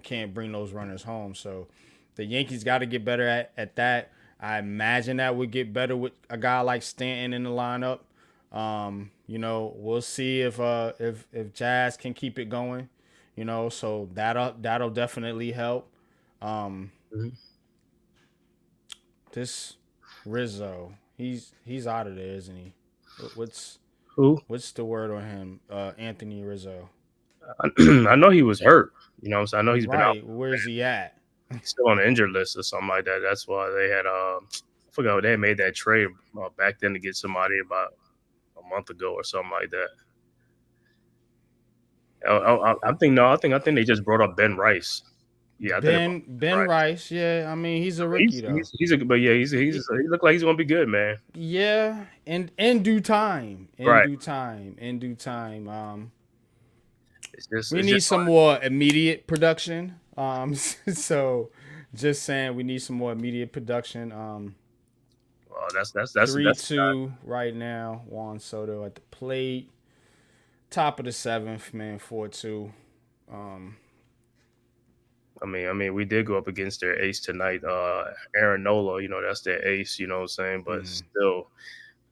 can't bring those runners home. So the Yankees got to get better at that. I imagine that would get better with a guy like Stanton in the lineup. We'll see if Jazz can keep it going. So that'll definitely help. Um, Mhm. this Rizzo, he's out of there, isn't he? What's Who? what's the word on him? Anthony Rizzo. I know he was hurt. You know what I'm saying? I know he's been out. Right. Where's he at? He's still on the injured list or something like that. That's why they had I forgot they had made that trade back then to get somebody about a month ago or something like that. I think they just brought up Ben Rice. Yeah, I think they brought up Ben Ben Rice. Rice. Yeah, I mean he's a rookie though. He's a but yeah He, he look like he's gonna be good, man. yeah, in due time. In Right. due time. In due time. We It's need just some more immediate production. So just saying we need some more immediate production. Three that's two right now. Juan Soto at the plate. Top of the seventh, man. 4-2. Um, I mean, we did go up against their ace tonight, Aaron Nola. You know, that's their ace. You know what I'm saying? But mhm. still,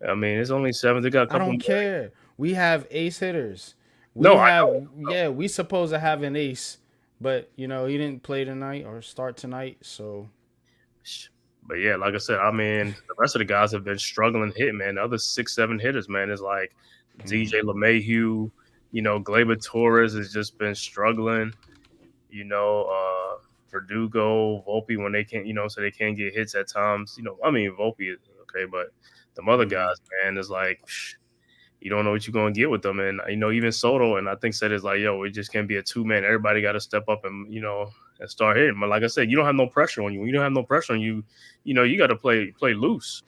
I mean, it's only seven. They got a I couple don't more. care. We have ace hitters. No, We I have know. yeah. We supposed to have an ace, but he didn't play tonight or start tonight. So But yeah, like I said, I mean, the rest of the guys have been struggling hitting, man. The other 6, 7 hitters, man, is like mhm. DJ LeMahieu. You know, Gleyber Torres has just been struggling. You know, Verdugo, Volpe when they can't, so they can't get hits at times. You know, I mean, Volpe is okay, but the other Mhm. guys, man, is like you don't know what you're gonna get with them. And even Soto, and I think said is like, yo, it just can't be a 2-man. Everybody got to step up and and start hitting. But like I said, you don't have no pressure on you. When you don't have no pressure on you, you got to play loose.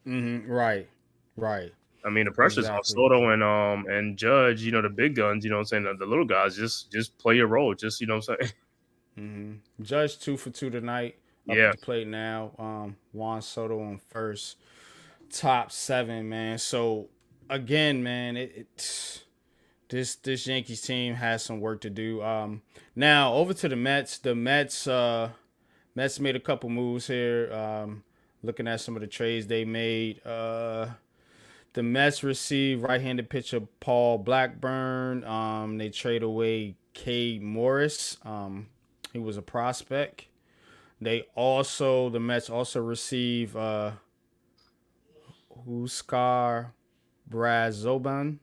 Mhm. Right. Right. I mean, the pressure's on Exactly. Soto and Judge. You know, the big guns. You know what I'm saying? The little guys just play your role. Just what I'm saying. Judge 2 for 2 tonight. Up at Yeah. the plate now. Juan Soto on first. Top seven, man. So again, man, this Yankees team has some work to do. Now over to the Mets. The Mets made a couple moves here. Looking at some of the trades they made. The Mets received right-handed pitcher Paul Blackburn. They trade away Cade Morris. He was a prospect. The Mets also receive Huskar Brazoban,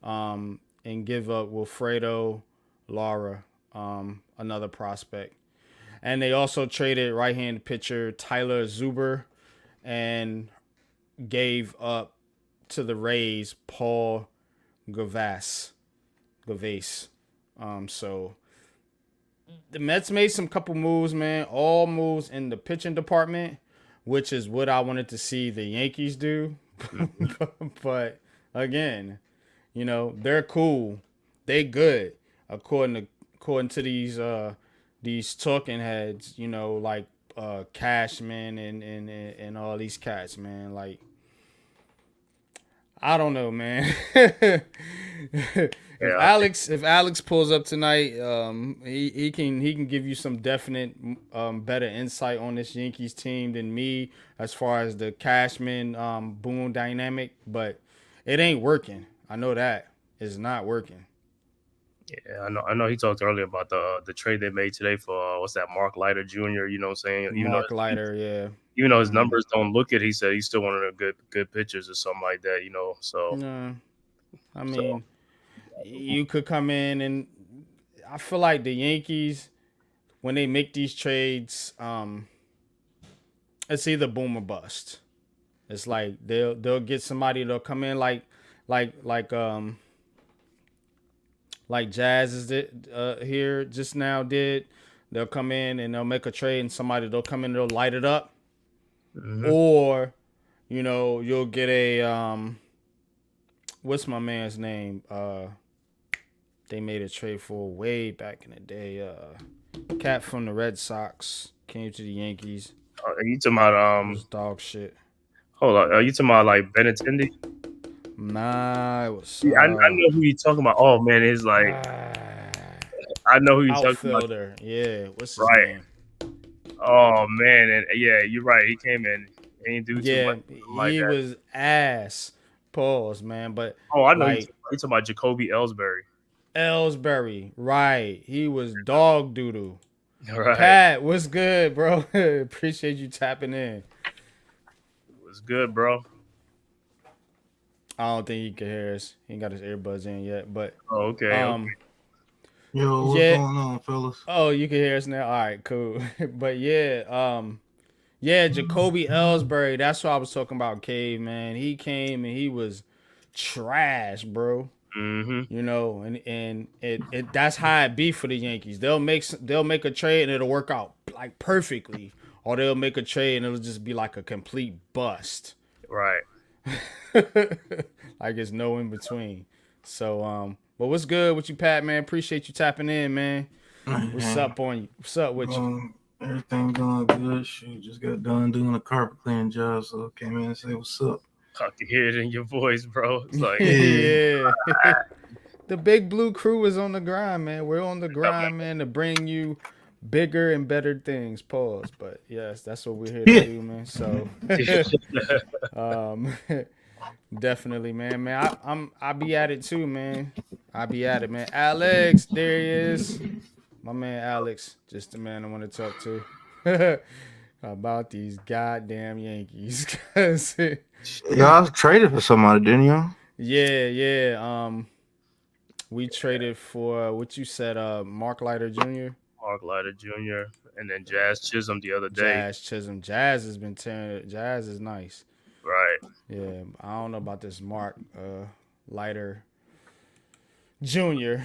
and give up Wilfredo Lara, another prospect. And they also traded right-handed pitcher Tyler Zuber and gave up to the Rays Paul Gavas. Gavase. So the Mets made some couple moves, man. All moves in the pitching department, which is what I wanted to see the Yankees do. Mhm. But again, they're cool. They good. According to these talking heads, like Cashman and all these cats, man. Like I don't know, man. if Yeah. Alex pulls up tonight, he can give you some definite better insight on this Yankees team than me as far as the Cashman Boone dynamic, but it ain't working. I know that it's not working. Yeah, I know. I know. He talked earlier about the trade they made today for what's that, Mark Leiter Jr. You know what I'm saying? Mark Leiter, yeah. Even though his Mm-hmm. numbers don't look it, he said he's still one of the good pitchers or something like that. No, I So mean, you could come in and I feel like the Yankees when they make these trades, it's either boom or bust. It's like they'll get somebody. They'll come in like like um like Jazz is here just now did. They'll come in and they'll make a trade, and somebody they'll come in, they'll light it up, mhm. or you'll get a what's my man's name? They made a trade for way back in the day. Cat from the Red Sox came to the Yankees. Are you talking about Was dog shit. hold on? Are you talking about like Benintendi? Nah, it was Yeah, I know who you talking about. Oh man, it's like ah, I know who you're talking about. outfielder. Yeah, what's his Right. name? Oh man, and yeah, you're right. He came in, he didn't do too much, Yeah, something like he that. was ass. Pause, man. But Oh, I know like you're talking about Jacoby Ellsbury. Ellsbury, right? He was dog doodle. Right. Pat, what's good, bro? Appreciate you tapping in. It was good, bro. I don't think he can hear us. He ain't got his earbuds in yet, but Oh, okay, okay. um, Yo, what's yeah. going on, fellas? Oh, you can hear us now. All right, cool. But yeah, yeah, Jacoby Ellsbury. That's what I was talking about. Cave, man. He came and he was trash, bro. Mm-hmm. You know, and it that's how it be for the Yankees. They'll make a trade and it'll work out like perfectly, or they'll make a trade and it'll just be like a complete bust. Right. Like it's no in between. So but what's good with you, Pat, man? Appreciate you tapping in, man. What's up on you? What's up with you? Everything going good. Shoot, just got done doing a carpet cleaning job, so I came in and say what's up. I can hear it in your voice, bro. It's like, Yeah. The Big Blue Crew is on the grind, man. We're on the grind, man, to bring you bigger and better things. Pause. But yes, that's what we're here to do, man. So definitely, man. I be at it too, man. I be at it, man. Alex, there he is. My man Alex, just the man I want to talk to. About these goddamn Yankees. Y'all traded for somebody, didn't y'all? Yeah. We traded for what you said, Mark Leiter Jr. Mark Leiter Jr. and then Jazz Chisholm the other day. Jazz Chisholm. Jazz has been tearing. Jazz is nice. Right. Yeah, I don't know about this Mark Leiter Jr.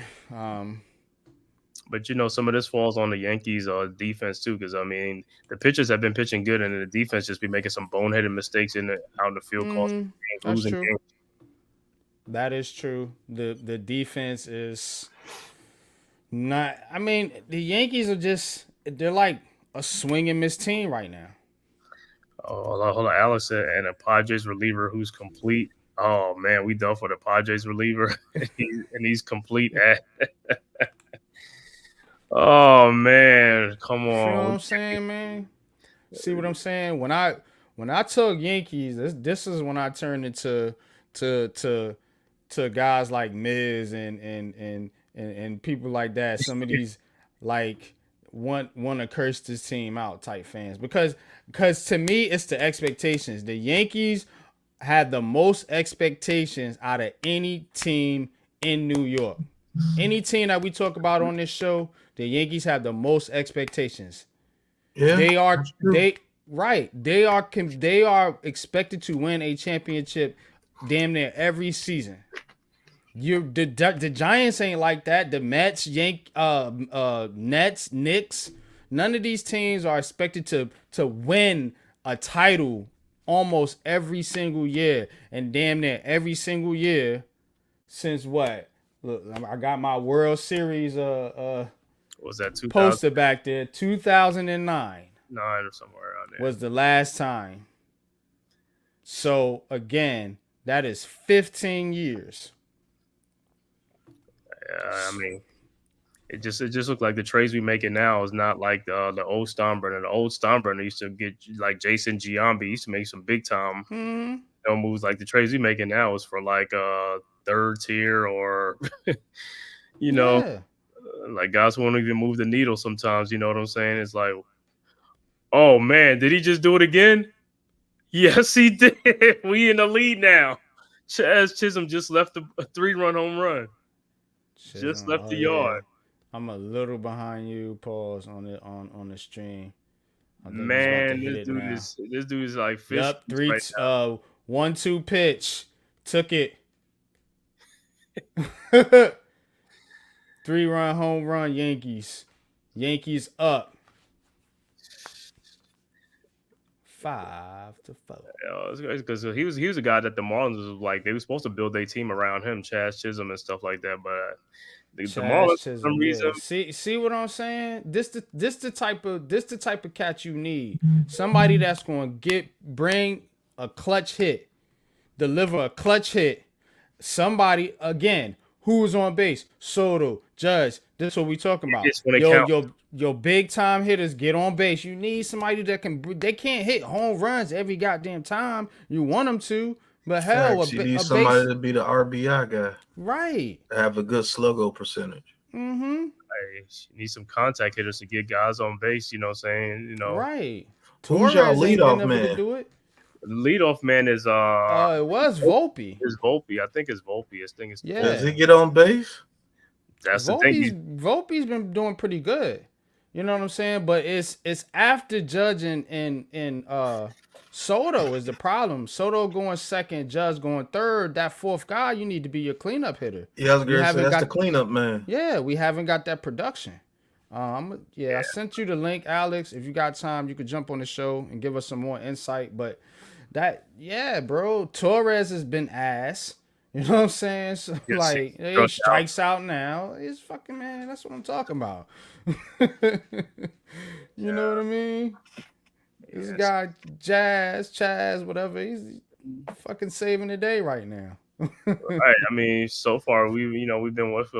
But some of this falls on the Yankees defense too, because I mean the pitchers have been pitching good, and the defense just be making some boneheaded mistakes out in the field, costing games, That's losing true. games. That is true. The defense is not. I mean, the Yankees are they're like a swing and miss team right now. Oh, hold on, Alex and a Padres reliever who's complete. Oh man, we done for the Padres reliever, and he's complete. Oh man, come on! See what I'm saying, man? See what I'm saying? When I took Yankees, this is when I turned into to guys like Miz and people like that. Some of these like want to curse this team out type fans because to me it's the expectations. The Yankees had the most expectations out of any team in New York. Any team that we talk about on this show, the Yankees have the most expectations. Yeah, They are expected to win a championship damn near every season. The Giants ain't like that. The Mets, Nets, Knicks, none of these teams are expected to win a title almost every single year, and damn near every single year since what? Look, I got my World Series What was that 2009 poster back there. 2009 or somewhere around there? was the last time. So again, that is 15 years. I mean, it just looked like the trades we making now is not like the old Steinbrenner. The old Steinbrenner used to get like Jason Giambi. He used to make some big time moves. Like the trades we making now is for like third tier or like guys who won't even move the needle sometimes. You know what I'm saying? It's like, oh man, did he just do it again? Yes, he did. We in the lead now. Chaz Chisholm just left a 3-run home run. Just left the yard. Yeah. I'm a little behind you. Pause on it on the stream. Man, this dude is like fish. Yep, 3 1-2 pitch. Took it. 3-run home run, Yankees. Yankees up. 5-4. Because he was a guy that the Marlins was like they were supposed to build their team around him, Chaz Chisholm and stuff like that. But the Marlins for some reason. See what I'm saying? This the type of cat you need. Somebody that's going to bring a clutch hit, deliver a clutch hit. Somebody again who was on base. Soto, Judge, This is what we talking about. It's when it counts. Your big time hitters get on base. You need somebody that they can't hit home runs every goddamn time you want them to. But hell, Facts. You need a somebody base, to be the RBI guy. right? To have a good sluggo percentage. Mm-hmm. Hey, you need some contact hitters to get guys on base. You know what I'm saying? You know, Right. Who's y'all Torres ain't been leadoff able man? to do it. the leadoff man is It was Volpe. is Volpe. I think it's Volpe. His thing is Yeah. Does he get on base? That's the thing. Volpe's been doing pretty good. You know what I'm saying? But it's after Judge and Soto is the problem. Soto going second, Judge going third. That fourth guy, you need to be your cleanup hitter. Yeah, I was gonna say that's the cleanup man. Yeah, we haven't got that production. I sent you the link, Alex. If you got time, you could jump on the show and give us some more insight. But bro, Torres has been ass. You know what I'm saying? So, Yes, like, he strikes out now. It's fucking, man, that's what I'm talking about. You know what I mean? This guy, Chaz, whatever, he's fucking saving the day right now. Right. I mean, so far we've been we don't want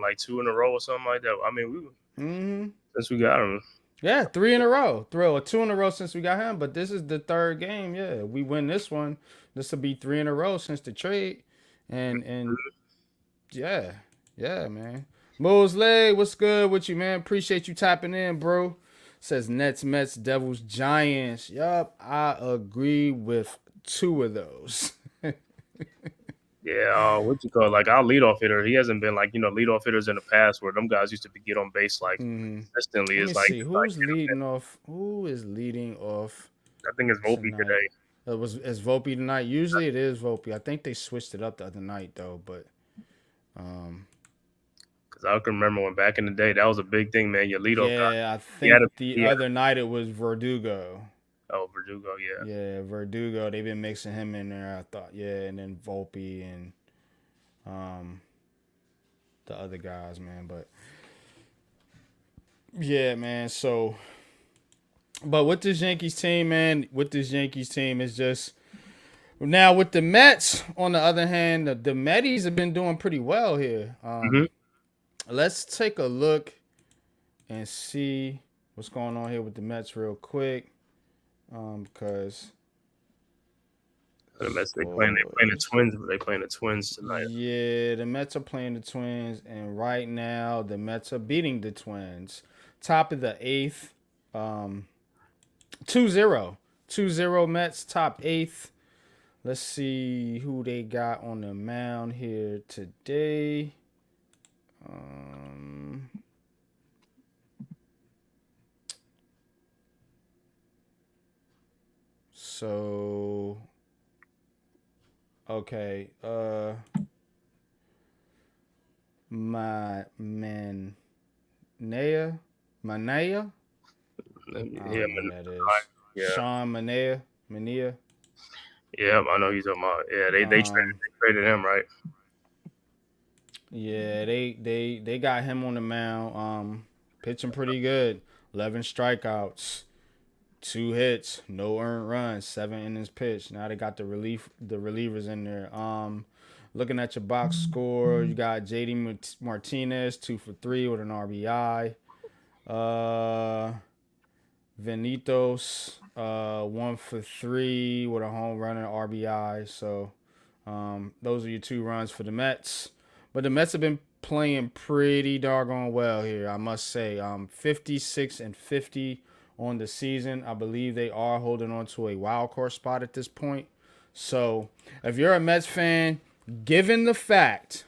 like 2 in a row or something like that. I mean, since we got him. Yeah, 3 in a row. 2 in a row since we got him, but this is the third game. Yeah, we win this one. This will be 3 in a row since the trade. And yeah, man. Mosley, what's good with you, man? Appreciate you tapping in, bro. Says Nets, Mets, Devils, Giants. Yup, I agree with 2 of those. Yeah, what you call it? Like our leadoff hitter, he hasn't been like leadoff hitters in the past where them guys used to get on base like consistently. Let me see who's leading off. Who is leading off? I think it's Volpe today. It's Volpe tonight. Usually it is Volpe. I think they switched it up the other night though, but because I can remember when back in the day that was a big thing, man. Your leadoff guy. Yeah, I think the other night it was Verdugo. Oh, Verdugo, yeah. Yeah, Verdugo. They've been mixing him in there, I thought. Yeah, and then Volpe and the other guys, man. But yeah, man. So, but with this Yankees team, man, it's just now with the Mets. On the other hand, the Metis have been doing pretty well here. Let's take a look and see what's going on here with the Mets real quick. Because the Mets they playing the Twins, but they playing the Twins tonight. Yeah, the Mets are playing the Twins, and right now the Mets are beating the Twins. Top of the 8th, 2-0. 2-0 Mets, top 8th. Let's see who they got on the mound here today. So, okay, Manea? Yeah, Sean Manea. Yeah, I know he's talking about. Yeah, they traded him, right? Yeah, they got him on the mound, pitching pretty good. 11 strikeouts. 2 hits, no earned runs, 7 innings pitched. Now they got the relievers in there. Looking at your box score, you got JD Martinez 2 for 3 with an RBI. Venitos 1 for 3 with a home run and RBI. So those are your 2 runs for the Mets. But the Mets have been playing pretty doggone well here, I must say. 56-50. On the season. I believe they are holding on to a wild card spot at this point. So if you're a Mets fan, given the fact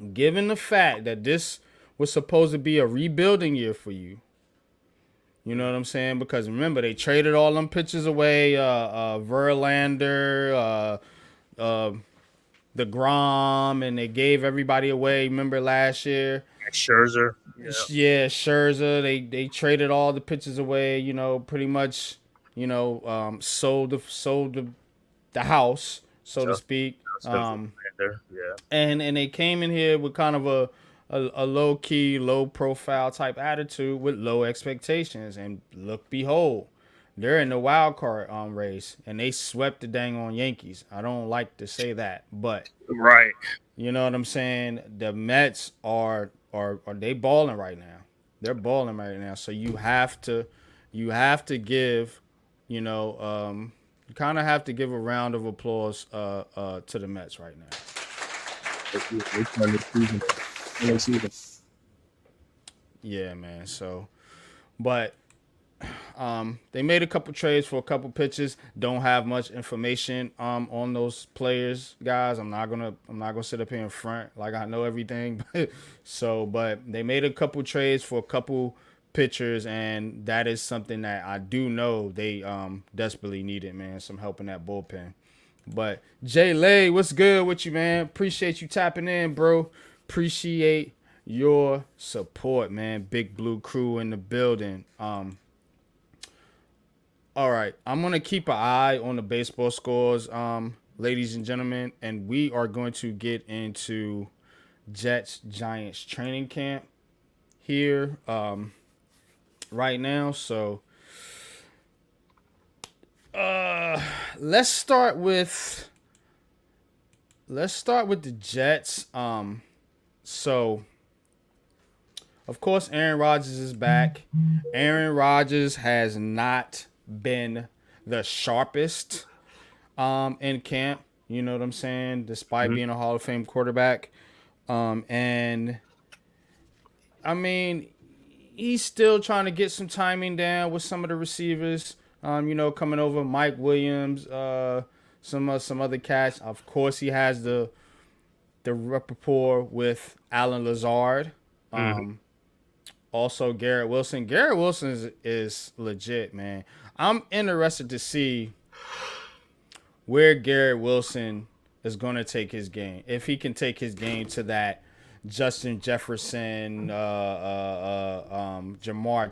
that this was supposed to be a rebuilding year for you, you know what I'm saying? Because remember, they traded all them pitchers away, Verlander, DeGrom, and they gave everybody away. Remember last year? Scherzer. Yeah, Scherzer. They traded all the pitchers away. Pretty much. Sold the house, so to speak. And they came in here with kind of a low key, low profile type attitude with low expectations, and look, behold, they're in the wild card race, and they swept the dang on Yankees. I don't like to say that, but right. You know what I'm saying? The Mets are are they balling right now. They're balling right now. So you have to give, you kind of have to give a round of applause to the Mets right now. Yeah, man. So, but they made a couple trades for a couple pitches. Don't have much information on those players, guys. I'm not gonna sit up here in front like I know everything. But they made a couple trades for a couple pitchers, and that is something that I do know they desperately needed, man. Some help in that bullpen. But Jay Lay, what's good with you, man? Appreciate you tapping in, bro. Appreciate your support, man. Big Blue Crew in the building. All right, I'm gonna keep an eye on the baseball scores, ladies and gentlemen, and we are going to get into Jets Giants training camp here right now. So let's start with the Jets. So of course Aaron Rodgers is back. Aaron Rodgers has not been the sharpest in camp. You know what I'm saying? Despite being a Hall of Fame quarterback. And I mean, he's still trying to get some timing down with some of the receivers. Coming over Mike Williams, some other cats. Of course, he has the rapport with Alan Lazard. Also, Garrett Wilson. Garrett Wilson is legit, man. I'm interested to see where Garrett Wilson is going to take his game. If he can take his game to that Justin Jefferson, Jamar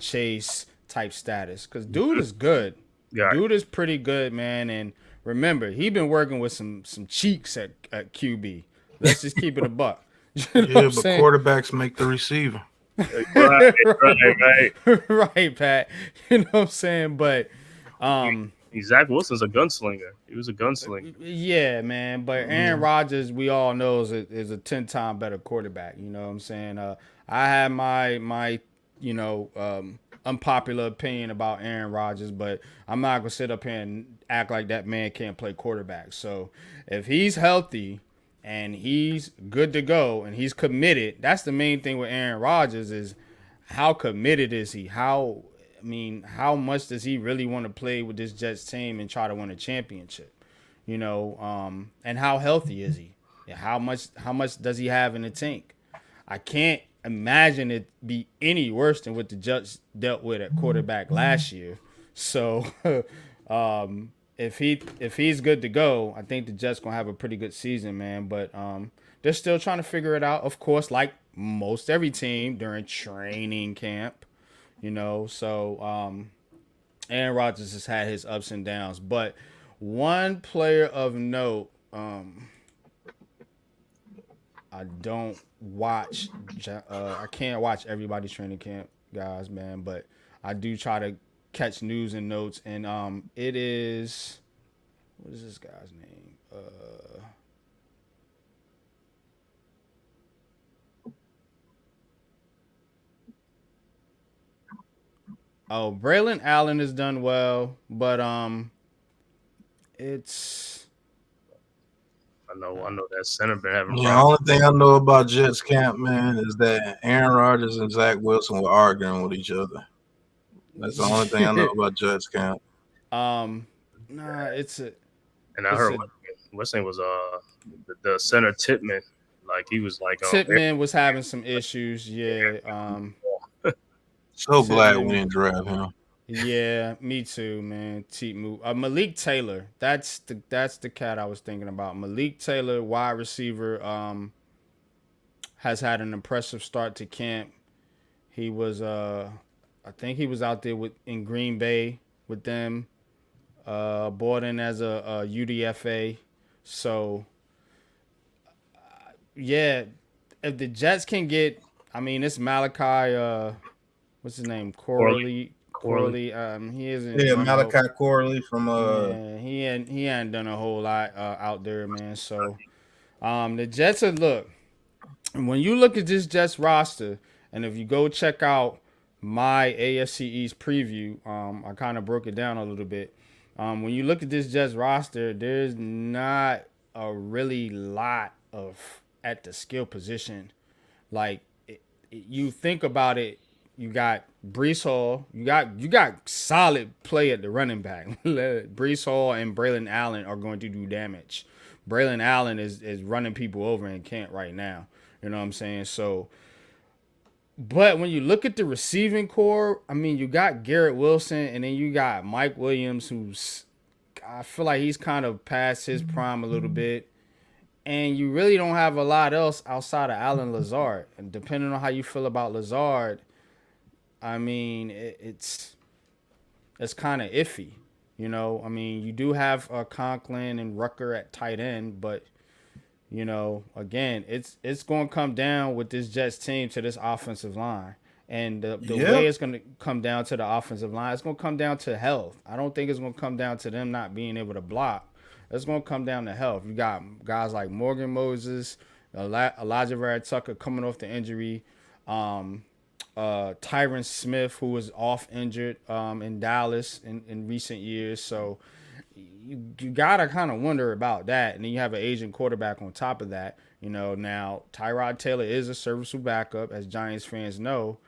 Chase type status. Because dude is good. Dude is pretty good, man. And remember, he been working with some cheeks at QB. Let's just keep it a buck. But quarterbacks make the receiver. Right. Right, Pat. You know what I'm saying? But Zach Wilson's a gunslinger. He was a gunslinger. Yeah, man. But Aaron Rodgers, we all know, is a 10-time better quarterback. You know what I'm saying? I had my unpopular opinion about Aaron Rodgers, but I'm not gonna sit up here and act like that man can't play quarterback. So if he's healthy and he's good to go and he's committed, that's the main thing with Aaron Rodgers is how committed is he? How much does he really want to play with this Jets team and try to win a championship? And how healthy is he? How much does he have in the tank? I can't imagine it be any worse than what the Jets dealt with at quarterback last year. So if he's good to go, I think the Jets gonna have a pretty good season, man. But they're still trying to figure it out, of course, like most every team during training camp. So Aaron Rodgers has had his ups and downs. But one player of note, I don't watch. I can't watch everybody's training camp, guys, man. But I do try to catch news and notes, and it is, what is this guy's name? Braylon Allen has done well, but it's. I know that center been having. The only thing I know about Jets camp, man, is that Aaron Rodgers and Zach Wilson were arguing with each other. That's the only thing I know about Jets camp. It's a. And I heard what's name was the center Titman, like he was like Titman was having some issues, yeah. So glad we didn't draft him. Yeah, me too, man. Malik Taylor, that's the cat I was thinking about. Malik Taylor, wide receiver, has had an impressive start to camp. He was, I think he was out there in Green Bay with them, brought in as a UDFA. So, yeah, if the Jets can get, it's Malachi. What's his name? Corley. He isn't. Yeah, Malachi Corley from. Yeah, he ain't done a whole lot out there, man. So, the Jets are And when you look at this Jets roster, and if you go check out my AFC East preview, I kind of broke it down a little bit. When you look at this Jets roster, there's not a really lot of at the skill position. Like you think about it, you got Brees Hall, you got solid play at the running back. Brees Hall and Braylon Allen are going to do damage. Braylon Allen is running people over in Kent right now. You know what I'm saying? So, but when you look at the receiving core, I mean, you got Garrett Wilson, and then you got Mike Williams, who's I feel like he's kind of past his prime a little bit. And you really don't have a lot else outside of Alan Lazard. And depending on how you feel about Lazard, I mean, it's kind of iffy. You know, I mean, you do have Conklin and Rucker at tight end, but you know, again, it's going to come down with this Jets team to this offensive line. And the way it's going to come down to the offensive line, it's going to come down to health. I don't think it's going to come down to them not being able to block. It's going to come down to health. You got guys like Morgan Moses, Elijah Vera Tucker coming off the injury, Tyron Smith, who was off injured in Dallas in recent years. So you gotta kind of wonder about that. And then you have an Asian quarterback on top of that. You know, now Tyrod Taylor is a serviceable backup, as Giants fans know.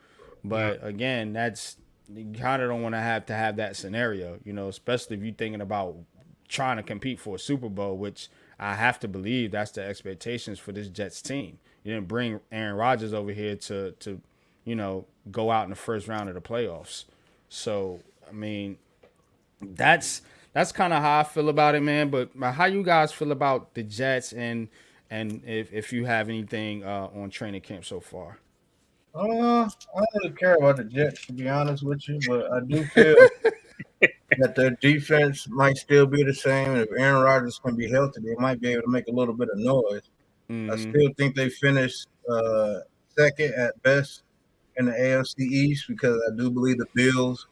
But again, that's you kind of don't want to have that scenario. You know, especially if you're thinking about trying to compete for a Super Bowl, which I have to believe that's the expectations for this Jets team. You didn't bring Aaron Rodgers over here to you know go out in the first round of the playoffs. So I mean, that's kind of how I feel about it, man. But how you guys feel about the Jets and if you have anything on training camp so far? I don't really care about the Jets, to be honest with you, but I do feel that their defense might still be the same. And if Aaron Rodgers can be healthy, they might be able to make a little bit of noise. I still think they finished second at best in the AFC East because I do believe the Bills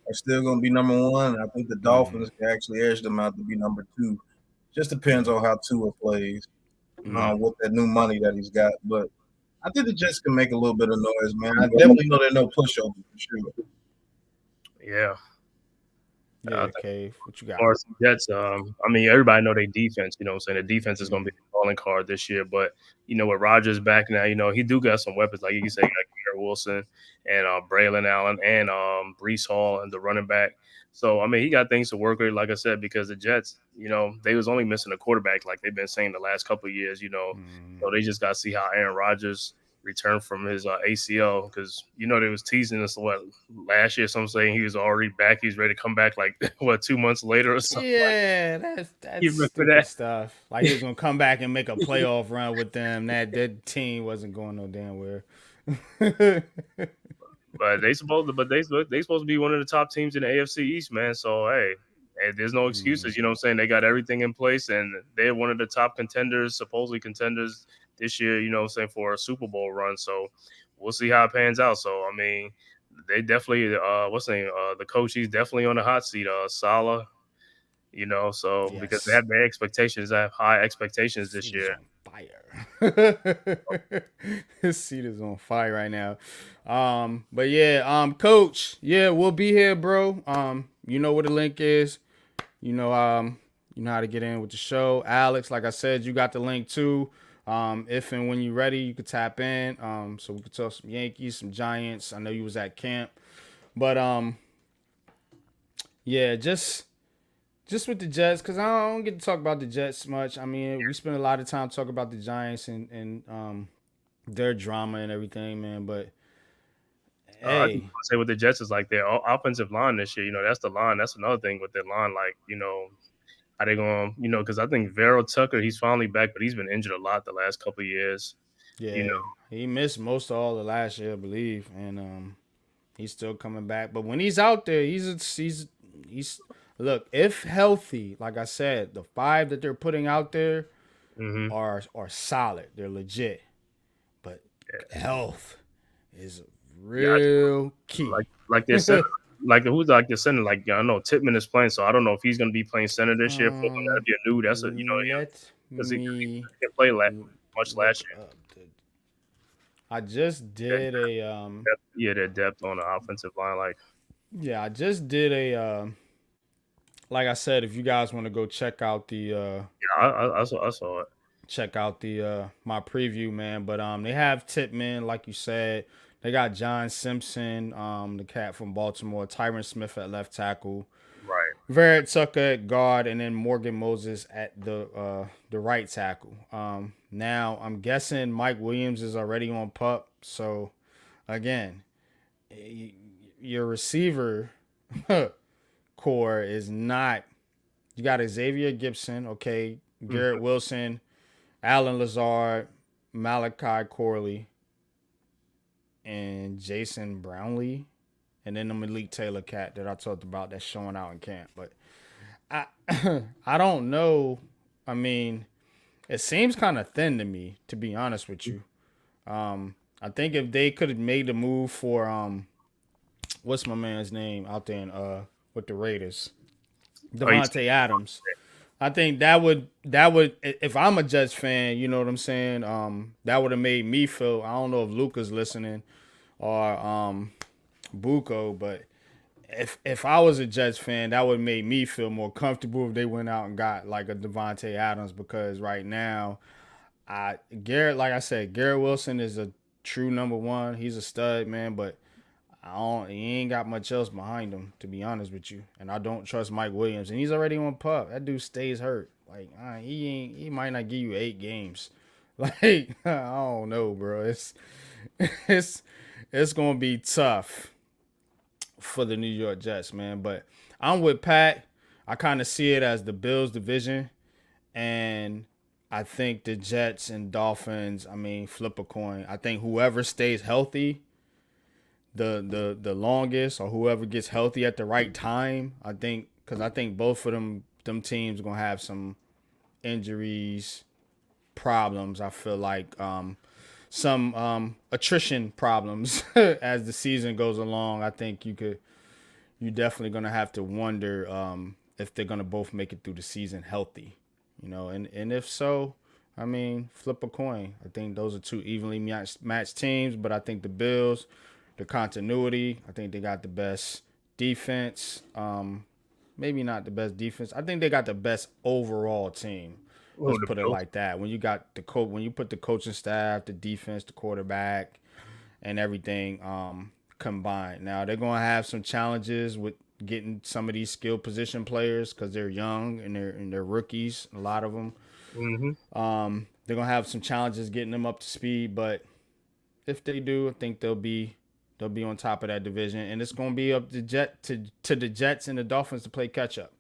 are still going to be number one. And I think the Dolphins can actually edge them out to be number two. Just depends on how Tua plays with that new money that he's got. But I think the Jets can make a little bit of noise, man. I definitely know they're no pushover for sure. Yeah. Yeah, Cave. What you got? As far as the Jets, I mean, everybody know their defense. You know what I'm saying? The defense is going to be the calling card this year. But, you know, with Rodgers back now, you know, he do got some weapons. Like you say, like Garrett Wilson and Braylon Allen and Brees Hall and the running back. So, I mean, he got things to work with, like I said, because the Jets, you know, they was only missing a quarterback like they've been saying the last couple of years, you know. So they just got to see how Aaron Rodgers return from his ACL because you know they was teasing us last year. Some saying he was already back. He's ready to come back 2 months later or something. Yeah, that's stupid stuff. Like he was gonna come back and make a playoff run with them. That team wasn't going no damn where. But they supposed to be one of the top teams in the AFC East, man. So hey, there's no excuses. You know what I'm saying? They got everything in place, and they're one of the top contenders, supposedly contenders this year. You know what I'm saying, for a Super Bowl run. So we'll see how it pans out. So I mean, they definitely the coach, he's definitely on the hot seat. Salah, you know, so because they have their expectations, they have high expectations this year. Fire. His seat is on fire right now. But yeah, coach, yeah, we'll be here, bro. You know where the link is. You know how to get in with the show. Alex, like I said, you got the link too. If and when you're ready, you could tap in. So we could talk some Yankees, some Giants. I know you was at camp. But yeah, just with the Jets, because I don't get to talk about the Jets much. I mean, we spend a lot of time talking about the Giants and their drama and everything, man. But I just want to say with the Jets is like their offensive line this year. You know, that's the line. That's another thing with their line. Like, you know, how they going? You know, because I think Vera Tucker, he's finally back, but he's been injured a lot the last couple of years. Yeah, you know, he missed most of all the last year, I believe, and he's still coming back. But when he's out there, he's look, if healthy, like I said, the 5 that they're putting out there are solid. They're legit. But health is real key. Like they said, who's like the center? Like I know Tippmann is playing, so I don't know if he's going to be playing center this year. That'd be a new. That's a because he can play much last year. I just did a Their depth on the offensive line, like I just did a like I said, if you guys want to go yeah, I saw it. check out the my preview, man. But they have Titman, like you said. They got John Simpson, the cat from Baltimore, Tyron Smith at left tackle, Right. Verrett Tucker at guard, and then Morgan Moses at the right tackle. Now I'm guessing Mike Williams is already on pup. So again, your receiver core is not. You got Xavier Gibson, okay, Garrett Wilson, Alan Lazard, Malachi Corley, and Jason Brownlee, and then the Malik Taylor cat that I talked about that's showing out in camp. But I I don't know. I mean, it seems kind of thin to me, to be honest with you. I think if they could have made the move for what's my man's name out there in, with the Raiders, Devontae Adams. I think that would if I'm a Jets fan, you know what I'm saying. That would have made me feel. I don't know if Luca's listening or Buko, but if I was a Jets fan, that would have made me feel more comfortable if they went out and got like a Devontae Adams, because right now, Garrett, like I said, Garrett Wilson is a true number one. He's a stud, man, but he ain't got much else behind him, to be honest with you. And I don't trust Mike Williams, and he's already on pup. That dude stays hurt. Like he might not give you 8 games. Like I don't know, bro. It's gonna be tough for the New York Jets, man. But I'm with Pat. I kind of see it as the Bills division, and I think the Jets and Dolphins, I mean, flip a coin. I think whoever stays healthy the longest, or whoever gets healthy at the right time, I think, because I think both of them teams are gonna have some injuries, problems. I feel like some attrition problems as the season goes along. I think you're definitely gonna have to wonder if they're gonna both make it through the season healthy, and if so, I mean, flip a coin. I think those are two evenly matched teams, but I think the Bills, the continuity, I think they got the best defense. Maybe not the best defense. I think they got the best overall team. Let's put it like that. When you got when you put the coaching staff, the defense, the quarterback, and everything combined. Now they're gonna have some challenges with getting some of these skill position players because they're young and they're rookies. A lot of them. They're gonna have some challenges getting them up to speed, but if they do, I think they'll be on top of that division, and it's gonna be up to the Jets and the Dolphins to play catch up.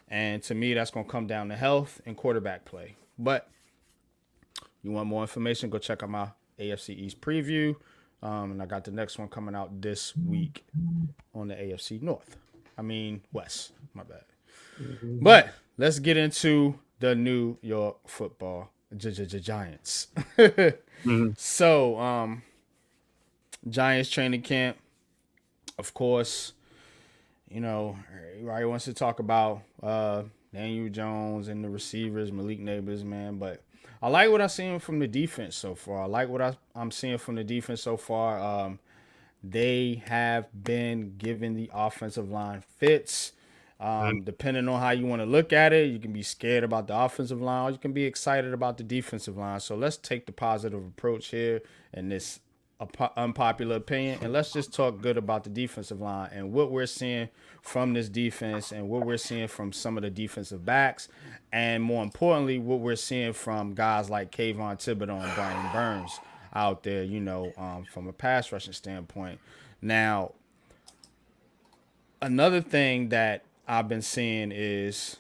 And to me, that's gonna come down to health and quarterback play. But you want more information? Go check out my AFC East preview, and I got the next one coming out this week on the AFC North. I mean West. My bad. But let's get into the New York Football Giants. So, Giants training camp, of course, everybody wants to talk about Daniel Jones and the receivers, Malik Neighbors, man. But I like what I'm seeing from the defense so far. I like what I'm seeing from the defense so far. They have been giving the offensive line fits. Depending on how you want to look at it, you can be scared about the offensive line, or you can be excited about the defensive line. So let's take the positive approach here in this unpopular opinion, and let's just talk good about the defensive line and what we're seeing from this defense and what we're seeing from some of the defensive backs, and more importantly, what we're seeing from guys like Kayvon Thibodeau and Brian Burns out there, from a pass rushing standpoint. Now, another thing that I've been seeing is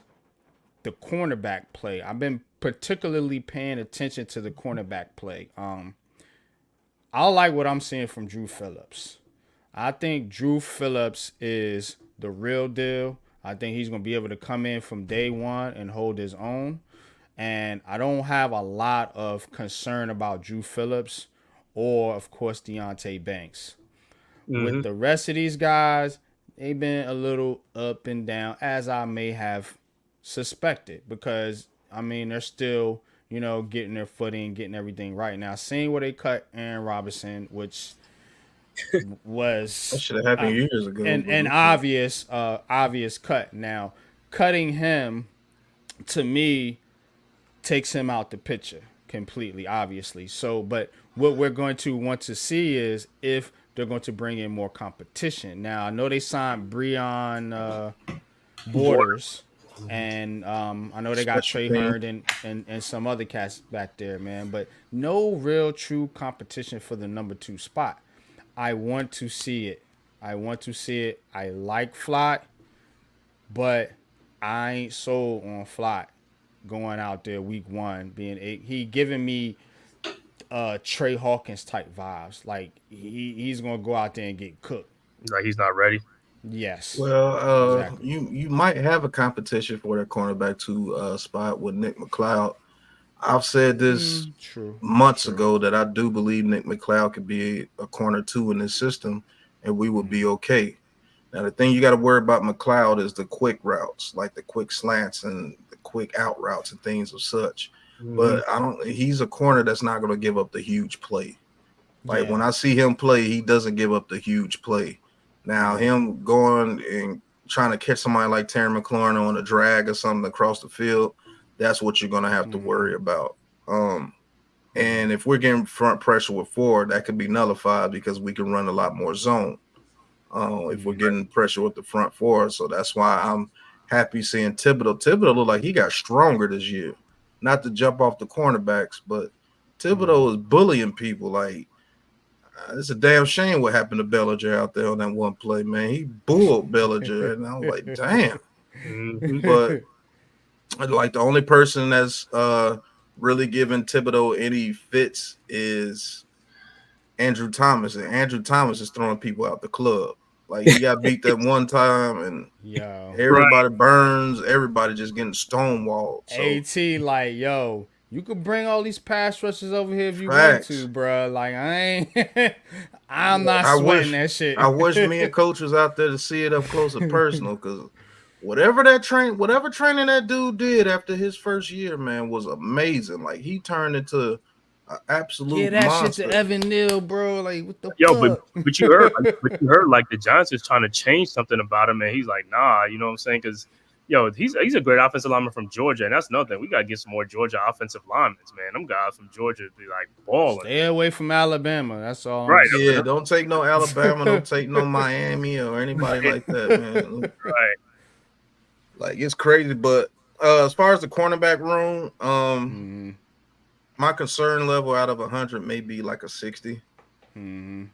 the cornerback play. I've been particularly paying attention to the cornerback play. I like what I'm seeing from Drew Phillips. I think Drew Phillips is the real deal. I think he's going to be able to come in from day one and hold his own. And I don't have a lot of concern about Drew Phillips or, of course, Deonte Banks. With the rest of these guys, they've been a little up and down, as I may have suspected, because, I mean, they're still getting their footing, getting everything right. Now, seeing where they cut Aaron Robinson, which That was should have happened uh, years ago. an But an okay. obvious cut. Now, cutting him to me takes him out the picture completely, obviously. So, but what we're going to want to see is if they're going to bring in more competition. Now, I know they signed Breon Border. Borders, and I know they got Special Trey team. Hearn and some other cats back there, man. But no real true competition for the number 2 spot. I want to see it. I want to see it. I like Flott, but I ain't sold on Flott going out there week 1 being he giving me Trey Hawkins type vibes. Like he's gonna go out there and get cooked. Like he's not ready. Yes, Well, exactly. you might have a competition for that cornerback two spot with Nick McLeod. I've said this True, months true. ago that I do believe Nick McLeod could be a corner two in this system, and we would be okay. Now the thing you got to worry about McLeod is the quick routes, like the quick slants and the quick out routes and things of such. Mm-hmm. But I don't. He's a corner that's not going to give up the huge play. Like when Yeah, I see him play, he doesn't give up the huge play. Now yeah. him going and trying to catch somebody like Terry McLaurin on a drag or something across the field, that's what you're going to have to worry about. And if we're getting front pressure with 4, that could be nullified because we can run a lot more zone. If we're getting pressure with the front 4, so that's why I'm happy seeing Thibodeau. Thibodeau looked like he got stronger this year. Not to jump off the cornerbacks, but Thibodeau is bullying people. Like it's a damn shame what happened to Bellinger out there on that one play, man. He bulled Bellinger, and I was like, damn. Mm-hmm. But like the only person that's really giving Thibodeau any fits is Andrew Thomas, and Andrew Thomas is throwing people out the club. Like he got beat that one time, and Yo, Right. everybody burns, everybody just getting stonewalled. So AT, like, yo, you could bring all these pass rushes over here if you want to, facts. bro. Like, I ain't, I'm not I sweating wish that shit. I wish me and coach was out there to see it up close and personal, because whatever training that dude did after his first year, man, was amazing. Like he turned into an Get absolute that shit to monster. Evan Neal, bro. Like, what the Yo, fuck? but you heard like the Giants is trying to change something about him, and he's like, nah, you know what I'm saying? Because yo, he's a great offensive lineman from Georgia, and that's another thing. We gotta get some more Georgia offensive linemen, man. Them guys from Georgia be like balling. Stay away from Alabama. That's all I'm Right, gonna Yeah, say. don't take no Alabama, don't take no Miami or anybody like that, man. right. Like it's crazy. But as far as the cornerback room, my concern level out of 100 may be like a 60.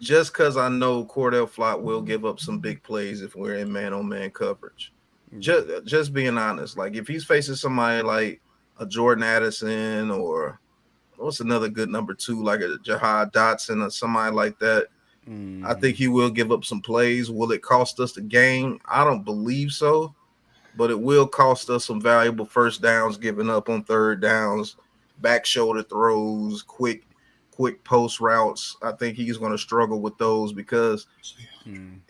Just because I know Cordell Flott will give up some big plays if we're in man-on-man coverage. Just being honest, like if he's facing somebody like a Jordan Addison or what's another good number 2, like a Jahad Dotson or somebody like that, I think he will give up some plays. Will it cost us the game? I don't believe so, but it will cost us some valuable first downs, giving up on third downs, back shoulder throws, quick post routes. I think he's going to struggle with those because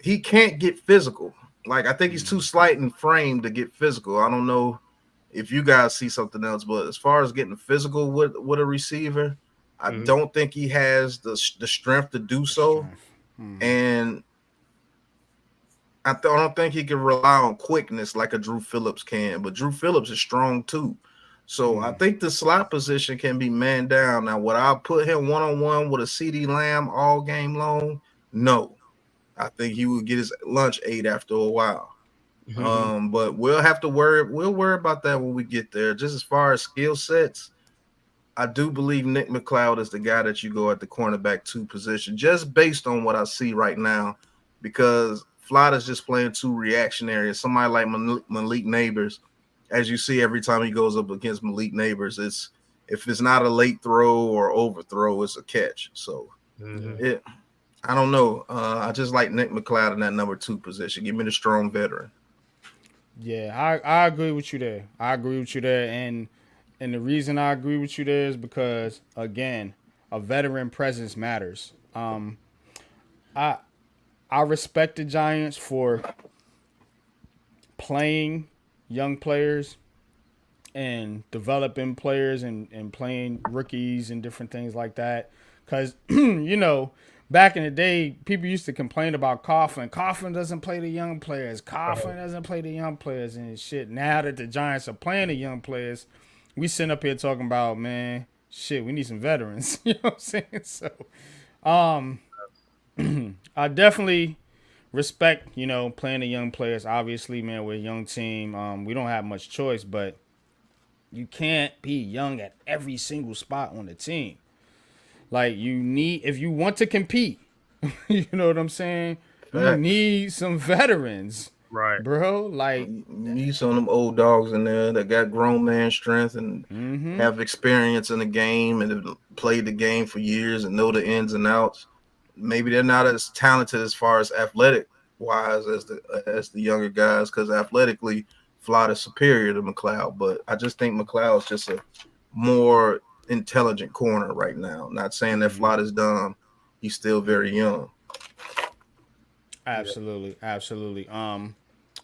he can't get physical. Like I think he's too slight in frame to get physical. I don't know if you guys see something else, but as far as getting physical with a receiver, I don't think he has the strength to do so. And I don't think he can rely on quickness like a Drew Phillips can, but Drew Phillips is strong too. So I think the slot position can be man down. Now, would I put him one-on-one with a CD Lamb all game long? No. I think he would get his lunch ate after a while. But we'll worry about that when we get there. Just as far as skill sets, I do believe Nick McLeod is the guy that you go at the cornerback 2 position, just based on what I see right now, because Flott is just playing too reactionary. Somebody like Malik Neighbors, as you see every time he goes up against Malik Neighbors, if it's not a late throw or overthrow, it's a catch. So I don't know. I just like Nick McLeod in that number 2 position. Give me the strong veteran. Yeah, I agree with you there. I agree with you there, and the reason I agree with you there is because again, a veteran presence matters. I respect the Giants for playing young players and developing players and playing rookies and different things like that. Because, you know, back in the day, people used to complain about Coughlin. Coughlin doesn't play the young players. Coughlin doesn't play the young players and shit. Now that the Giants are playing the young players, we sitting up here talking about, man, shit, we need some veterans. You know what I'm saying? So, I definitely respect, you know, playing the young players. Obviously, man, we're a young team. We don't have much choice, but you can't be young at every single spot on the team. Like you need, if you want to compete, you know what I'm saying? You Facts. need some veterans, Right. bro. Like, You need some of them old dogs in there that got grown man strength and have experience in the game and have played the game for years and know the ins and outs. Maybe they're not as talented as far as athletic wise as the younger guys because athletically Flott is superior to McLeod. But I just think McLeod's just a more intelligent corner right now. Not saying that Flott is dumb. He's still very young. absolutely, absolutely. I'm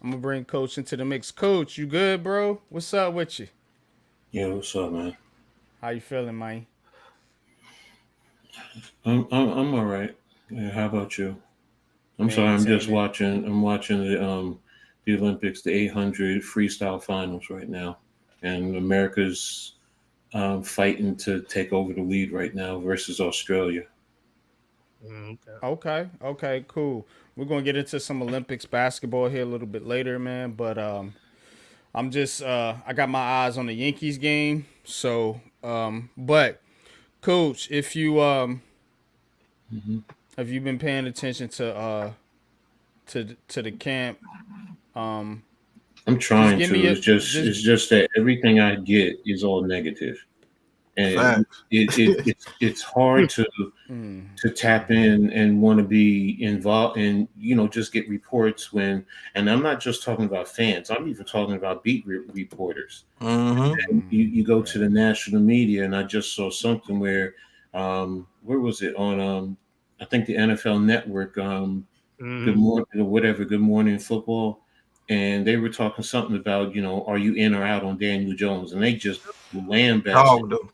gonna bring Coach into the mix. Coach, you good, bro? What's up with you? Yeah, what's up, man? How you feeling, man? I'm all right. Yeah, how about you? I'm sorry, I'm just Maintaining. watching. I'm watching the Olympics, the 800 freestyle finals right now, and America's fighting to take over the lead right now versus Australia. Okay. Okay, okay, cool. We're gonna get into some Olympics basketball here a little bit later, man. But I'm just I got my eyes on the Yankees game. So but Coach, if you hmm have you been paying attention to the camp? Um, I'm just trying give me to. a just It's just that everything I get is all negative, and Facts. it's hard to tap in and want to be involved and just get reports when, and I'm not just talking about fans, I'm even talking about reporters. Mm-hmm. And you go to right. the national media, and I just saw something where was it on I think the NFL network, good Hmm. morning or whatever, good morning football, and they were talking something about, are you in or out on Daniel Jones, and they just lambasted, Dog them.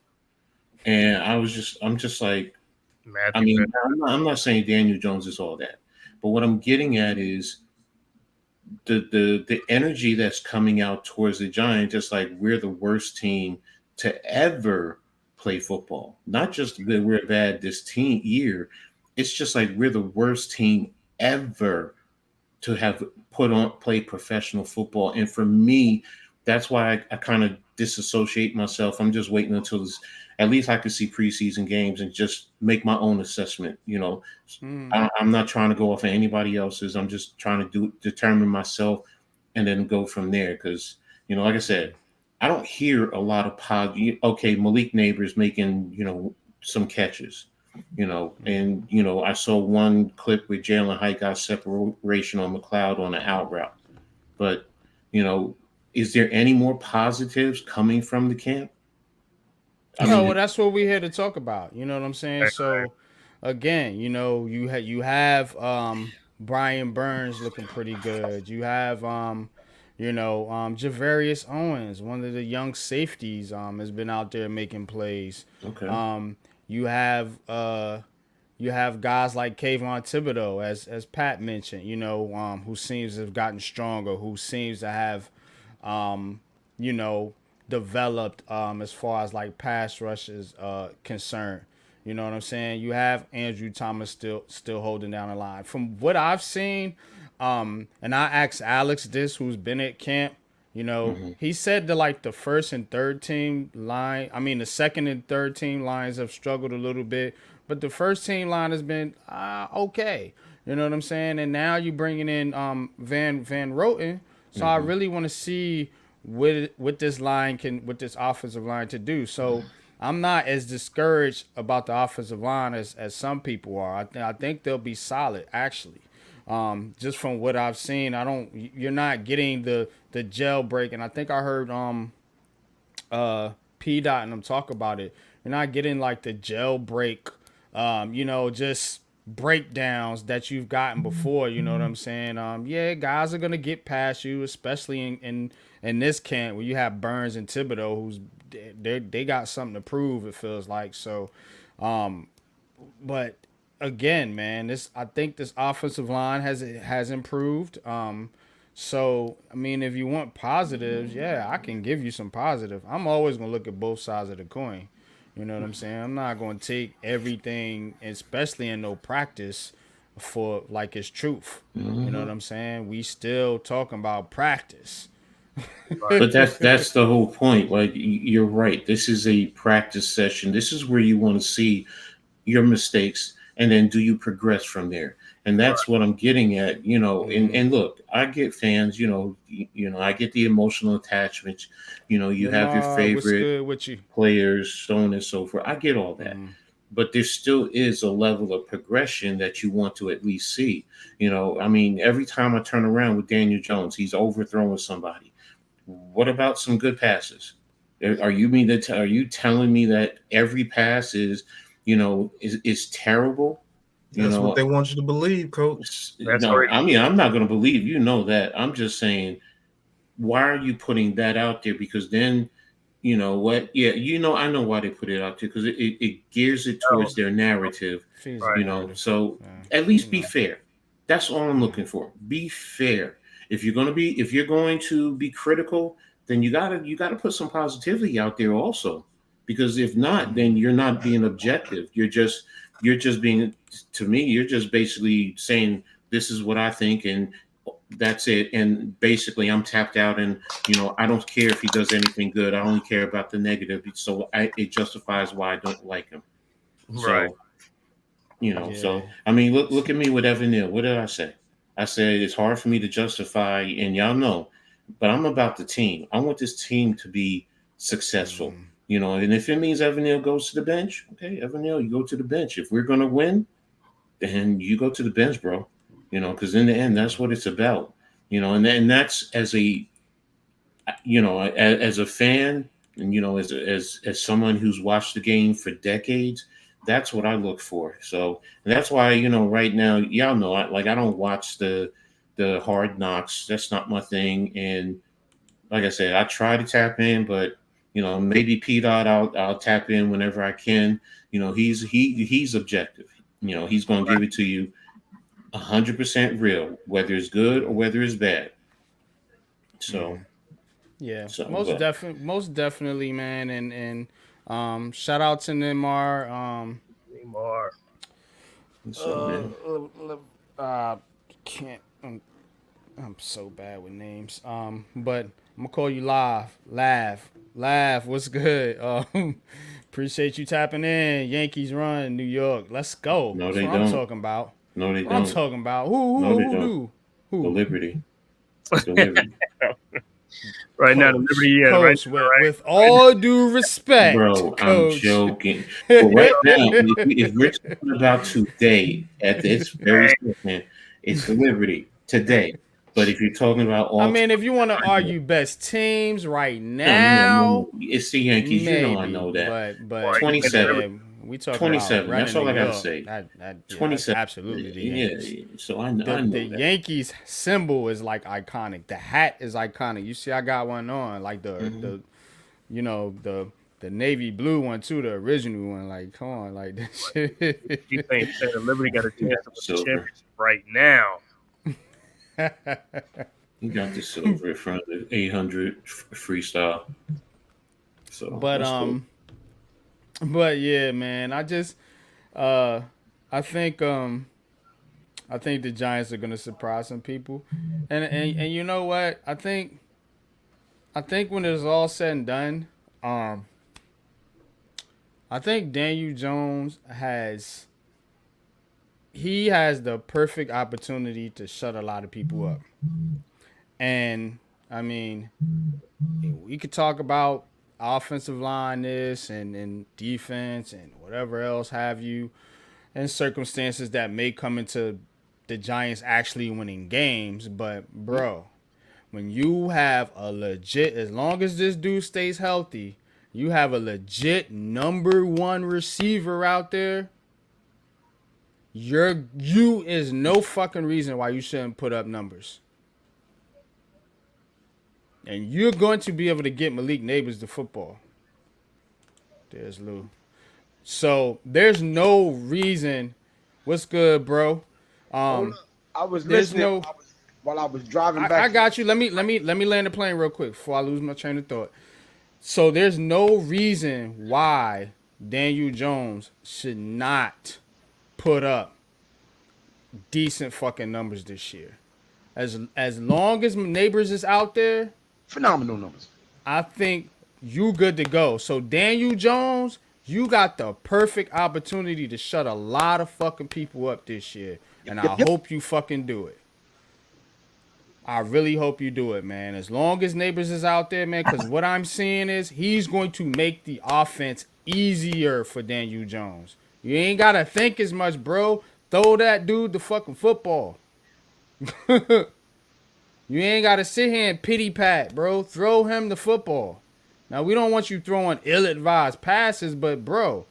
and I'm just like, I Matthew mean, Beck. I'm not saying Daniel Jones is all that, but what I'm getting at is the energy that's coming out towards the Giants, just like we're the worst team to ever play football. Not just that we're bad this team year, it's just like we're the worst team ever to have put on play professional football. And for me, that's why I kind of disassociate myself. I'm just waiting until at least I could see preseason games and just make my own assessment. I'm not trying to go off of anybody else's. I'm just trying to determine myself and then go from there. Because like I said, I don't hear a lot of Okay, Malik Neighbors making some catches, and I saw one clip where Jalen Hite got separation on McLeod on an out route. But you know, is there any more positives coming from the camp? I No, mean, well, that's what we're here to talk about. You know what I'm saying? So, again, you know, you have Brian Burns looking pretty good. You have Javarius Owens, one of the young safeties, has been out there making plays. okay, Um, you have you have guys like Kayvon Thibodeau, as Pat mentioned, who seems to have gotten stronger, who seems to have um, you know, developed as far as like pass rush is concerned. You know what I'm saying? You have Andrew Thomas still holding down the line. From what I've seen, and I asked Alex this, who's been at camp. hmm He said that like the first and third team line, I mean the second and third team lines have struggled a little bit, but the first team line has been okay. You know what I'm saying? And now you're bringing in Van Roten, so I hmm really want to see what this line can, what this offensive line to do. So I'm not as discouraged about the offensive line as some people are. I think they'll be solid actually. Just from what I've seen, you're not getting the jailbreak, and I think I heard P Dot and them talk about it. You're not getting like the jailbreak, just breakdowns that you've gotten before. You know what I'm saying? Yeah, guys are gonna get past you, especially in this camp where you have Burns and Thibodeau, who's they got something to prove. It feels like so. But again, man, I think this offensive line has improved. So I mean, if you want positives, yeah, I can give you some positive. I'm always gonna look at both sides of the coin. You know what I'm saying? I'm not gonna take everything, especially in no practice, for like it's truth. You know what I'm saying? We still talking about practice. But that's the whole point. Like you're right. This is a practice session. This is where you want to see your mistakes and then do you progress from there. And that's what I'm getting at, and look, I get fans, I get the emotional attachments, you have your Lamar, what's favorite good with you? players, so on and so forth. I get all that. But there still is a level of progression that you want to at least see. I mean, every time I turn around with Daniel Jones, he's overthrowing somebody. What about some good passes? Are you telling me that every pass is terrible? That's what they want you to believe, Coach. I mean, I'm not going to believe that. I'm just saying, why are you putting that out there? Because then, you know what? Yeah, I know why they put it out there because it gears it towards their narrative. So at least be fair. That's all I'm looking for. Be fair. If you're going to be critical, then you gotta put some positivity out there also. Because if not, then you're not being objective. You're just being, to me, you're just basically saying this is what I think and that's it. And basically I'm tapped out and I don't care if he does anything good. I only care about the negative. So it justifies why I don't like him. Right. So, so I mean, look at me with Evan Neal. What did I say? I said it's hard for me to justify, and y'all know, but I'm about the team. I want this team to be successful, and if it means Evan Neal goes to the bench, okay, Evan Neal, you go to the bench. If we're going to win, then you go to the bench, bro, because in the end, that's what it's about, and then that's as a fan and as someone who's watched the game for decades, that's what I look for. So and that's why right now, y'all know, I don't watch the Hard Knocks. That's not my thing. And like I said, I try to tap in, but maybe P Dot, I'll tap in whenever I can. He's objective. He's gonna give it to you 100% real, whether it's good or whether it's bad. So. Yeah, most definitely, man, and shout out to Neymar. Neymar. Can't. I'm so bad with names. But I'm gonna call you Laugh. What's good? Appreciate you tapping in. Yankees run, New York. Let's go. No, That's they what don't. I'm talking about. No, they What don't. I'm talking about. Who do? The Liberty. The Liberty. Right now, the Liberty, Coach, with all due respect, bro, Coach. I'm joking. But right now, if we're talking about today, at this very second, it's the Liberty today. But if you're talking about all, I mean, if you want to argue best teams right now, no. It's the Yankees. Maybe, I know that. But 27. Yeah, we talking 27. About That's all I gotta say. 27. Absolutely the Yankees. Yeah. So I know the that. Yankees symbol is like iconic. The hat is iconic. You see, I got one on, like the navy blue one too, the original one. Like, come on, like this shit. You think the Liberty got a chance to win the championship right now? You got the silver in front of the 800 freestyle. So, but yeah, man, I just, I think the Giants are gonna surprise some people, and you know what? I think when it's all said and done, I think Daniel Jones has the perfect opportunity to shut a lot of people up. And I mean, we could talk about offensive line this and defense and whatever else have you, and circumstances that may come into the Giants actually winning games. But bro, when you have a legit, as long as this dude stays healthy, you have a legit number one receiver out there. you is no fucking reason why you shouldn't put up numbers. And you're going to be able to get Malik Neighbors the football. There's Lou. So there's no reason. What's good, bro? Hold up. I was There's listening no. while I was driving back. I got you. Let me land the plane real quick before I lose my train of thought. So there's no reason why Daniel Jones should not put up decent fucking numbers this year. As long as Neighbors is out there, Phenomenal numbers. I think you good to go. So Daniel Jones, you got the perfect opportunity to shut a lot of fucking people up this year. And I hope you fucking do it. I really hope you do it, man. As long as Neighbors is out there, man, because what I'm seeing is he's going to make the offense easier for Daniel Jones. You ain't got to think as much, bro. Throw that dude the fucking football. You ain't got to sit here and pity pat, bro. Throw him the football. Now, we don't want you throwing ill-advised passes, but, bro,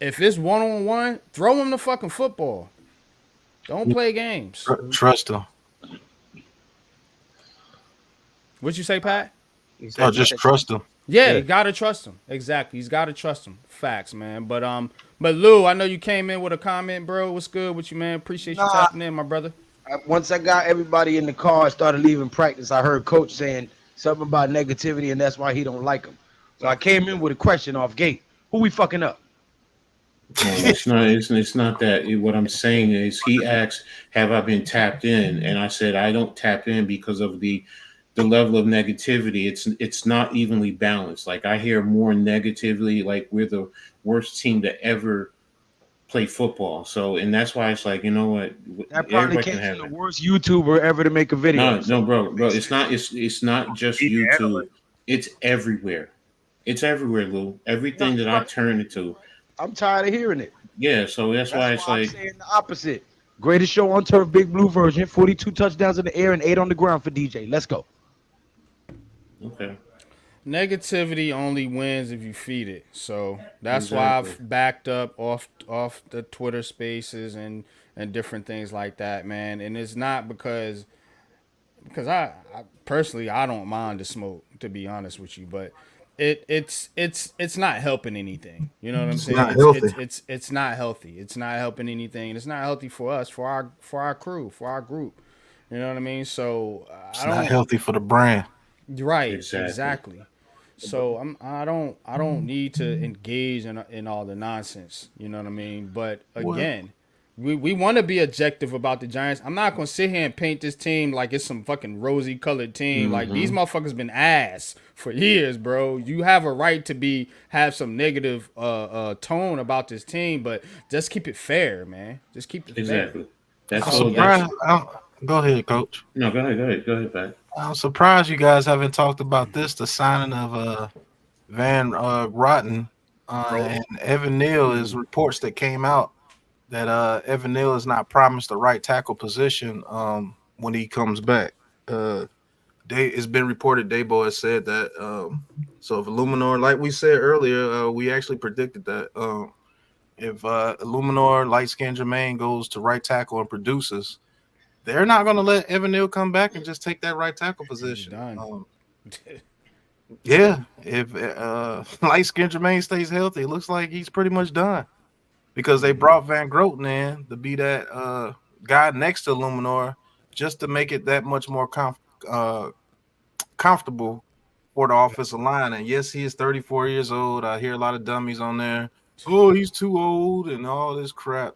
if it's one-on-one, throw him the fucking football. Don't play games. Trust him. What'd you say, Pat? Oh, just trust him. Yeah, you gotta trust him. Exactly, he's gotta trust him. Facts, man. But Lou, I know you came in with a comment, bro. What's good with you, man? Appreciate you tapping in, my brother. Once I got everybody in the car and started leaving practice, I heard Coach saying something about negativity, and that's why he don't like them. So I came in with a question off gate: who we fucking up? No, it's not. It's not that. What I'm saying is, he asked, "Have I been tapped in?" And I said, "I don't tap in because of the level of negativity. It's not evenly balanced. Like, I hear more negatively, like we're the worst team to ever play football. So, and that's why it's like, you know what? That probably Everybody came can have from it. the worst YouTuber ever to make a video. No, bro. It's not. It's not just YouTube. It's everywhere. It's everywhere, Lou. Everything that I turn it to. I'm tired of hearing it. Yeah, so that's why it's I'm like saying the opposite. Greatest show on turf, Big Blue version. 42 touchdowns in the air and 8 on the ground for DJ. Let's go. okay. Negativity only wins if you feed it. So that's Exactly. why I've backed up off the Twitter Spaces and different things like that, man. And it's not because I personally I don't mind the smoke, to be honest with you, but it's not helping anything. You know what I'm saying? not healthy. It's not healthy. It's not helping anything. It's not healthy for us, for our crew, for our group. You know what I mean? So It's not healthy for the brand. Right, Exactly. exactly. So I don't need to engage in all the nonsense. You know what I mean? But again, we want to be objective about the Giants. I'm not gonna sit here and paint this team like it's some fucking rosy colored team. Like, these motherfuckers been ass for years, bro. You have a right to have some negative tone about this team, but just keep it fair, man. Just keep it Exactly. fair. That's I'm all. surprised. Go ahead, Coach. No, go ahead, Pat. I'm surprised you guys haven't talked about this. The signing of Van Rotten and Evan Neal is reports that came out that Evan Neal is not promised the right tackle position when he comes back. It's been reported. Dabo has said that. So if Illuminor, like we said earlier, we actually predicted that if Illuminor, light skin Jermaine goes to right tackle and produces, they're not going to let Evan Neal come back and just take that right tackle position. Done. Yeah, if light skin Jermaine stays healthy, it looks like he's pretty much done because they brought Van Groten in to be that guy next to Illuminor just to make it that much more comfortable for the offensive line. And yes, he is 34 years old. I hear a lot of dummies on there. Oh, he's too old and all this crap.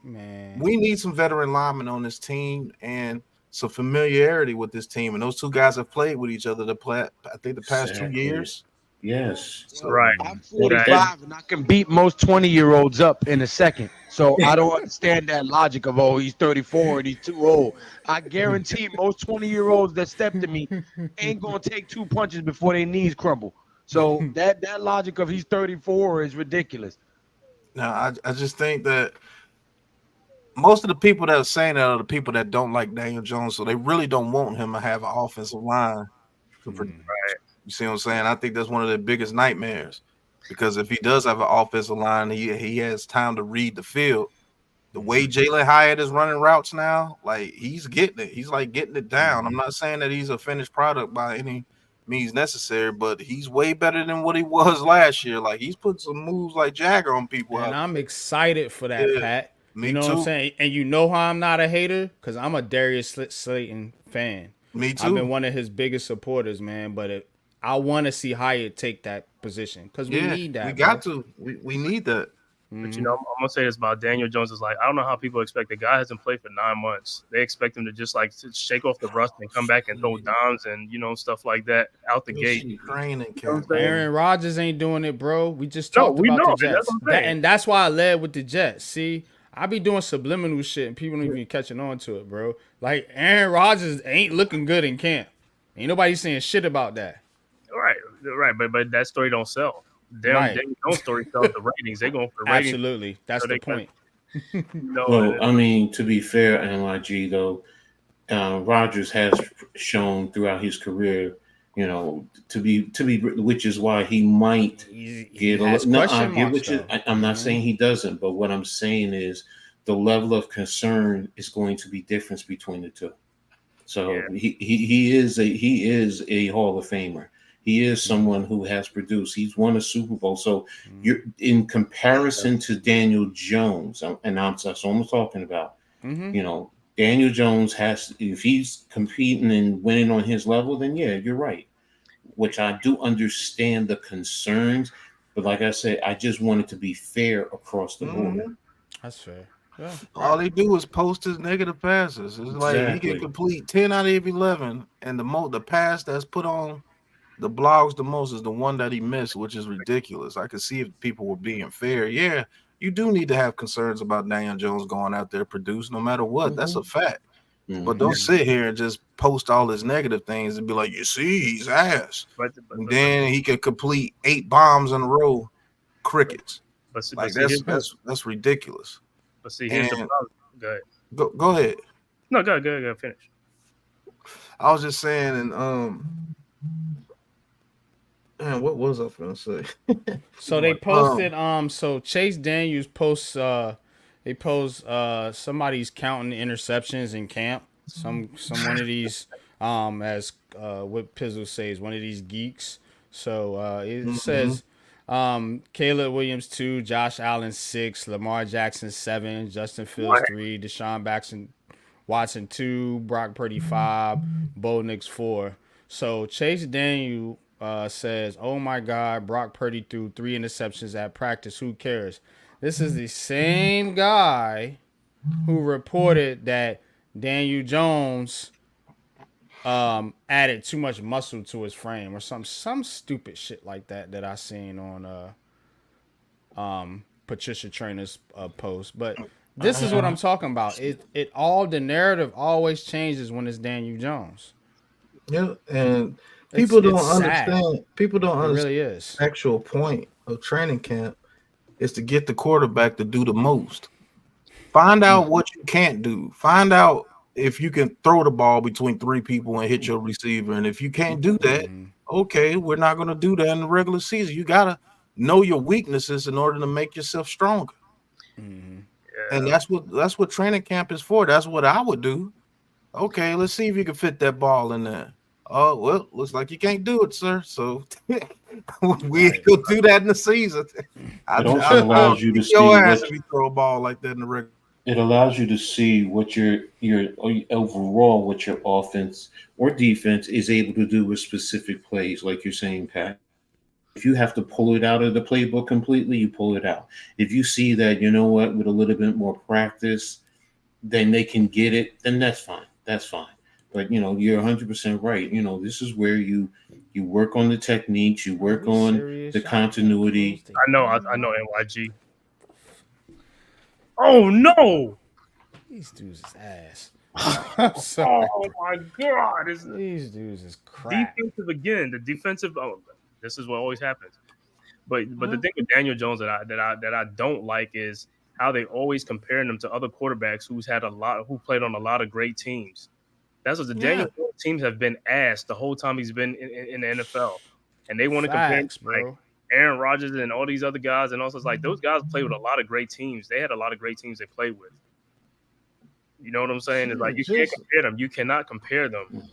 Man, We need some veteran linemen on this team and some familiarity with this team. And those two guys have played with each other I think the past 2 years. Yes. Right. I'm 45 and I can beat most 20-year-olds up in a second. So I don't understand that logic of, oh, he's 34 and he's too old. I guarantee most 20-year-olds that step to me ain't going to take 2 punches before their knees crumble. So that logic of he's 34 is ridiculous. Now, I just think that most of the people that are saying that are the people that don't like Daniel Jones, so they really don't want him to have an offensive line. Right. You see what I'm saying? I think that's one of their biggest nightmares because if he does have an offensive line, he has time to read the field. The way Jalen Hyatt is running routes now, like he's getting it. He's like getting it down. I'm not saying that he's a finished product by any means necessary, but he's way better than what he was last year. Like he's put some moves like Jagger on people And out I'm there. excited for that, Yeah, Pat. You me know what I'm too. saying? And you know how I'm not a hater? Because I'm a Darius Slayton fan. Me I've been too. one of his biggest supporters, man. But I want to see Hyatt take that position because we Yeah, need we that, got bro. to. We need that. But I'm gonna say this about Daniel Jones is like I don't know how people expect the guy hasn't played for 9 months. They expect him to just like to shake off the rust and come back and throw dimes and stuff like that out the We'll gate. see training You know what I'm camp. saying? Aaron Rodgers ain't doing it, bro. We just No, talked we about the know. That's Jets. what I'm saying. And that's why I led with the Jets. See, I be doing subliminal shit and people don't even catching on to it, bro. Like Aaron Rodgers ain't looking good in camp. Ain't nobody saying shit about that. Right, but that story don't sell. Damn, Right. Daniel Jones story sells the ratings. They going for ratings. Absolutely. That's So the they can, point. Well, I mean, to be fair, NYG though, Rodgers has shown throughout his career, to be, which is why he might He get a has little. No, I question get marks what you. though. I'm not saying he doesn't, but what I'm saying is the level of concern is going to be different between the two. So he is a Hall of Famer. He is someone who has produced. He's won a Super Bowl. So you're in comparison to Daniel Jones, and that's what I'm talking about. Daniel Jones has, if he's competing and winning on his level, then yeah, you're right. Which I do understand the concerns, but like I said, I just want it to be fair across the board. That's fair. Yeah. All they do is post his negative passes. It's like he can Exactly. complete 10 out of 11, and the pass that's put on the blogs the most is the one that he missed, which is ridiculous. I could see if people were being fair. Yeah, you do need to have concerns about Daniel Jones going out there produce no matter what. That's a fact. But don't sit here and just post all his negative things and be like, you see, he's ass. And then he could complete 8 bombs in a row, crickets. Like that's ridiculous. But see, here's the problem. Go ahead. Go ahead. No, go ahead. Finish. I was just saying, and man, what was I gonna say? So they posted so Chase Daniels posts they post somebody's counting interceptions in camp. Some one of these as what Pizzle says, one of these geeks. So it says Caleb Williams 2, Josh Allen 6, Lamar Jackson 7, Justin Fields 3, Deshaun Watson 2, Brock Purdy 5, Bo Nix 4. So Chase Daniel says, "Oh my God, Brock Purdy threw 3 interceptions at practice. Who cares?" This is the same guy who reported that Daniel Jones added too much muscle to his frame or some stupid shit like that I seen on Patricia Trainer's post. But this is what I'm talking about. It all the narrative always changes when it's Daniel Jones. Yeah, and people don't understand. Sad. People don't understand. Really is. The actual point of training camp is to get the quarterback to do the most. Find out what you can't do. Find out if you can throw the ball between 3 people and hit your receiver. And if you can't do that, okay, we're not going to do that in the regular season. You got to know your weaknesses in order to make yourself stronger. And that's what training camp is for. That's what I would do. Okay, let's see if you can fit that ball in there. Oh, well, looks like you can't do it, sir. So we go do that in the season. It also allows you to see if you throw a ball like that in the regular. It allows you to see what your overall what your offense or defense is able to do with specific plays, like you're saying, Pat. If you have to pull it out of the playbook completely, you pull it out. If you see that, you know what, with a little bit more practice, then they can get it, then that's fine. That's fine. But you're 100% right. This is where you work on the techniques, you work on the continuity. I know NYG. Oh no! These dudes is ass. I'm sorry. Oh my God! These dudes is crap. Defensive again. The defensive. Oh, this is what always happens. But the thing with Daniel Jones that I don't like is how they always comparing him to other quarterbacks who played on a lot of great teams. That's what the Daniel Jones teams have been ass the whole time he's been in the NFL, and they want to compare him bro. Aaron Rodgers and all these other guys, and also it's like those guys played with a lot of great teams. They had a lot of great teams they played with. You know what I'm saying? It's like you can't compare them. You cannot compare them.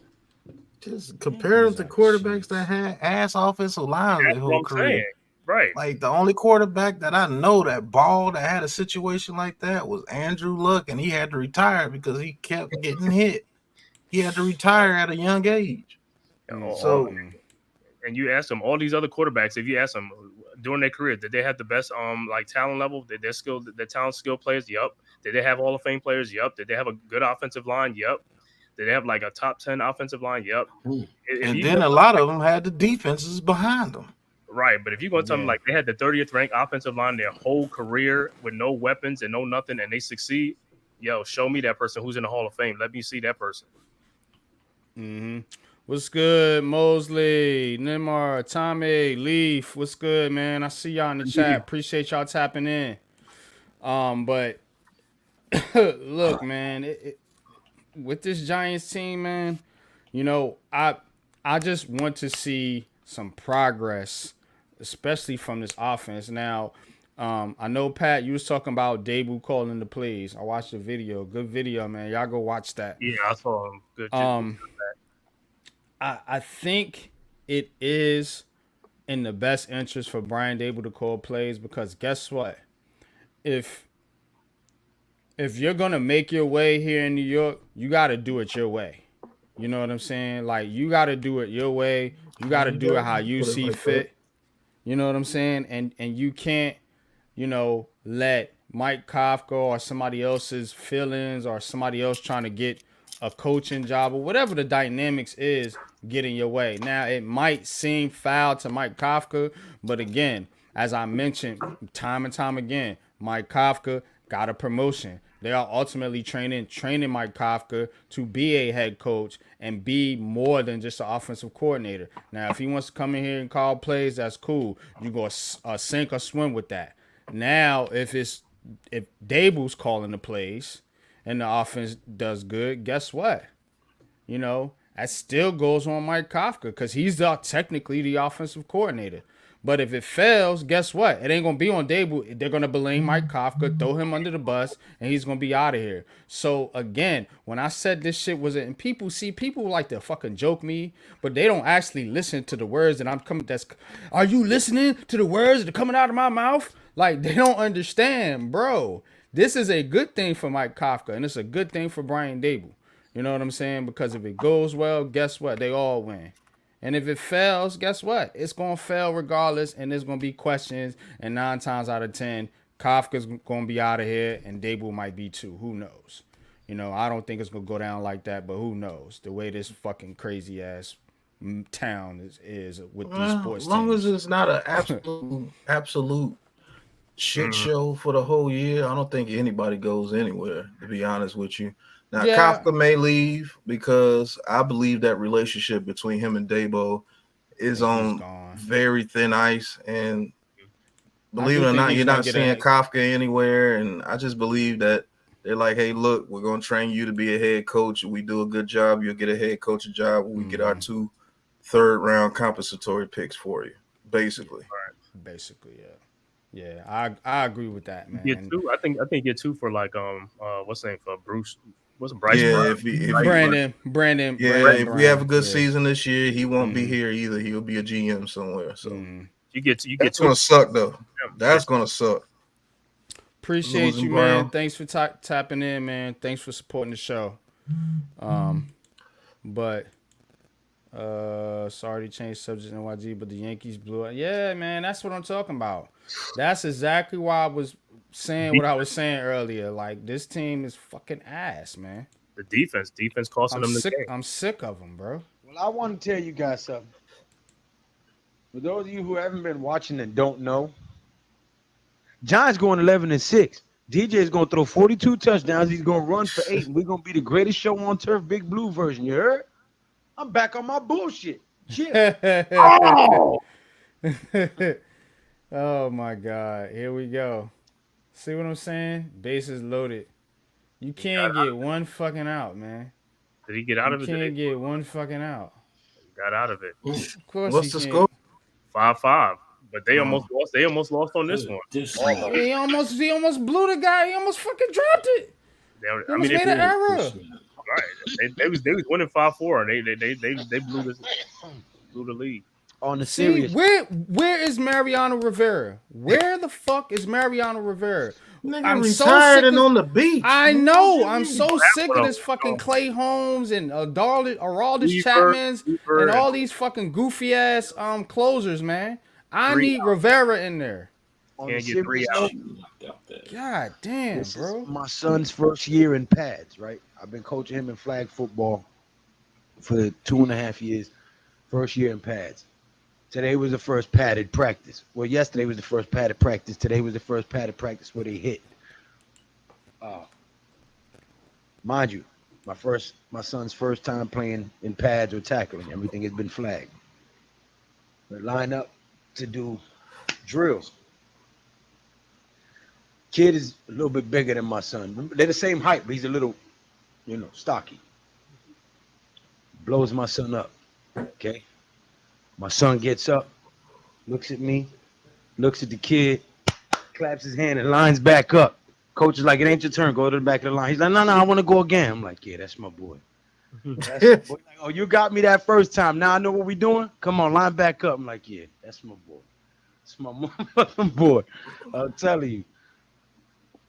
Just compare them to quarterbacks that had ass offensive lines their whole career. Saying. Right. Like the only quarterback that I know that balled that had a situation like that was Andrew Luck, and he had to retire because he kept getting hit. He had to retire at a young age. So, and you ask them all these other quarterbacks, if you ask them during their career, did they have the best like talent level? Did their talent skill players? Yep. Did they have Hall of Fame players? Yep. Did they have a good offensive line? Yep. Did they have like a top 10 offensive line? Yep. And then a lot of them had the defenses behind them. Right, but if you're going to tell me like they had the 30th ranked offensive line their whole career with no weapons and no nothing, and they succeed, yo, show me that person who's in the Hall of Fame. Let me see that person. What's good, Mosley, Nimar, Tommy, Leaf? What's good, man? I see y'all in the chat. Appreciate y'all tapping in. But look, man, with this Giants team, man, you know, I just want to see some progress, especially from this offense. Now, I know, Pat, you was talking about Daboll calling the plays. I watched the video. Good video, man. Y'all go watch that. Yeah, I saw him. Good. I think it is in the best interest for Brian Daboll to call plays because guess what? If you're going to make your way here in New York, you got to do it your way. You know what I'm saying? Like, you got to do it your way. You got to do it how you see fit. You know what I'm saying? And you can't, you know, let Mike Kafka or somebody else's feelings or somebody else trying to get a coaching job or whatever the dynamics is get in your way. Now, it might seem foul to Mike Kafka, but again, as I mentioned time and time again, Mike Kafka got a promotion. They are ultimately training Mike Kafka to be a head coach and be more than just an offensive coordinator. Now, if he wants to come in here and call plays, that's cool. You go sink or swim with that. Now, if Daboll's calling the plays and the offense does good, guess what? You know, that still goes on Mike Kafka because he's technically the offensive coordinator. But if it fails, guess what? It ain't going to be on Daboll. They're going to blame Mike Kafka, throw him under the bus, and he's going to be out of here. So, again, when I said this shit was it, and people like to fucking joke me, but they don't actually listen to the words that I'm coming. Are you listening to the words that are coming out of my mouth? Like, they don't understand, bro. This is a good thing for Mike Kafka, and it's a good thing for Brian Daboll. You know what I'm saying? Because if it goes well, guess what? They all win. And if it fails, guess what? It's going to fail regardless, and there's going to be questions, and 9 times out of 10, Kafka's going to be out of here, and Daboll might be too. Who knows? You know, I don't think it's going to go down like that, but who knows? The way this fucking crazy-ass town is with these sports as long teams. as it's not an absolute shit show for the whole year, I don't think anybody goes anywhere, to be honest with you. Now, Kafka may leave because I believe that relationship between him and Daboll is on very thin ice. And believe it or not, you're not seeing Kafka anywhere. And I just believe that they're like, hey, look, we're going to train you to be a head coach. If we do a good job, you'll get a head coaching job. We get our 2 third-round compensatory picks for you, basically. Basically, yeah. Yeah, I agree with that, man. I think get 2 for like what's the name for Bruce? What's Bryce? Yeah, Brandon. If we have a good season this year, he won't be here either. He'll be a GM somewhere. So you get that's gonna suck though. That's gonna suck. Appreciate you, man. Thanks for tapping in, man. Thanks for supporting the show. But sorry to change subject in YG, but the Yankees blew it. Yeah, man, that's what I'm talking about. That's exactly why I was saying what I was saying earlier. Like, this team is fucking ass, man. The defense costing them the game. I'm sick of them, bro. Well, I want to tell you guys something. For those of you who haven't been watching and don't know, Giants going 11-6. DJ is going to throw 42 touchdowns. He's going to run for 8. And we're going to be the greatest show on turf, Big Blue version. You heard? I'm back on my bullshit. Shit. Oh, my God. Here we go. See what I'm saying? Bases loaded. You can't get one fucking out, man. Did he get out of it? You can't get one fucking out. He got out of it. Of course. What's the score? 5-5. But they almost lost. They almost lost on this one. He almost blew the guy. He almost fucking dropped it. He almost made an error. Right. They was winning 5-4. They blew the lead. On the See, serious, where is Mariano Rivera? Where the fuck is Mariano Rivera? Nigga I'm so retired sick and of- on the beach. I Man, know. what you I'm mean? so sick of this fucking Clay Holmes and Aroldis Chapman's and all these fucking goofy ass closers, man. I need Rivera in there. on Can't the get 3 serious out. note, God damn, this bro. is my son's first year in pads, right? I've been coaching him in flag football for 2.5 years. First year in pads. Today was the first padded practice. Well, yesterday was the first padded practice. Today was the first padded practice where they hit. Mind you, my son's first time playing in pads or tackling. Everything has been flagged. We line up to do drills. Kid is a little bit bigger than my son. They're the same height, but he's a little, stocky. Blows my son up. Okay. My son gets up, looks at me, looks at the kid, claps his hand and lines back up. Coach is like, it ain't your turn. Go to the back of the line. He's like, no, I want to go again. I'm like, yeah, that's my boy. That's my boy. Like, oh, you got me that first time. Now I know what we doing. Come on, line back up. I'm like, yeah, that's my boy. That's my motherfucking boy. I'm telling you.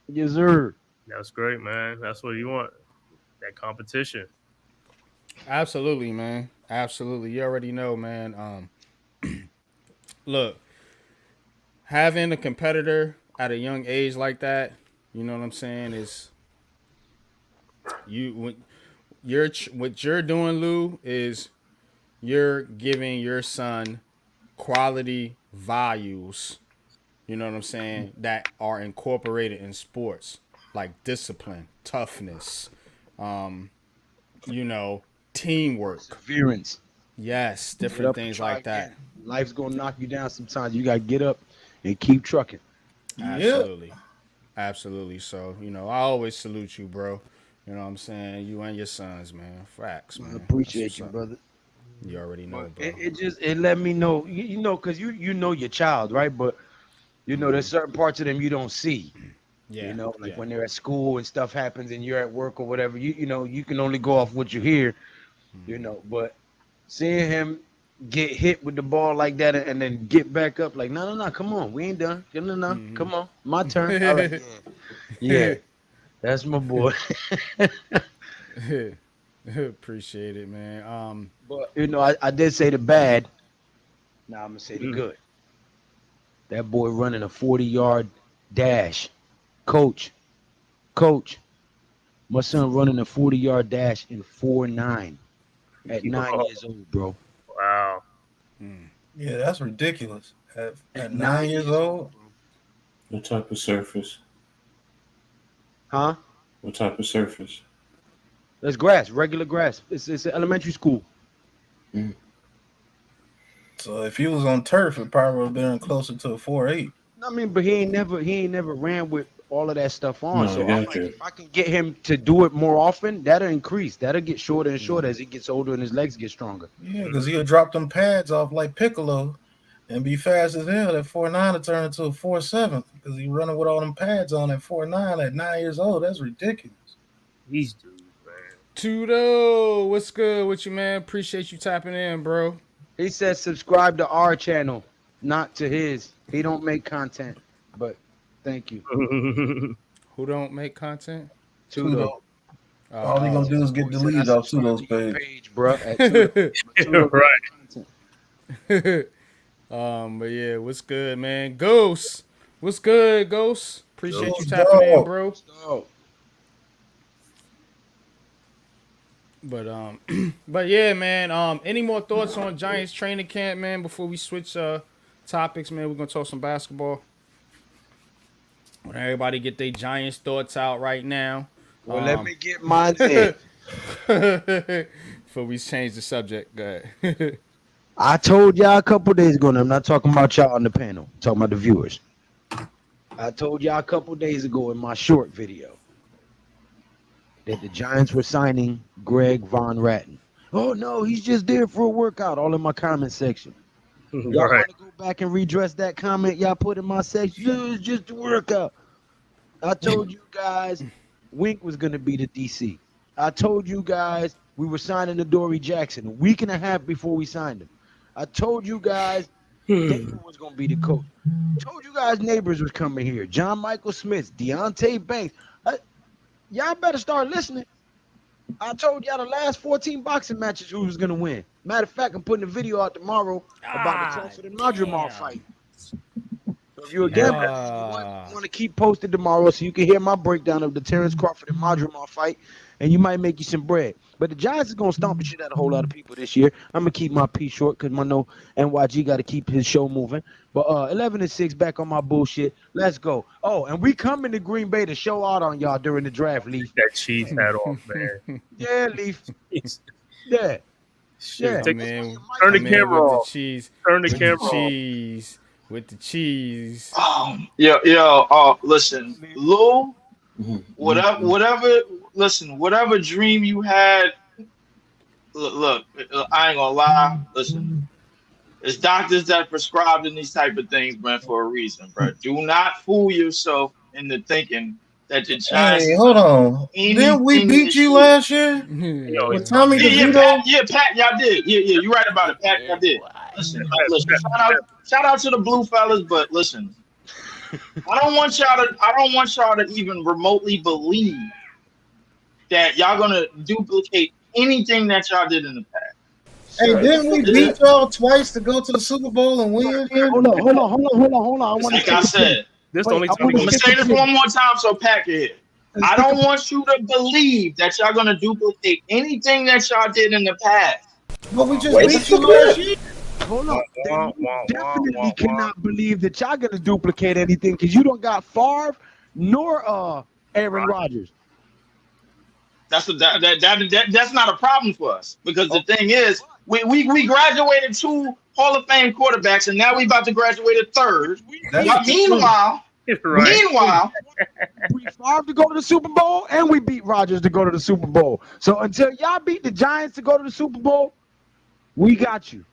Yes, sir. That's great, man. That's what you want. That competition. Absolutely, man. Absolutely. You already know, man. Look, having a competitor at a young age like that, you know what I'm saying, is what you're doing, Lou, is you're giving your son quality values, you know what I'm saying, that are incorporated in sports, like discipline, toughness, teamwork. Perseverance. Yes, Get different up and things try like that. again. Life's gonna knock you down sometimes. You gotta get up and keep trucking. Absolutely. Absolutely. So, I always salute you, bro. You know what I'm saying? You and your sons, man. Facts, man. I appreciate That's you, what's up. brother. You already know, bro. It let me know, because you know your child, right? But there's certain parts of them you don't see. Yeah. When they're at school and stuff happens and you're at work or whatever, you can only go off what you hear, but seeing him get hit with the ball like that and then get back up like, no, come on, we ain't done. No, come on, my turn. All right, yeah, that's my boy. Appreciate it, man. But I did say the bad. Now I'm gonna say the good. That boy running a 40-yard dash. Coach, my son running a 40-yard dash in 4.9 at 9 years old, bro. Wow. Yeah, that's ridiculous. At 9 years old? What type of surface? Huh? What type of surface? That's grass, regular grass. It's an elementary school. So if he was on turf, it probably would have been closer to a 4.8. I mean, but he ain't never ran with all of that stuff on. No, So I I'm got like, you. if I can get him to do it more often, that'll increase. That'll get shorter and shorter as he gets older and his legs get stronger. Yeah, because he'll drop them pads off like Piccolo and be fast as hell. That 4.9 will turn into a 4.7 because he's running with all them pads on at 4.9 at 9 years old. That's ridiculous. These dudes, man. Tudo, what's good with you, man? Appreciate you tapping in, bro. He says subscribe to our channel, not to his. He don't make content, but thank you. Who don't make content? Tudo. All he gonna do is get deleted off Tudo's page. Bro. At Tudo. Right. But yeah, what's good, man? Ghost, what's good, Ghost? Appreciate you Ghost tapping in, dog. bro. Oh, But yeah, man. Any more thoughts on Giants training camp, man? Before we switch topics, man, we're gonna talk some basketball. When everybody get their Giants thoughts out right now. well, let me get mine in. Before we change the subject, go ahead. I told y'all a couple days ago, and I'm not talking about y'all on the panel. I'm talking about the viewers. I told y'all a couple days ago in my short video that the Giants were signing Greg Von Ratten. Oh, no, he's just there for a workout, all in my comment section. Y'all Right. want to go back and redress that comment y'all put in my section? It's just a workout. I told you guys Wink was going to be the DC. I told you guys we were signing Adoree Jackson a week and a half before we signed him. I told you guys David was going to be the coach. Told you guys Neighbors was coming here. John Michael Smith, Deontay Banks. Y'all better start listening. I told y'all the last 14 boxing matches who was going to win. Matter of fact, I'm putting a video out tomorrow about the Crawford and Madrimar fight. So if you're a gambler, you want to keep posted tomorrow so you can hear my breakdown of the Terrence Crawford and Madrimar fight, and you might make you some bread. But the Giants is going to stomp the shit out of a whole lot of people this year. I'm going to keep my piece short because I know NYG got to keep his show moving. But 11-6 back on my bullshit. Let's go. Oh, and we coming to Green Bay to show out on y'all during the draft, Leaf. That Chiefs hat off, man. Yeah, Leaf. Yeah. Yeah. Man, Turn the man, camera with off. the cheese. Turn the With camera the off. cheese. With the cheese. Listen, Lou, whatever dream you had, look, I ain't gonna lie. Listen, it's doctors that prescribe these type of things, man, for a reason, bro. Do not fool yourself into thinking that the Giants. Hey, hold on. Didn't we beat you last year? Yo, With Tommy DeVito? Pat, y'all did. Yeah, you're right about it, Pat. Y'all did. Listen, shout out to the Blue fellas, but listen, I don't want y'all to even remotely believe that y'all gonna duplicate anything that y'all did in the past. Hey, didn't we beat y'all twice to go to the Super Bowl and win? Hold on. I want Like I said, this the only Wait, time I'm gonna say this one more time so Pat can hear. I don't want you to believe that y'all gonna duplicate anything that y'all did in the past. But we just beat you last year. Hold on. Definitely cannot believe that y'all gonna duplicate anything because you don't got Favre nor Aaron Rodgers. That's not a problem for us because the thing is, we graduated 2 Hall of Fame quarterbacks and now we about to graduate a 3rd. Meanwhile, we beat Favre to go to the Super Bowl and we beat Rodgers to go to the Super Bowl. So until y'all beat the Giants to go to the Super Bowl, we got you.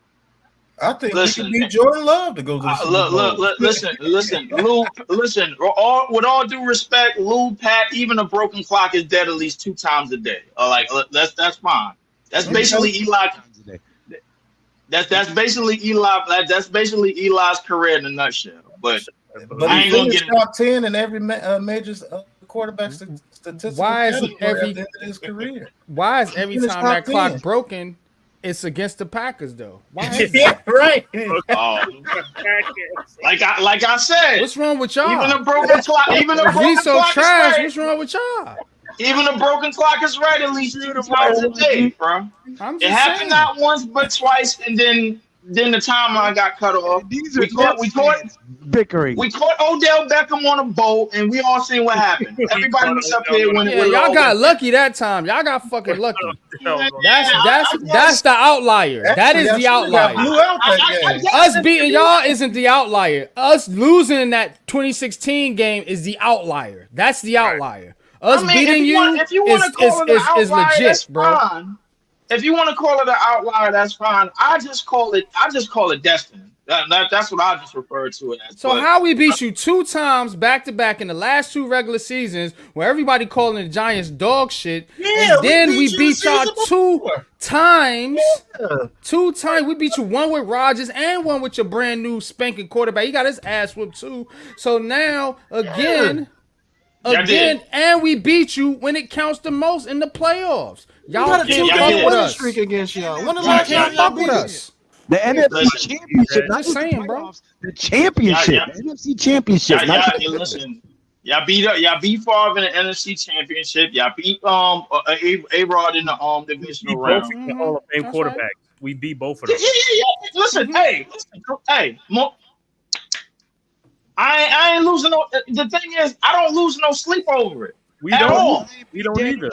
I think we can beat Jordan Love to go to the Super Bowl. Listen, Lou. Listen. With all due respect, Lou, Pat, even a broken clock is dead at least 2 times a day. That's fine. That's basically Eli. That's basically Eli. That's basically Eli's career in a nutshell. But I ain't gonna get top 10 in every major quarterback statistic. Why is every at the end of his career? Why is every He's time that top clock 10. broken, it's against the Packers though? Why is that? Yeah, right. like I said. What's wrong with y'all? Even a broken clock. Even a If we broken so clock trash, is right. what's wrong with y'all? Even a broken clock is right at least 2 times a day, bro. I'm It just happened saying. not once but twice, and then the timeline got cut off. These are We caught bickering. We caught Odell Beckham on a boat, and we all seen what happened. Everybody was up here when Yeah, y'all got lucky that time. Y'all got fucking lucky. That's the outlier. That is the outlier. Blew out that game. Us beating y'all isn't the outlier. Us losing in that 2016 game is the outlier. That's the outlier. Us beating you if you want to call it an outlier, is legit, that's bro. fine. If you want to call it an outlier, that's fine. I just call it destiny. That's what I just refer to it as. So how we beat you 2 times back to back in the last 2 regular seasons, where everybody calling the Giants dog shit, Yeah, and then we you beat the y'all season 2 before. times. Yeah. 2 times. We beat you, one with Rodgers and one with your brand new spanking quarterback. He got his ass whooped too. So now again, and we beat you when it counts the most in the playoffs. Y'all got a can't 2-game fuck with winning us. streak against y'all. When the Y'all last time can't y'all fuck with beat us. The NFC Championship, not Just just the saying, bro. playoffs, the championship, Yeah. the NFC Championship. Listen, y'all beat Favre in the NFC Championship. Y'all beat A-Rod in the divisional Both round. of the Hall of Fame That's quarterbacks. right. We beat both of them. Yeah. Listen, hey. I ain't losing no. The thing is, I don't lose no sleep over it. We At don't. all. We don't either.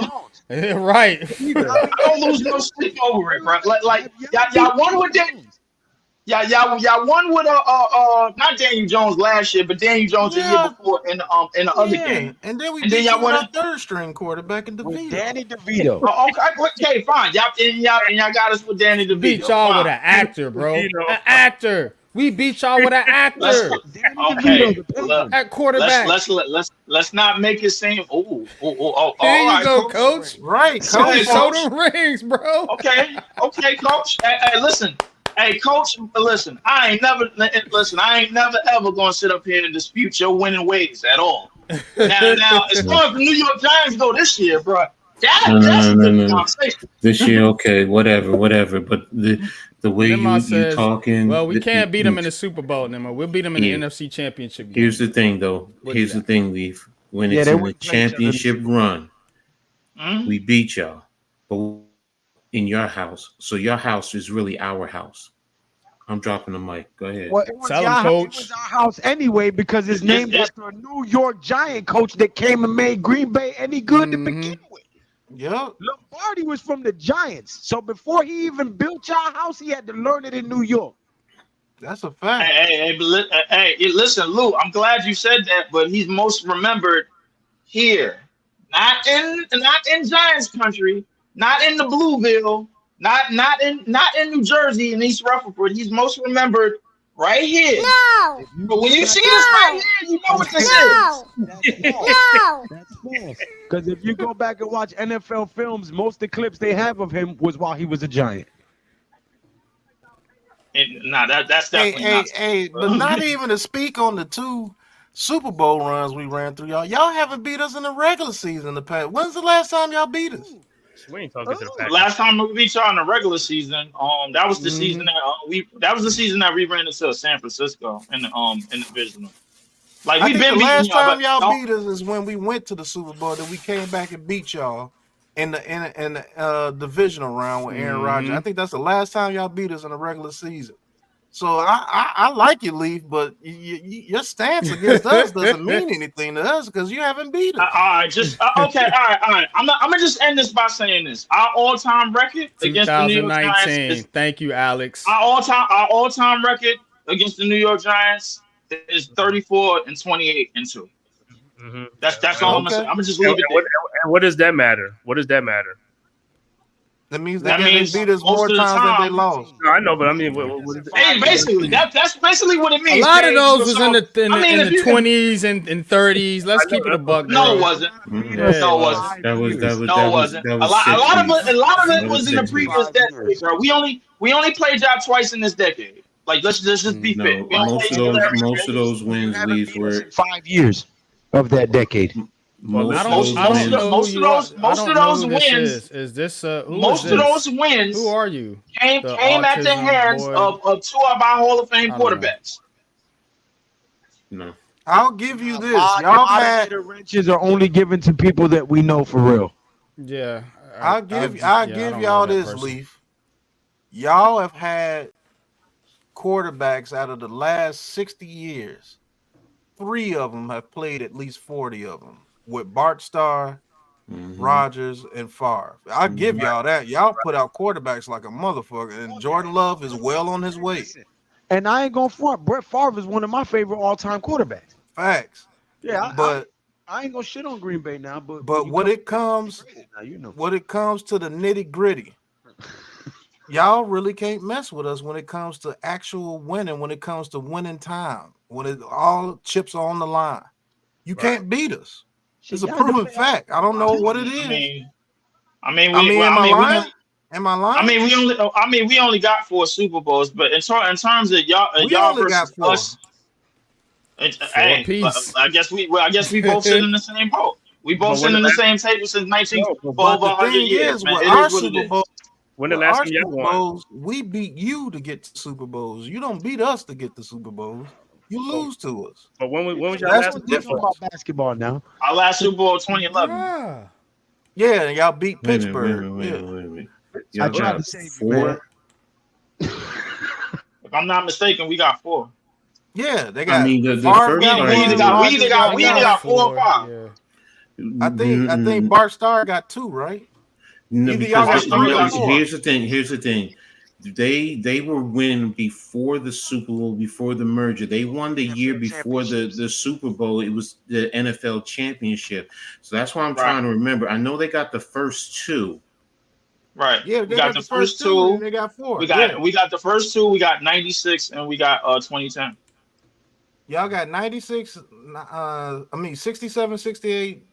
Right. I don't lose no sleep over it, bro. Like y'all won with that. Y'all won with not Daniel Jones last year, but Daniel Jones the year Yeah, before in the other yeah. game. And then we And then beat you y'all with won our it. third string quarterback in With DeVito. Danny DeVito. Oh, okay, fine. Y'all got us with Danny Beat DeVito. y'all with Fine. an actor, bro. You know, An actor. We beat y'all with an Let's actor Danny okay. DeVito, the Look, Penguin. at quarterback. let's not make it seem. Oh, Here all you right, go, coach. coach. Right, Go Show, ahead, coach. show coach. them rings, bro. Okay, coach. Hey, listen. Hey, coach, listen. I ain't never ever gonna sit up here and dispute your winning ways at all. Now, as far as the New York Giants go this year, bro, that's a different No. conversation. This year, okay, whatever. But the way Nima you says, talking, well, we can't beat them in the Super Bowl, Nima. We'll beat them in the here. NFC Championship game. Here's the thing, though. We'll do Here's the that. thing, Leaf. When Yeah, it's they in the wouldn't play each other in the championship Super Bowl. run, Hmm? we beat y'all. But in your house, so your house is really our house. I'm dropping the mic. Go ahead. Well, it was, Tell him, it coach. was our house anyway because it's named after a New York Giant coach that came and made Green Bay any good to begin with. Yep. Lombardi was from the Giants. So before he even built y'all house, he had to learn it in New York. That's a fact. Hey, listen, Lou. I'm glad you said that, but he's most remembered here, not in Giants country, not in the Blueville, not in New Jersey and East Rutherford. He's most remembered right here. No. But when you see this right here, you know what this No. is. No. That's false. Because if you go back and watch NFL films, most of the clips they have of him was while he was a Giant. Nah, that's definitely not. But not even to speak on the 2 Super Bowl runs we ran through, y'all. Y'all haven't beat us in the regular season in the past. When's the last time y'all beat us? we ain't talking to the Packers. Last time we beat y'all in the regular season, that was the season that we ran into San Francisco in the divisional. Like I we've think been the beating last y'all, time but y'all beat us is when we went to the Super Bowl. That we came back and beat y'all in the divisional round with Aaron Rodgers. I think that's the last time y'all beat us in the regular season. So I like you, Leaf, but your stance against us doesn't mean anything to us because you haven't beat us. all right, just okay, all right. I'm gonna just end this by saying this: our all-time record against the New York Giants 2019. is Thank you, Alex. our all-time record against the New York Giants is 34-28-2. Mm-hmm. That's all I'm gonna say. I'm gonna just leave it there. And what does that matter? What does that matter? That means That they means beat us most more of the times than they time- lost. No, I know, but I mean, what is Hey, basically, that's basically what it A means. lot of Dave. those was So, in the I mean, if you- 20s and 30s. Let's I know, keep it a buck. No, bro. it wasn't. Mhm. Yeah, No, it wasn't. That was No, it wasn't. A lot of it was in the previous decade, bro. We only played y'all twice in this decade. Like let's just be fair. No, We only most played of each other every most of 4 years. those wins, Haven't Leaf, beat us were in 5 years of that decade. Well, I most don't, of those I don't know most who of you those- are. most I of don't know those who this wins- is. Is this who Most is of this? those wins Who are you? came The at the autism hands boy? of 2 of our Hall of Fame I don't know. quarterbacks. No. I'll give you this. Y'all mad? Moderator wrenches are only given to people that we know for real. Yeah. I'll give I y'all know that this, person. Leaf. Y'all have had quarterbacks out of the last 60 years. 3 of them have played at least 40 of them with Bart Starr, Rodgers, and Favre. I'll give y'all that. Y'all put out quarterbacks like a motherfucker, and Jordan Love is well on his way. And I ain't gonna front. Brett Favre is one of my favorite all-time quarterbacks. Facts. Yeah, But I ain't gonna shit on Green Bay now. But when it comes now, you know. when it comes to the nitty-gritty, y'all really can't mess with us when it comes to actual winning, when it comes to winning time, when it all chips are on the line. You can't beat us. It's a proven fact. I don't know what it is. Am I lying? Am I lying? We only got 4 Super Bowls, but in terms of y'all We only versus got 4. us, hey, apiece. I guess we both sit in the same boat. We both sit in the same table since 19 for But over the 100 thing years. is, Man. with It our is what it Super is. Bowl, when the with last our time y'all Super won? Bowls, we beat you to get to Super Bowls. You don't beat us to get the Super Bowls. You lose to us. But when was y'all That's last? the We're talking difference. about basketball now. Our last Super Bowl 2011. Ah. Yeah, and y'all beat Wait a Pittsburgh. minute. I Y'all tried got to save you, man. 4. If I'm not mistaken, we got 4. Yeah, they got. I mean, the Favre first We got part either one, is- got Rodgers got we either one. got 4 or 5. Yeah. I think Bart Starr got 2, right? No, Either y'all because got 3 or got 4. here's the thing. They were winning before the Super Bowl, before the merger. They won the year before the Super Bowl. It was the NFL championship. So that's why I'm trying to remember. I know they got the first two. Right. Yeah, We they got got the the first first two, and two. they got four. We got the first two. We got 96 and we got 2010. Y'all got 96, 67, 68,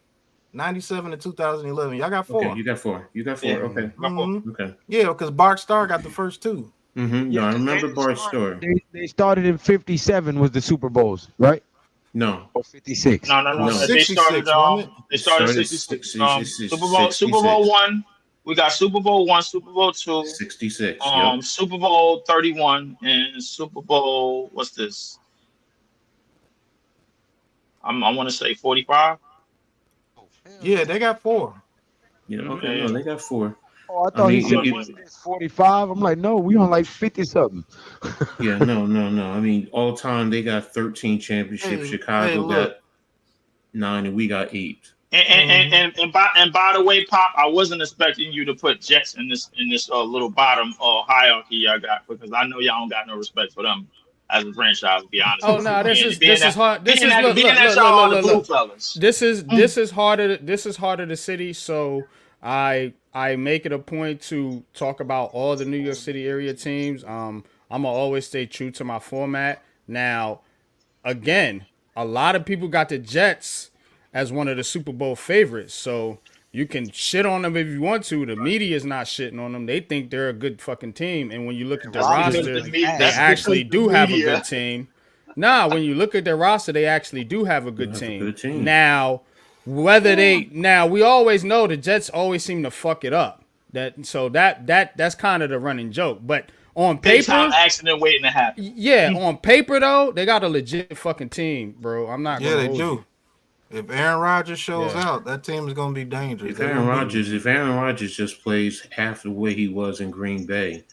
97, and 2011. Y'all got four. Okay, you got four. You got four. Yeah. Okay. Mhm. Okay. Yeah, because Bart Starr got the first two. Mm-hmm. No, I remember Bart's story. They started in 57 was the Super Bowls, right? No. Or 56. No. It was They 66, wasn't it? They started 66. Super Bowl 1. We got Super Bowl 1, Super Bowl 2, 66. Yep. Super Bowl 31, and Super Bowl, what's this? I want to say 45. Yeah, they got four. Yeah. Okay. No, they got four. Oh, I thought he said it- it's 45. I'm like, no, we on like 50 something. Yeah. No. I mean, all time they got 13 championships. Hey, Chicago look. got 9, and we got 8. And by the way, Pop, I wasn't expecting you to put Jets in this little bottom hierarchy y'all got, because I know y'all don't got no respect for them as a franchise. To be honest. Oh no, this is hard. This is look. This is harder. This is harder the city. So I make it a point to talk about all the New York City area teams. I'm gonna always stay true to my format. Now, again, a lot of people got the Jets as one of the Super Bowl favorites. So you can shit on them if you want to. The media is not shitting on them. They think they're a good fucking team. And when you look at their roster, they actually do have a good team. Nah, when you look at their roster, they actually do have a good team. Now, we always know the Jets always seem to fuck it up. That's kind of the running joke. But on paper, big time accident waiting to happen. Yeah, on paper though, they got a legit fucking team, bro. I'm not gonna hold you. If Aaron Rodgers shows out, that team is going to be dangerous. If Aaron Rodgers just plays half the way he was in Green Bay,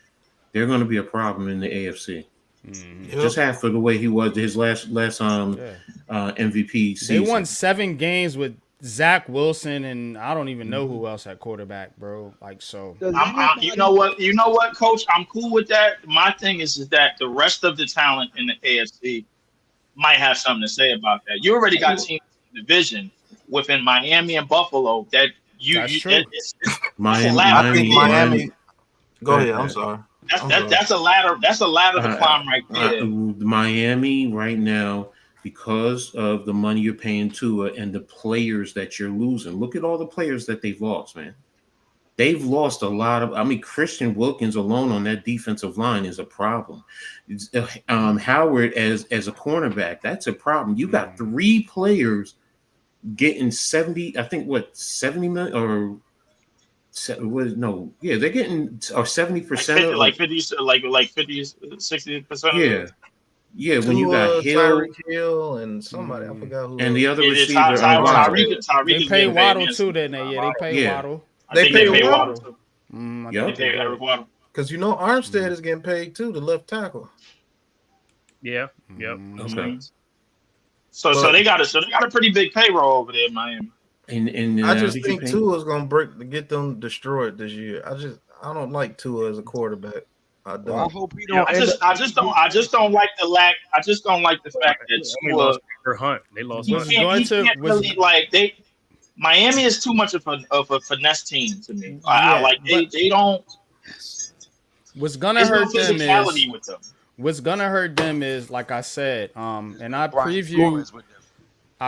they're going to be a problem in the AFC. Mm-hmm. Just half of the way he was his last MVP season. They won 7 games with Zach Wilson, and I don't even know who else at quarterback, bro. Like, so. You know what, Coach? I'm cool with that. My thing is that the rest of the talent in the AFC might have something to say about that. You already got teams division within Miami and Buffalo that Miami. Go ahead. I'm sorry. That's a ladder. That's a ladder to climb right there. Miami right now, because of the money you're paying Tua and the players that you're losing. Look at all the players that they've lost, man. They've lost a lot of. I mean, Christian Wilkins alone on that defensive line is a problem. Howard as a cornerback, that's a problem. You got 3 players getting 70. I think 70 million or. No, yeah, they're getting 70%, like 50, 60%. Yeah. When you got Hill and somebody, I forgot who. And the other receiver, Tyreek. They pay Waddle too, didn't they? Yeah, they pay Waddle. They pay Waddle too. Because Armstead is getting paid too, the left tackle. Yeah. Yep. Okay. So they got a pretty big payroll over there in Miami. And I just think Tua is going to get them destroyed this year. I don't like Tua as a quarterback. I don't. Well, I hope he don't. I just don't like the lack. I just don't like the fact that Tua Hunt. They lost. Miami is too much of a finesse team to me. They don't. What's gonna hurt them is what's gonna hurt them is, like I said, and I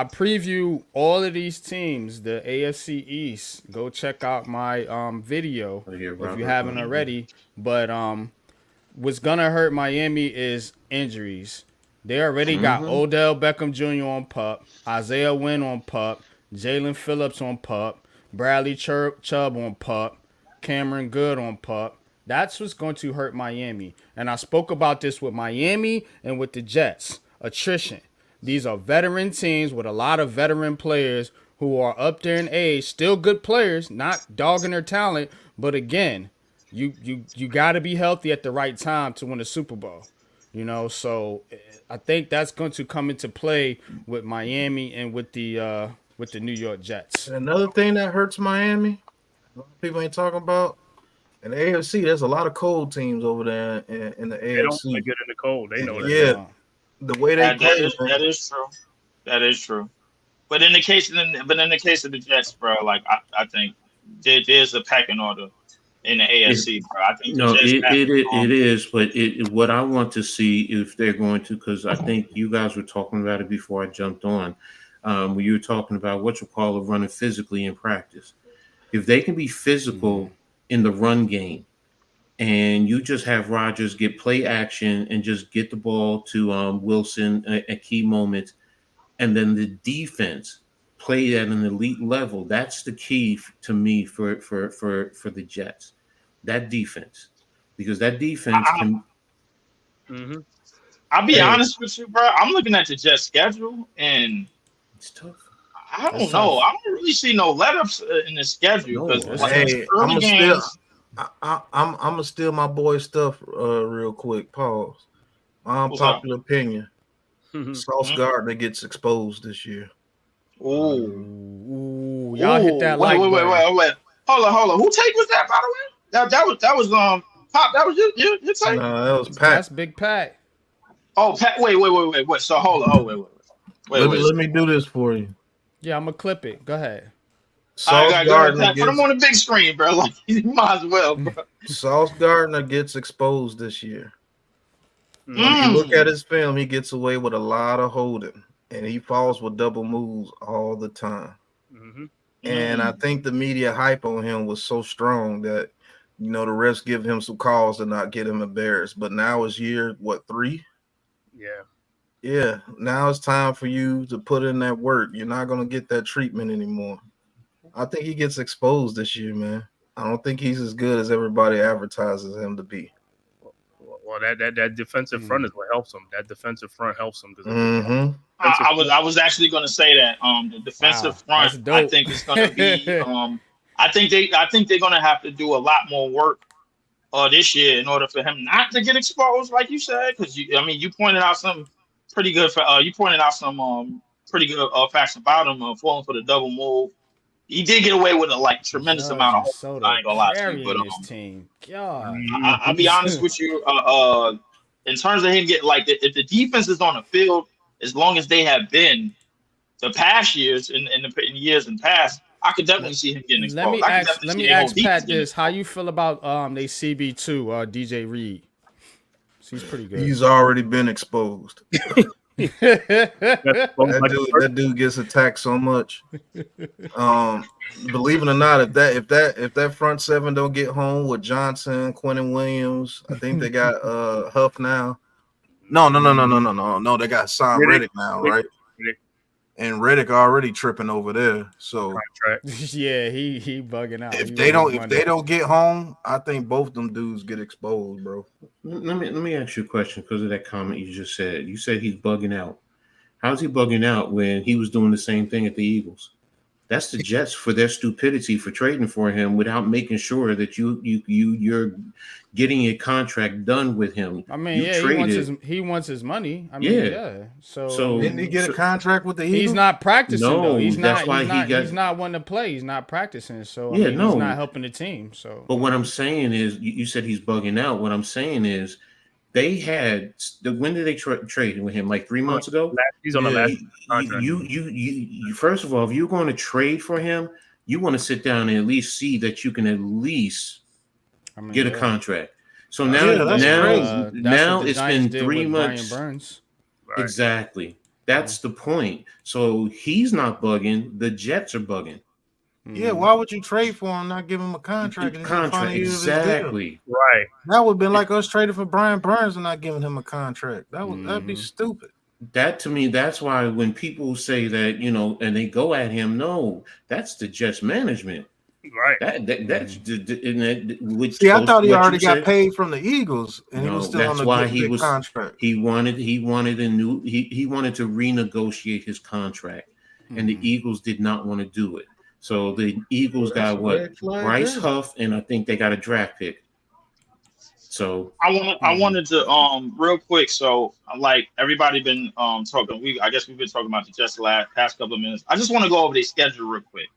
preview all of these teams, the AFC East. Go check out my video if you haven't already. But what's gonna hurt Miami is injuries. They already got Odell Beckham Jr. on PUP, Isaiah Wynn on PUP, Jalen Phillips on PUP, Bradley Chubb on PUP, Cameron Good on PUP. That's what's going to hurt Miami. And I spoke about this with Miami and with the Jets. Attrition. These are veteran teams with a lot of veteran players who are up there in age, still good players, not dogging their talent. But again, you got to be healthy at the right time to win a Super Bowl. So I think that's going to come into play with Miami and with the New York Jets. Another thing that hurts Miami, people ain't talking about, In the AFC, there's a lot of cold teams over there in the They don't play AFC. good in the cold. They know that. Yeah, the way they play, That is true. That is true. But in the case of the Jets, bro, like I think there's a pecking order in the AFC, bro. I think the No, Jets have it is, but what I want to see if they're going to, because I think you guys were talking about it before I jumped on, when you were talking about what you call running physically in practice. If they can be physical in the run game, and you just have Rodgers get play action and just get the ball to Wilson at key moments, and then the defense play at an elite level. That's the key to me for the Jets. That defense, because that defense can. Mm-hmm. I'll be honest with you, bro. I'm looking at the Jets schedule, and It's tough. I don't know. I don't really see no let-ups in the schedule because early games. I'm gonna steal my boy stuff real quick. Pause. Unpopular opinion. Sauce Gardner gets exposed this year. Ooh, y'all hit that wait. Hold on. Who take was that, by the way? That was Pop. That was your take. No, that was Pat. That's Big Pat. Oh, Pat. Wait. So hold on. Wait. Let me do this for you. Yeah, I'm gonna clip it. Go ahead. Sauce Gardner put him on the big screen, bro. Like you might as well, bro. Sauce Gardner gets exposed this year. If you look at his film, he gets away with a lot of holding, and he falls with double moves all the time. And I think the media hype on him was so strong that the refs give him some calls to not get him embarrassed. But now it's year 3? Yeah. Now it's time for you to put in that work. You're not gonna get that treatment anymore. I think he gets exposed this year, man. I don't think he's as good as everybody advertises him to be. Well, that defensive front is what helps him. That defensive front helps him. I was actually going to say that the defensive front. I think it's going to be. I think they're going to have to do a lot more work this year in order for him not to get exposed, like you said. Because you pointed out some pretty good. You pointed out some pretty good facts about him falling for the double move. He did get away with a tremendous amount of holding. I ain't gonna lie to you, but his team. God, I'll be honest with you. In terms of him getting if the defense is on the field, as long as they have been the past years in years in past, I could definitely see him getting exposed. Let me ask Pat this: how you feel about they CB2 DJ Reed? He's pretty good. He's already been exposed. that dude gets attacked so much. Believe it or not, if that front seven don't get home with Johnson, Quentin Williams, I think they got Huff now. No. They got Sam Reddick now, right? And Reddick already tripping over there. So yeah, he bugging out. If they don't get home, I think both them dudes get exposed, bro. Let me ask you a question because of that comment you just said. You said he's bugging out. How's he bugging out when he was doing the same thing at the Eagles? That's the Jets for their stupidity for trading for him without making sure that you're getting a contract done with him. I mean, he wants his money. I mean, yeah. So didn't he get a contract with the Eagles? He's not practicing. No, though. He's he's not wanting to play. He's not practicing. So he's not helping the team. So, but what I'm saying is, you said he's bugging out. What I'm saying is, they had when did they trade with him? Like 3 months ago. He's on the last contract. You first of all, if you're going to trade for him, you want to sit down and at least see that you can at least get a contract. So now it's been 3 months. Burns. Right. Exactly. That's the point. So he's not bugging. The Jets are bugging. Yeah, why would you trade for him, not give him a contract? Exactly. Right. That would have been like us trading for Brian Burns and not giving him a contract. That'd be stupid. That to me, that's why when people say that, and they go at him, no, that's the Jets management. Right. See, I thought he already got paid from the Eagles, and he was still on the big contract. He wanted to renegotiate his contract, and the Eagles did not want to do it. So the Eagles got Bryce Huff, and I think they got a draft pick. So I wanted to real quick. So like everybody been talking. I guess we've been talking about the Jets the past couple of minutes. I just want to go over their schedule real quick.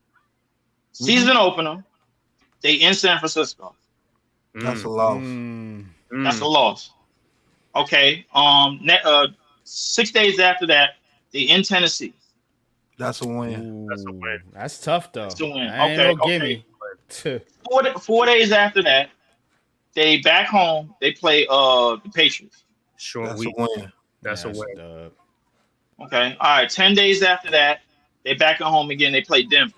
Season opener, they in San Francisco. That's a loss. That's a loss. Okay. 6 days after that, they in Tennessee. That's a win. That's a win. That's tough though. That's a win. That ain't Okay. no Okay. gimme. 4 days after that, they back home. They play the Patriots. Short That's week. a win. That's a That's win. dub. Okay. All right. 10 days after that, they back at home again. They play Denver.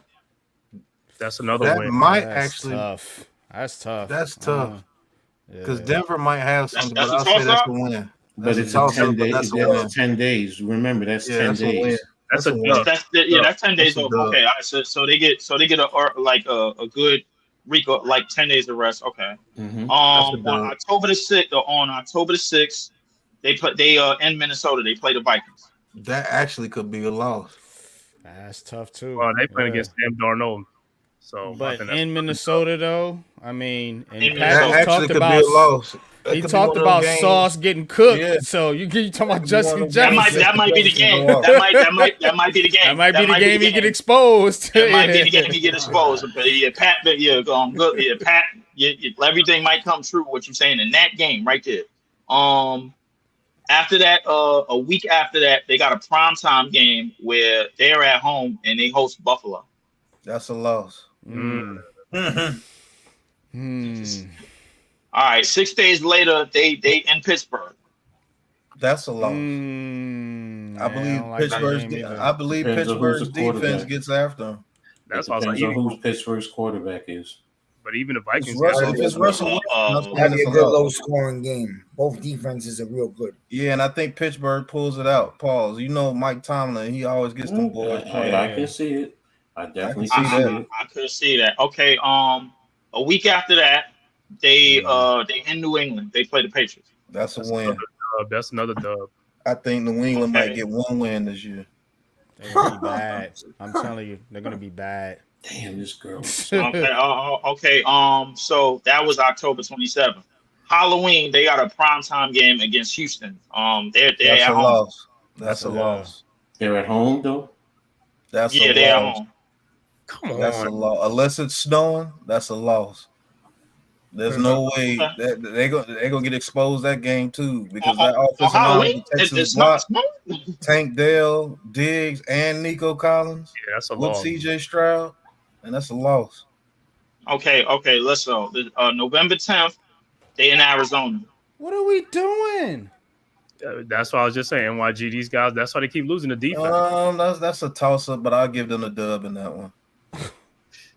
That's another That win. might That's actually. tough. That's tough. That's tough. Because Yeah. Denver might have something, That's but a I'll say that's toss-up? a win. But That's it's a a toss-up, 10 but days. that's a win. That's 10 days. Remember, that's Yeah, 10 that's a win. days. That's a win. dub. That's 10 days That's a off. dub. Okay. All right. So they get a good Rico, like 10 days of rest. Okay. Mhm. On dub. October the 6th, they in Minnesota. They play the Vikings. That actually could be a loss. That's tough too. Well, they playing Yeah. against Sam Darnold. So, I But think that's in Minnesota though, I mean, and In Pat That Minnesota. just actually talked could about be a loss. That he could be talked one of about those games. Sauce getting cooked. Yeah. So you talking about Could be Justin one of those Jefferson? games. That might be the game. Go off. That might be the game. That might be the game he get exposed. That might be the game he get exposed. But yeah, Pat, going good. Yeah, Pat, everything might come true. What you're saying in that game right there. After that, a week after that, they got a primetime game where they're at home and they host Buffalo. That's a loss. All right, 6 days later, they in Pittsburgh. That's a loss. I believe Depends on who's Pittsburgh's the defense quarterback. gets after him. That's It why I was like, depends on even, who Pittsburgh's quarterback is. but even the Vikings. If it's Russell Wilson, I'm saying That'd be it's a a good loss. low scoring game. Both defenses are real good. Yeah, and I think Pittsburgh pulls it out. Pause. You know Mike Tomlin, he always gets them boys playing. I can see it. I definitely I can can see see it. I could see that. Okay. A week after that, they in New England. They play the Patriots. That's a win. That's another dub. I think New England might Okay. get one win this year. They're gonna be bad. I'm telling you, they're gonna be bad. Damn, this girl. Okay. So that was October 27th. Halloween, they got a primetime game against Houston. They're That's at a home. loss. That's a Yeah. loss. They're at home though. That's Yeah, a they're at loss. home. Come That's a on. loss. Unless it's snowing, that's a loss. There's no way that they're gonna get exposed that game too because that On offensive line Halloween, with the Texas it's block, not. Tank Dell, Diggs, and Nico Collins Yeah, that's a with loss. CJ Stroud, and that's a loss. Okay. Let's go. November 10th, they in Arizona. What are we doing? That's why I was just saying. NYG, these guys. That's why they keep losing the defense. That's a toss up, but I'll give them a dub in that one.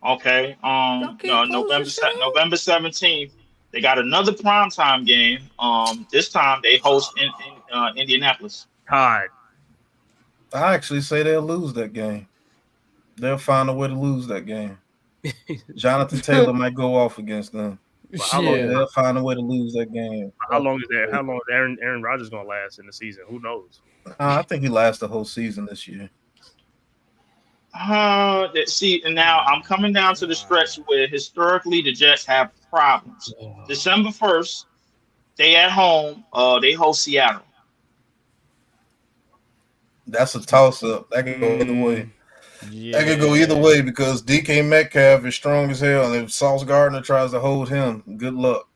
Okay. Y'all can't close the show? November 17th, they got another primetime game. This time they host in Indianapolis. Tied. I actually say they'll lose that game. They'll find a way to lose that game. Jonathan Taylor might go off against them. how long- Yeah. They'll find a way to lose that game. How long is that? How long is Aaron Rodgers gonna last in the season? Who knows? I think he lasts the whole season this year. See, and now I'm coming down to the stretch where historically the Jets have problems. December 1st, they at home. They host Seattle. That's a toss up. That could go either way. Yeah. That could go either way because DK Metcalf is strong as hell, and if Sauce Gardner tries to hold him, good luck.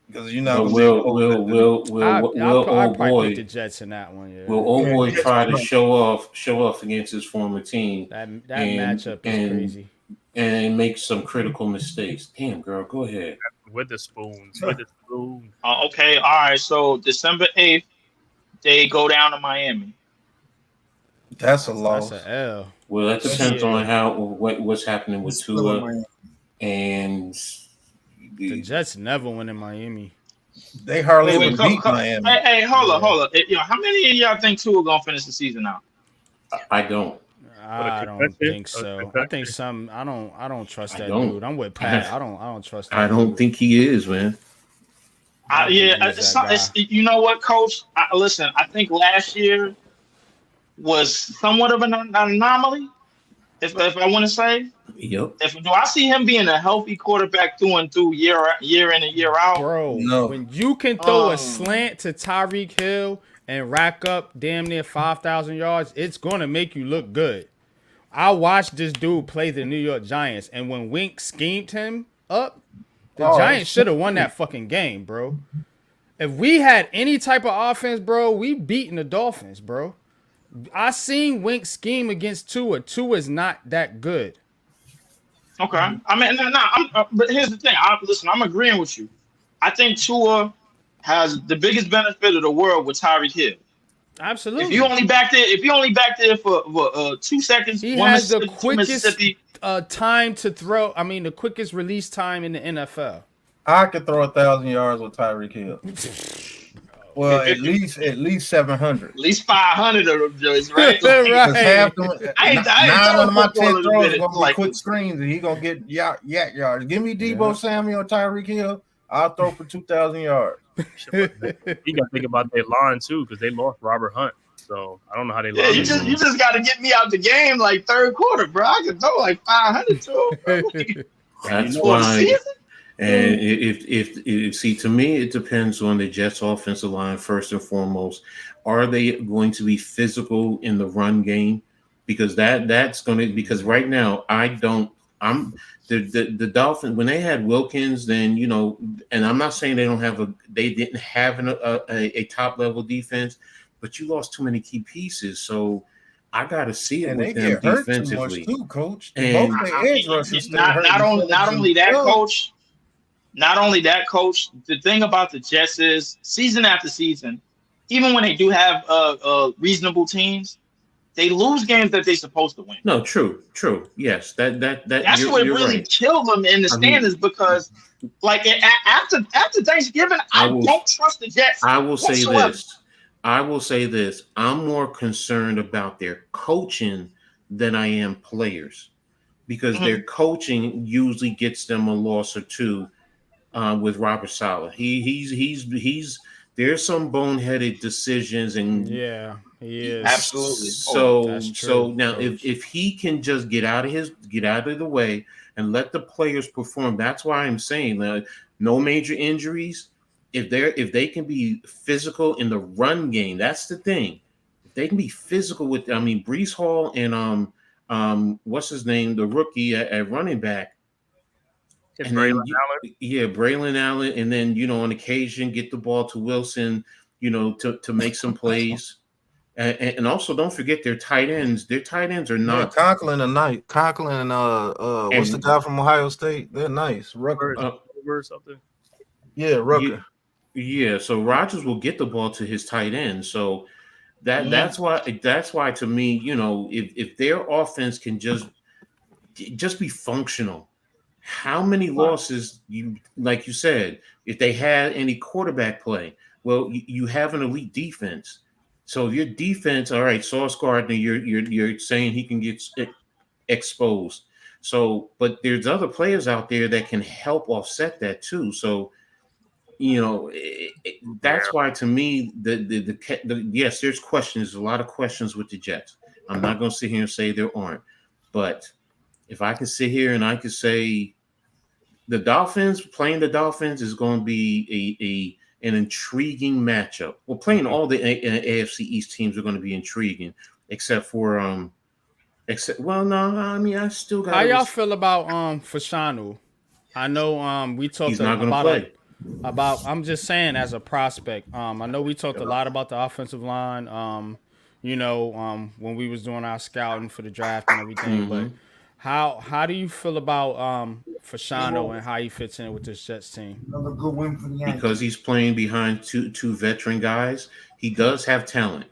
Because you're not But gonna be able to hold that dude. I'll old probably pick boy the Jets in that one. Yeah. will old boy try to show off against his former team that and- matchup is and- crazy. and make some critical mistakes. Damn, girl, go ahead. With the spoons. With the spoon. Okay, all right. So December 8th, they go down to Miami. That's a loss. That's an L. Well, that depends Yeah. on what's happening with Tua and The Jets never win in Miami. They hardly Wait, even come- beat come- Miami. Hey, hold up. How many of y'all think Tua gonna finish the season out? I don't. I don't concussion? think so. I think some. I don't trust I that don't. dude. I'm with Pat. I don't trust. That I don't dude. think he is, man. I don't think he's that guy. You know what, Coach? Listen, I think last year was somewhat of an anomaly. If I want to say, Yep. do I see him being a healthy quarterback through and through year in and year out? Bro, No. when you can throw a slant to Tyreek Hill and rack up damn near 5,000 yards, it's gonna make you look good. I watched this dude play the New York Giants, and when Wink schemed him up, The Giants should have won that fucking game, bro. If we had any type of offense, bro, we beating the Dolphins, bro. I seen Wink scheme against Tua. Tua is not that good. Okay. I mean, but here's the thing. Listen, I'm agreeing with you. I think Tua has the biggest benefit of the world with Tyreek Hill. Absolutely. If you only back there for 2 seconds, he one has the Mississippi, two quickest Mississippi. time to throw. I mean, the quickest release time in the NFL. I could throw 1,000 yards with Tyreek Hill. Well, at least 700. At least 500 of them joints, right? Because half them, I ain't 9 of my 10 football in a throws minute, are going to like- be quick screens, and he going to get yak yards. Give me Debo Samuel or Tyreek Hill, I'll throw for 2,000 yards. You got to think about their line too, because they lost Robert Hunt. So I don't know how they Yeah, lost. you just got to get me out the game like third quarter, bro. I can throw like 500 to him. That's For the why. season? And if see, to me, it depends on the Jets' offensive line first and foremost. Are they going to be physical in the run game? Because that's going to, because right now the Dolphins, when they had Wilkins, then and I'm not saying they didn't have a top level defense, but you lost too many key pieces. So I got to see it And with they them get hurt defensively. too much too, Coach. And- Both their edge rushers stay hurt. Not only that, Coach. Not only that, Coach. The thing about the Jets is, season after season, even when they do have reasonable teams, they lose games that they're supposed to win. No, true. Yes, that's what you're really right. killed them in the standings because, like, after Thanksgiving, I don't trust the Jets. I will whatsoever. say this. I'm more concerned about their coaching than I am players, because their coaching usually gets them a loss or two. With Robert Saleh, he's there's some boneheaded decisions, and Yeah, he is. Absolutely. So now if he can just get out of the way and let the players perform, that's why I'm saying that no major injuries. If they can be physical in the run game, that's the thing. If they can be physical with, Breece Hall and what's his name, the rookie at running back. And Braylon Allen. Yeah, Braylon Allen, and then on occasion get the ball to Wilson, to make some plays, and also don't forget their tight ends. Their tight ends are not Conklin and Conklin and what's the guy from Ohio State? They're nice. Rucker. Or something. Yeah, Rucker. Yeah, so Rodgers will get the ball to his tight end. So that's why to me, if their offense can just be functional. How many losses, like you said, if they had any quarterback play? Well, you have an elite defense. So your defense, all right, Sauce Gardner, you're saying he can get exposed. So, but there's other players out there that can help offset that too. So, that's why to me, yes, there's questions. There's a lot of questions with the Jets. I'm not going to sit here and say there aren't, but if I can sit here and I can say playing the Dolphins is going to be an intriguing matchup. Well, playing all the AFC East teams are going to be intriguing, except for I still got. How y'all feel about Fashanu? I know we talked He's not going to play. I'm just saying as a prospect. I know we talked a lot about the offensive line. When we was doing our scouting for the draft and everything, but. How do you feel about Fashanu and how he fits in with this Jets team? Another good win for the Yankees. Because he's playing behind two veteran guys, he does have talent.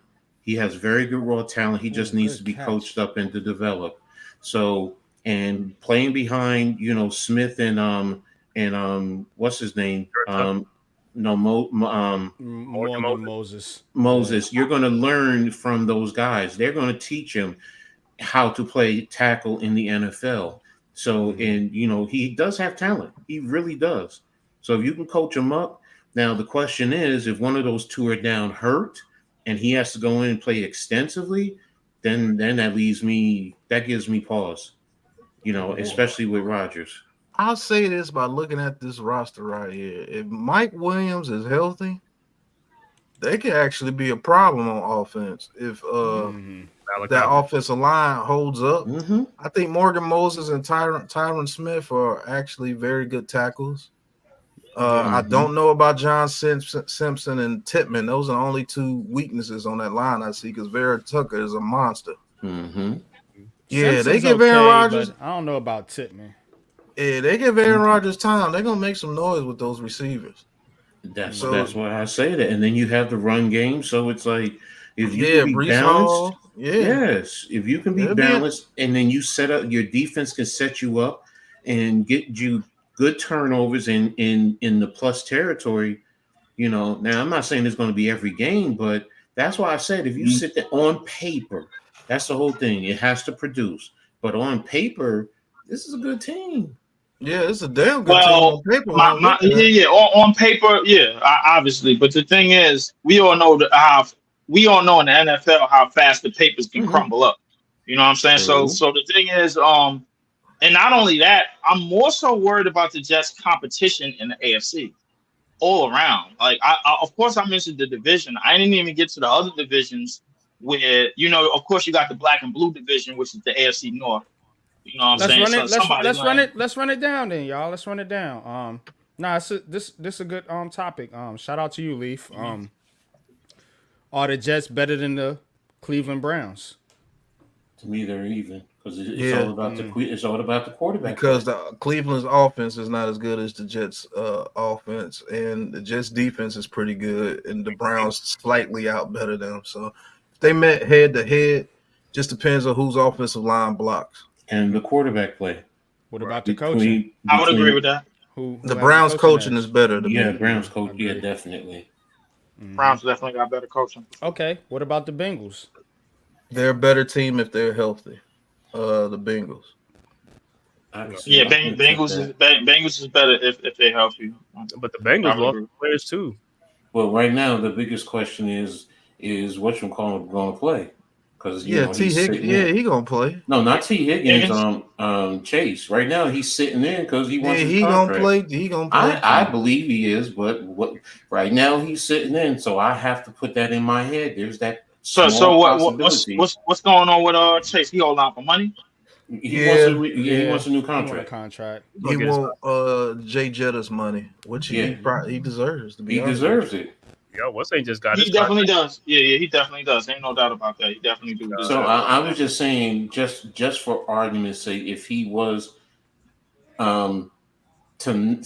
He has very good raw talent. He just needs to be coached up and to develop. So, and playing behind, Smith and what's his name? Moses. Moses. You're going to learn from those guys. They're going to teach him how to play tackle in the NFL. So, and he does have talent. He really does. So if you can coach him up. Now the question is, if one of those two are down hurt and he has to go in and play extensively, then that gives me pause, especially with Rodgers. I'll say this by looking at this roster right here. If Mike Williams is healthy, they could actually be a problem on offense. If that offensive line holds up, I think Morgan Moses and Tyron Smith are actually very good tackles. I don't know about John Simpson and Titman. Those are the only two weaknesses on that line I see because Vera Tucker is a monster. Mm-hmm. Yeah, Simpson's they give Aaron Rodgers. but I don't know about Titman. Yeah, they give Aaron Rodgers time. They're gonna make some noise with those receivers. That's why I say that. And then you have the run game, so it's like if you can be Brees balanced, Hall, yes, if you can be balanced, and then you set up your defense can set you up and get you good turnovers in the plus territory. Now I'm not saying it's going to be every game, but that's why I said if you sit there on paper, that's the whole thing. It has to produce, but on paper, this is a good team. Yeah, it's a damn good team on paper. On paper, obviously. But the thing is, we all know in the NFL how fast the papers can crumble up. You know what I'm saying? True. So the thing is, and not only that, I'm more so worried about the Jets' competition in the AFC all around. Like, I of course, I mentioned the division. I didn't even get to the other divisions where, of course, you got the black and blue division, which is the AFC North. You know what I'm saying? Let's run it down then, y'all. Let's run it down. This is a good topic. Shout out to you, Leaf. Are the Jets better than the Cleveland Browns? To me, they're even because it's all about it's all about the quarterback. Because the Cleveland's offense is not as good as the Jets' offense, and the Jets' defense is pretty good, and the Browns slightly out better them. So if they met head to head, just depends on whose offensive line blocks. And the quarterback play. What about the coaching? I would agree with that. Who the Browns' coaching is better. Browns coach. Yeah, definitely. Browns definitely got better coaching. Okay. What about the Bengals? They're a better team if they're healthy. The Bengals. Bengals is better if they're healthy. But the Bengals lost players too. Well, right now the biggest question is whatchamacallit going to play? Because T. Higgins, he gonna play. No, not T. Higgins. Chase. Right now he's sitting in because he wants. He gonna play. He gonna play. I believe he is, but right now he's sitting in, so I have to put that in my head. There's that. So what's going on with Chase? He holding out for money. He wants a new contract. He want Jay Jetta's money, which he deserves. He deserves it. Yo, what's they just got? He definitely does. Yeah, he definitely does. Ain't no doubt about that. He definitely do. So I was just saying, just for argument's sake, if he was to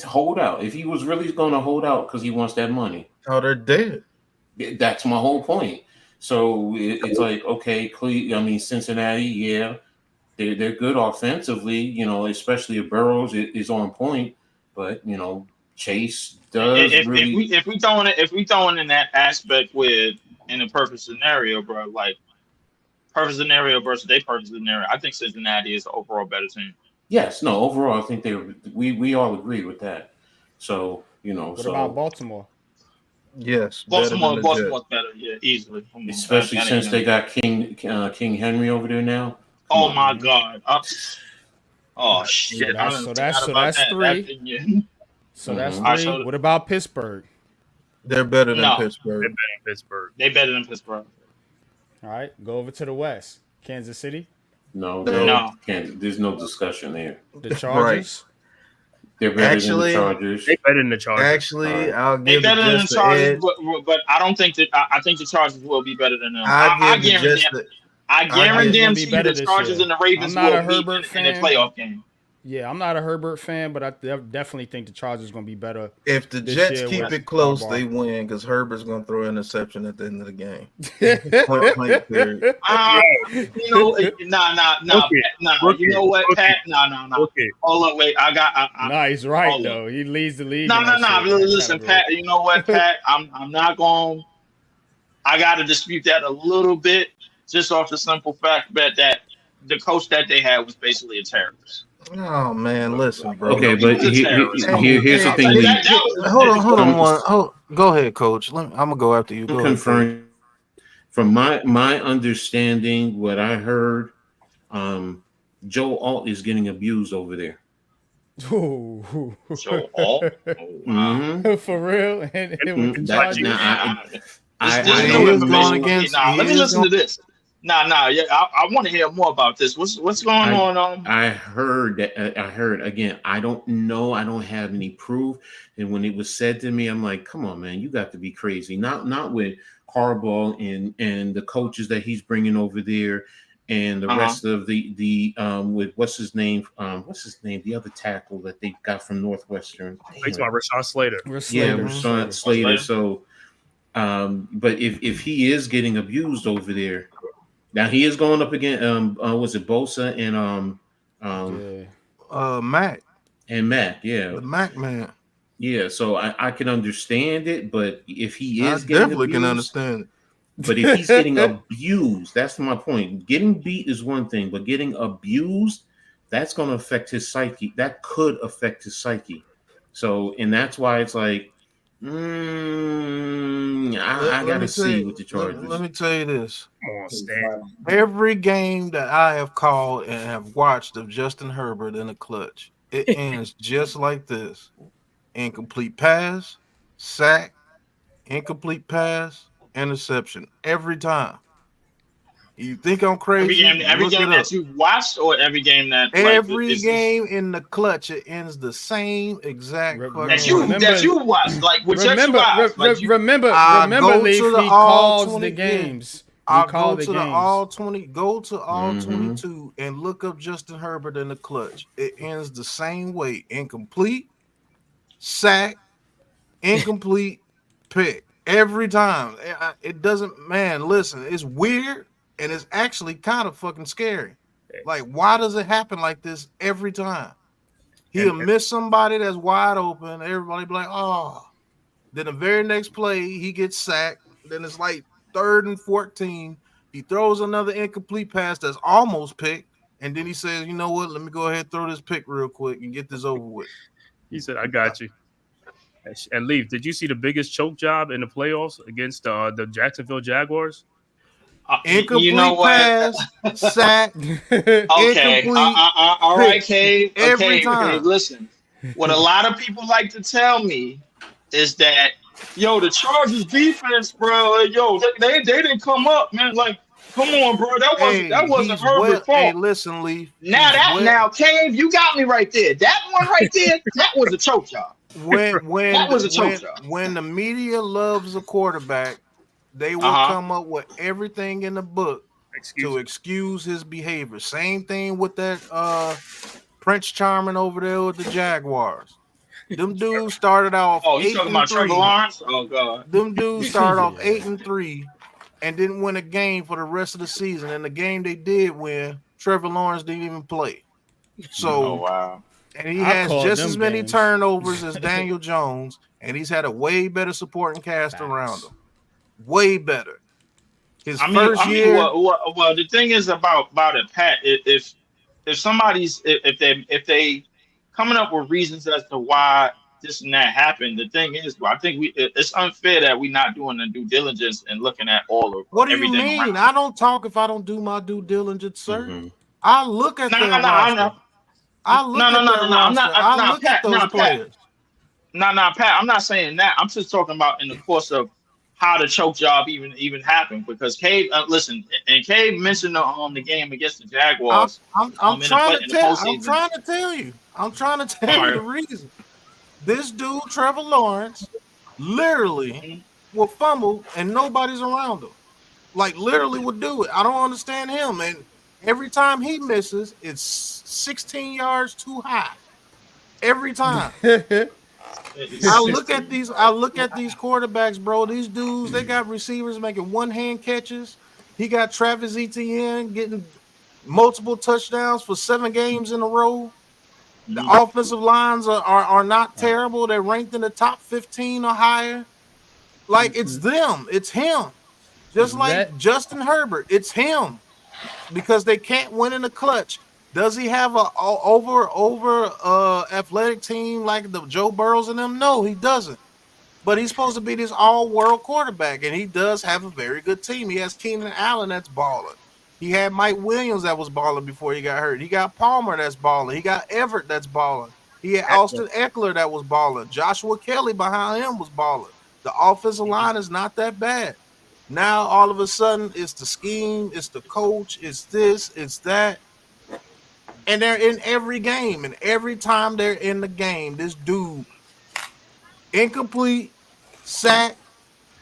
hold out, if he was really going to hold out because he wants that money, they're dead. That's my whole point. So it's like, okay, Cincinnati, they're good offensively, especially if Burrows is on point, but Chase does if we throwing in that aspect with in a perfect scenario, bro, like perfect scenario versus their perfect scenario, I think Cincinnati is the overall better team. Yes, no, overall I think we all agree with that. So what about Baltimore? Yes, Baltimore's better, easily. Especially since they got King Henry over there now. Oh my God! Oh shit! So that's three. So that's three. What about Pittsburgh? They're better than Pittsburgh. They're better than Pittsburgh. All right, go over to the West. Kansas City. No. There's no discussion there. The Chargers. They're better than the Chargers. They're better than the Chargers. Actually, I'll give better than the Chargers, but I don't think that. I think the Chargers will be better than them. I guarantee the Chargers and the Ravens will beat in the playoff game. Yeah, I'm not a Herbert fan, but I definitely think the Chargers are going to be better. If the Jets keep it close, they win because Herbert's going to throw an interception at the end of the game. You know what, Pat? No. Okay. Hold up, wait. He's right though. He leads the league. No. Listen, Pat. You know what, Pat? I'm not going. I got to dispute that a little bit, just off the simple fact that the coach that they had was basically a terrorist. Oh man, listen, bro. Okay, but here's the thing. Hold on. Go ahead, Coach. I'm gonna go after you. Confirm from my understanding, what I heard, Joe Alt is getting abused over there. Ooh. Joe Alt, for real? And let me listen to this. Nah. Yeah, I want to hear more about this. What's going on? I heard that. I heard again. I don't know. I don't have any proof. And when it was said to me, I'm like, "Come on, man! You got to be crazy." Not with Harbaugh and the coaches that he's bringing over there, and the rest of the with what's his name? The other tackle that they got from Northwestern. Thanks, my Rashawn Slater. Yeah, Rashawn Slater. So, but if he is getting abused over there. Now he is going up again. Was it Bosa and Mac and Mac? Yeah, the Mac man. Yeah, so I can understand it, but if he I is getting definitely abused, can understand it. but if he's getting abused, that's my point. Getting beat is one thing, but getting abused, that's going to affect his psyche. That could affect his psyche. So, and that's why it's like, I got to see with the Chargers. Let me tell you this. Come on, Stan. Every game that I have called and have watched of Justin Herbert in a clutch, it ends just like this. Incomplete pass, sack, incomplete pass, interception. Every time. You think I'm crazy? Every game that you've watched, or every game that game in the clutch, it ends the same exact that you watched, like with your eyes. Remember, Leaf, he calls the games. I'll go to all 20, go to all 22 and look up Justin Herbert in the clutch. It ends the same way. Incomplete, sack, incomplete, pick. Every time. It doesn't, man, listen, it's weird and it's actually kind of fucking scary. Like, why does it happen like this every time? He'll miss somebody that's wide open. Everybody be like, oh. Then the very next play, he gets sacked. Then it's like 3rd and 14. He throws another incomplete pass that's almost picked. And then he says, you know what? Let me go ahead and throw this pick real quick and get this over with. He said, I got you. And Leaf, did you see the biggest choke job in the playoffs against the Jacksonville Jaguars? Incomplete pass, sack. Okay. All right, Cave. Every time. Cave, listen. What a lot of people like to tell me is that, the Chargers defense, bro, they didn't come up, man. Like, come on, bro. That wasn't Herbert's fault. Hey, listen, Lee. Now, Cave, you got me right there. That one right there, that was a choke job. That was a choke job. When the media loves a quarterback, they will come up with everything in the book to excuse his behavior. Same thing with that Prince Charming over there with the Jaguars. Them dudes started off. Oh, you talking about Trevor Lawrence? Oh God. Them dudes started off 8-3 and didn't win a game for the rest of the season. And the game they did win, Trevor Lawrence didn't even play. So, wow. And he has just as many turnovers as Daniel Jones, and he's had a way better supporting cast around him. Way better. First year. Well, the thing is about it, Pat. If somebody's if they coming up with reasons as to why this and that happened, the thing is, I think it's unfair that we're not doing the due diligence and looking at all of. What do you mean? Around. I don't talk if I don't do my due diligence, sir. Mm-hmm. I look at their roster. I look at those players. Pat. I'm not saying that. I'm just talking about in the course of how the choke job even happened, because Cave, listen, and Cave mentioned the game against the Jaguars. I'm trying to tell you the reason. This dude, Trevor Lawrence, literally will fumble and nobody's around him. Like, literally would do it. I don't understand him. And every time he misses, it's 16 yards too high. Every time. I look at these quarterbacks, bro. These dudes, they got receivers making one-hand catches. He got Travis Etienne getting multiple touchdowns for 7 games in a row. The offensive lines are not terrible. They're ranked in the top 15 or higher. Like, it's them. It's him. Just like Justin Herbert. It's him. Because they can't win in the clutch. Does he have a over athletic team like the Joe Burrows and them? No, he doesn't. But he's supposed to be this all-world quarterback, and he does have a very good team. He has Keenan Allen that's balling. He had Mike Williams that was balling before he got hurt. He got Palmer that's balling. He got Everett that's balling. He had Austin Eckler that was balling. Joshua Kelly behind him was balling. The offensive line is not that bad. Now all of a sudden it's the scheme, it's the coach, it's this, it's that. And they're in every game. And every time they're in the game, this dude incomplete, sack,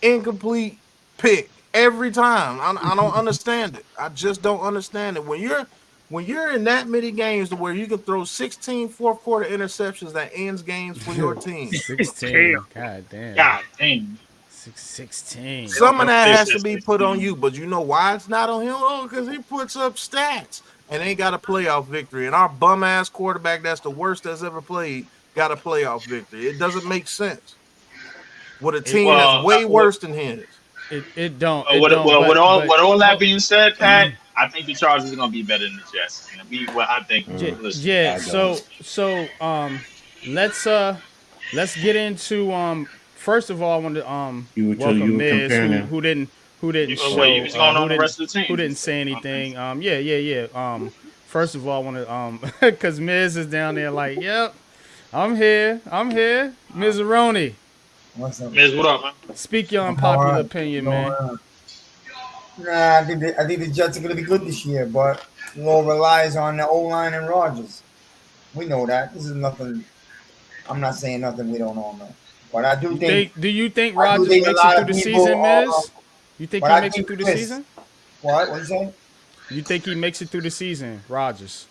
incomplete, pick. Every time. I don't understand it. I just don't understand it. When you're in that many games to where you can throw 16 fourth quarter interceptions that ends games for your team. 16. God damn. God damn. 16. Some of that has to It's be put on you, but you know why it's not on him? Oh, because he puts up stats and ain't got a playoff victory. And our bum ass quarterback, that's the worst that's ever played, got a playoff victory. It doesn't make sense. With a team that's way worse than his. It don't. With all that but being said, Pat, I think the Chargers are gonna be better than the Jets. And I think. Listen, yeah. So let's get into First of all, I want to welcome Miz, who didn't show what's going on the rest of the team? who didn't say anything. Yeah. First of all, I want to because Miz is down there like, yep, I'm here, Mizaroni. What's up? Miz, what up, man? Speak your unpopular opinion, man. Nah, I think the Jets are going to be good this year, but it all relies on the O-line and Rodgers. We know that. This is nothing. I'm not saying nothing we don't all know. But I do think. Do you think Rodgers makes it through the season, Miz? You think he makes it through the season? What? What you saying? You think he makes it through the season, Rodgers?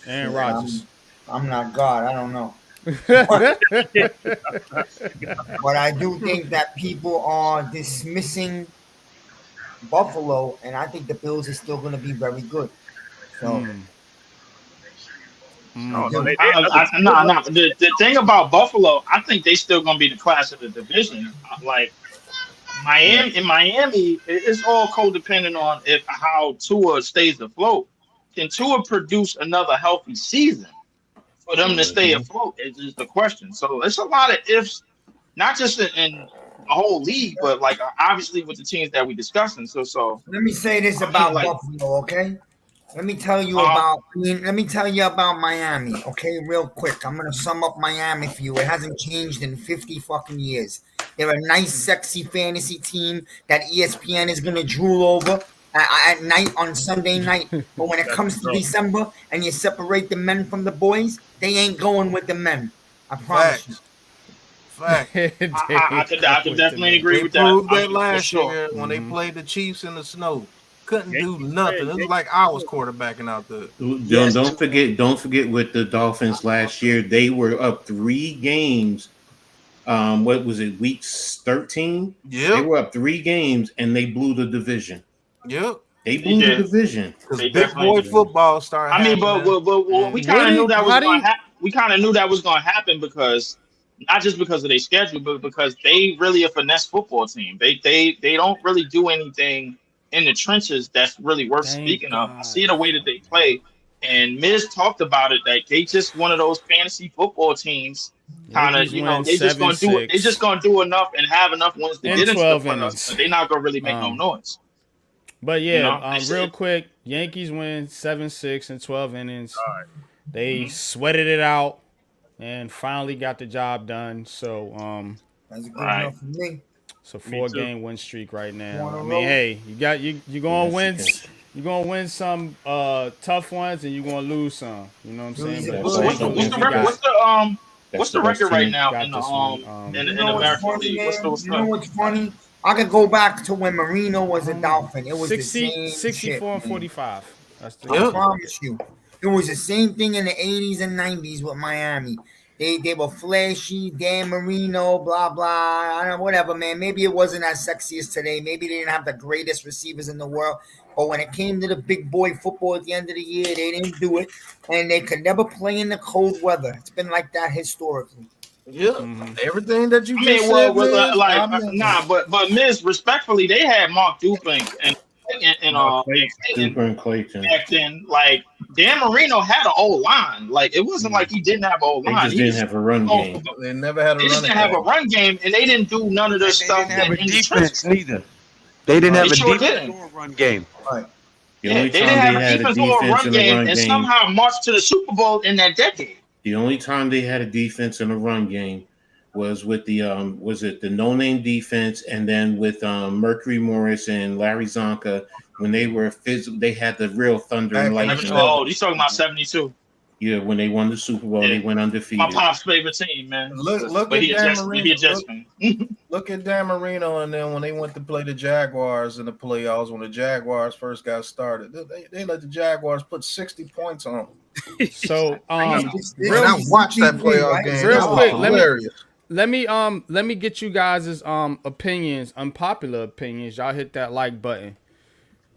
Aaron Rodgers. I'm not God. I don't know. But I do think that people are dismissing Buffalo, and I think the Bills are still going to be very good. So. The thing about Buffalo, I think they still gonna be the class of the division. Like Miami, in Miami, it's all codependent on how Tua stays afloat. Can Tua produce another healthy season for them to stay afloat? Is just the question. So it's a lot of ifs, not just in the whole league, but like obviously with the teams that we discussing. So let me say this about Buffalo, okay? Let me tell you about Miami, okay, real quick. I'm gonna sum up Miami for you. It hasn't changed in 50 fucking years. They're a nice, sexy fantasy team that ESPN is gonna drool over at night on Sunday night. But when it comes to December and you separate the men from the boys, they ain't going with the men. I promise you. Fact. I could definitely agree with that. They proved that last year when they played the Chiefs in the snow. Couldn't do nothing. It was like I was quarterbacking out there. Don't forget with the Dolphins last year, they were up 3 games. What was it, week 13? Yeah, they were up 3 games and they blew the division. Yep, they blew the division because big boy football started. I mean, but we kind of knew that was going to happen. We kind of knew that was going to happen because not just because of their schedule, but because they really a finesse football team. They don't really do anything in the trenches that's really worth speaking of. I see the way that they play, and Miz talked about it. Like they just one of those fantasy football teams. Kind of, they just gonna do it. They just gonna do enough and have enough wins to get into the playoffs. But they're not gonna really make no noise. But yeah, real quick, Yankees win 7-6 in 12 innings. They sweated it out and finally got the job done. So that's good enough for me. It's a 4-game win streak right now. I mean, hey, you're gonna win. You're gonna win some tough ones, and you're gonna lose some. You know what I'm saying? What's the record right now in the American League? You know what's funny? I could go back to when Marino was a Dolphin. It was 64 and 45. I promise you, it was the same thing in the 80s and 90s with Miami. They were flashy, Dan Marino, blah, blah, I don't know, whatever, man. Maybe it wasn't as sexy as today. Maybe they didn't have the greatest receivers in the world. But when it came to the big boy football at the end of the year, they didn't do it. And they could never play in the cold weather. It's been like that historically. Yeah, everything that you just said, but Miz, respectfully, they had Mark Dupin and Clayton back then. Like Dan Marino had an old line. Like it wasn't like he didn't have an old line. They just didn't have a run game. They never had a run game. They just didn't have a run game, and they didn't do none of this stuff. They didn't have a defense neither. They didn't have a defense or a run game. Right. The only they time didn't have they a had defense a or a defense run and a game, run and game, somehow marched to the Super Bowl in that decade. the only time they had a defense and a run game was with the was it the no name defense, and then with Mercury Morris and Larry Zonka when they were they had the real thunder and lightning. Oh, he's talking about 72. Yeah, when they won the Super Bowl, they went My undefeated. pop's favorite team, man. Look But at he Dan adjusted. He Marino. adjusted. Look at Dan Marino and then when they went to play the Jaguars in the playoffs, when the Jaguars first got started, they let the Jaguars put 60 points on them. So I watched that playoff game. Real quick, hilarious. let me get you guys' opinions, unpopular opinions. Y'all hit that like button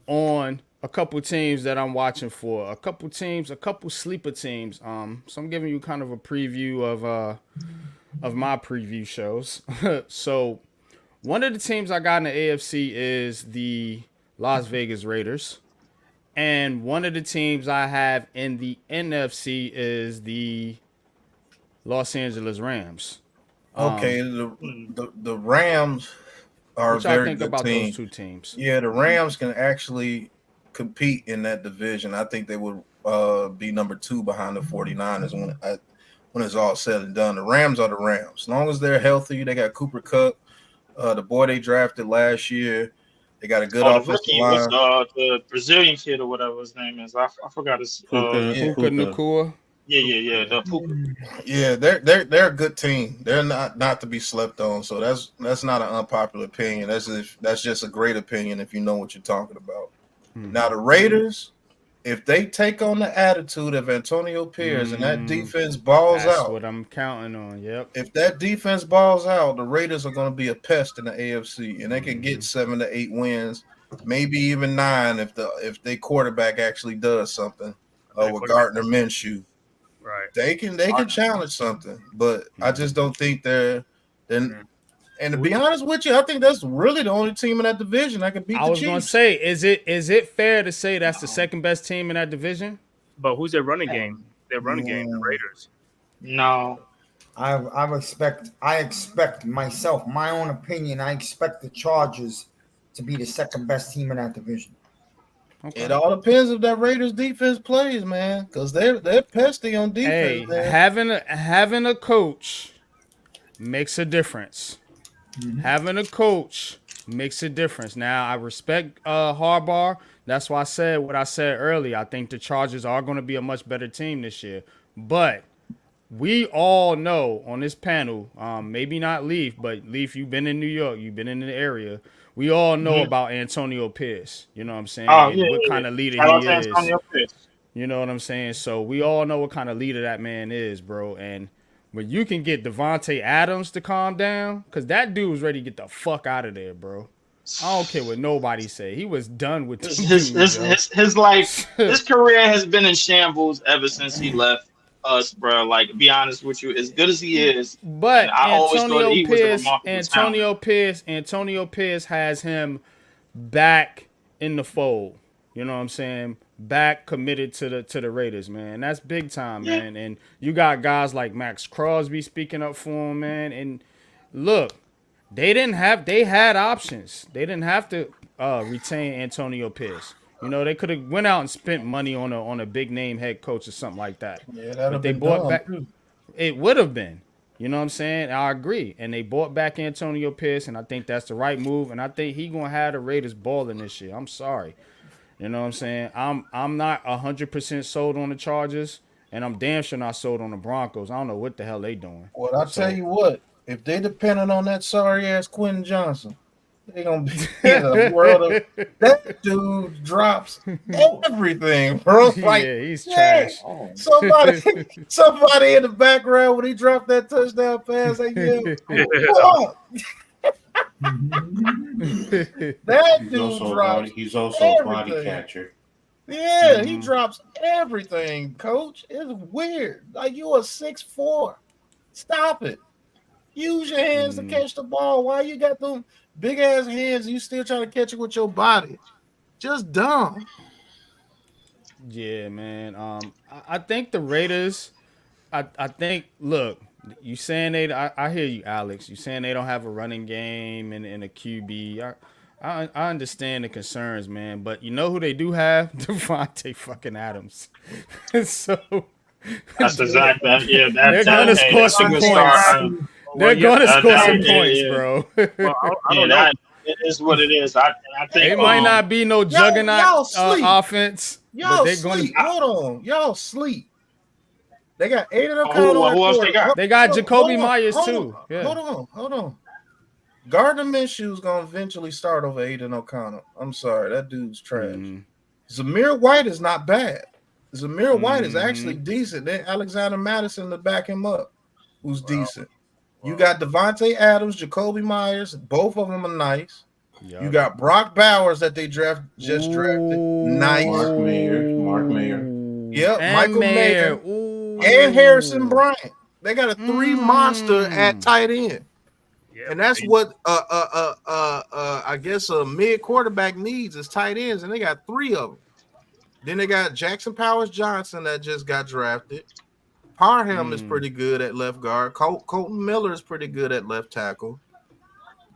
on a couple teams that I'm watching for. A couple sleeper teams. So I'm giving you kind of a preview of my preview shows. So one of the teams I got in the AFC is the Las Vegas Raiders. And one of the teams I have in the NFC is the Los Angeles Rams. Okay, the Rams are a very good about team. Those two teams? Yeah, the Rams can actually compete in that division. I think they would be number 2 behind the 49ers when it's all said and done. The Rams are the Rams. As long as they're healthy, they got Cooper Kupp, the boy they drafted last year. They got a good offensive line. The Brazilian kid or whatever his name is. I forgot his Puka Nacua. Yeah. The Puka. Yeah, they're a good team. They're not to be slept on. So that's not an unpopular opinion. That's just a great opinion if you know what you're talking about. Now the Raiders, if they take on the attitude of Antonio Pierce and that defense balls that's out, what I'm counting on. Yep. If that defense balls out, the Raiders are going to be a pest in the AFC, and they can get 7 to 8 wins, maybe even 9 if their quarterback actually does something with Gardner Minshew. Right. They can challenge something, but I just don't think they're. And to be honest with you, I think that's really the only team in that division that can beat the Chiefs. I was going to say, is it fair to say that's the second best team in that division? But who's their running game? Their running game, the Raiders. No. I expect myself, my own opinion, I expect the Chargers to be the second best team in that division. Okay. It all depends if that Raiders defense plays, man, because they're pesty on defense. Hey, having a coach makes a difference. Having a coach makes a difference. Now, I respect Harbaugh. That's why I said what I said earlier. I think the Chargers are going to be a much better team this year. But we all know on this panel, maybe not Leaf, but Leaf, you've been in New York. You've been in the area. We all know about Antonio Pierce. You know what I'm saying? What kind of leader he is. You know what I'm saying? So we all know what kind of leader that man is, bro. And when you can get Devontae Adams to calm down, because that dude was ready to get the fuck out of there, bro. I don't care what nobody say. He was done with his life. His career has been in shambles ever since he left us, bro. Like, to be honest with you, as good as he is, but I always thought he was a remarkable Antonio Pierce has him back in the fold. You know what I'm saying? Back committed to the Raiders, man. That's big time, man. And you got guys like Max Crosby speaking up for him, man. And look, they had options. They didn't have to retain Antonio Pierce. You know, they could have went out and spent money on a big name head coach or something like that. Yeah, but they bought back. It would have been. You know what I'm saying? I agree. And they bought back Antonio Pierce, and I think that's the right move. And I think he's gonna have the Raiders balling this year. I'm sorry. You know what I'm saying? I'm not 100% sold on the Chargers, and I'm damn sure not sold on the Broncos. I don't know what the hell they doing. Well, I'll tell you what. If they depending on that sorry ass Quentin Johnson, they gonna be in a world of that dude drops everything, bro. Like, he's trash. Somebody in the background when he dropped that touchdown pass, like, that dude drops. He's also a body catcher. Yeah, he drops everything, coach. It's weird. Like, you are 6'4". Stop it. Use your hands to catch the ball. Why you got them big ass hands and you still trying to catch it with your body? Just dumb. Yeah, man. I think the Raiders. I think. Look, you saying I hear you, Alex. You saying they don't have a running game and a QB. I understand the concerns, man. But you know who they do have? Devontae fucking Adams. So that's exactly that. Yeah, they're gonna score some points. They're going to score some yeah, points, yeah. bro. Well, I Yeah, don't know. that it is what it is. I think It might not be no y'all juggernaut sleep. offense, but Y'all they're going sleep. to. Hold on. Y'all sleep. They got Aiden who O'Connell at else they quarter. got? They got Jacoby Hold on, Myers hold too. on, Yeah. Hold on. Gardner Minshew's gonna eventually start over Aiden O'Connell. I'm sorry, that dude's trash. Mhm. Zamir White is not bad. Zamir White is actually Mhm. decent. Then Alexander Madison to back him up, who's decent. You got Devontae Adams, Jacoby Myers. Both of them are nice. Yup. You got Brock Bowers that they drafted. Nice. Mark Mayer. Yep, And Michael Mayer Ooh. and Harrison Bryant. They got a three monster at Mm. tight end. Yeah, And that's what I guess a mid quarterback needs is tight ends, and they got three of them. Then they got Jackson Powers Johnson that just got drafted. Parham is pretty good at left guard. Colton Miller is pretty good at left tackle.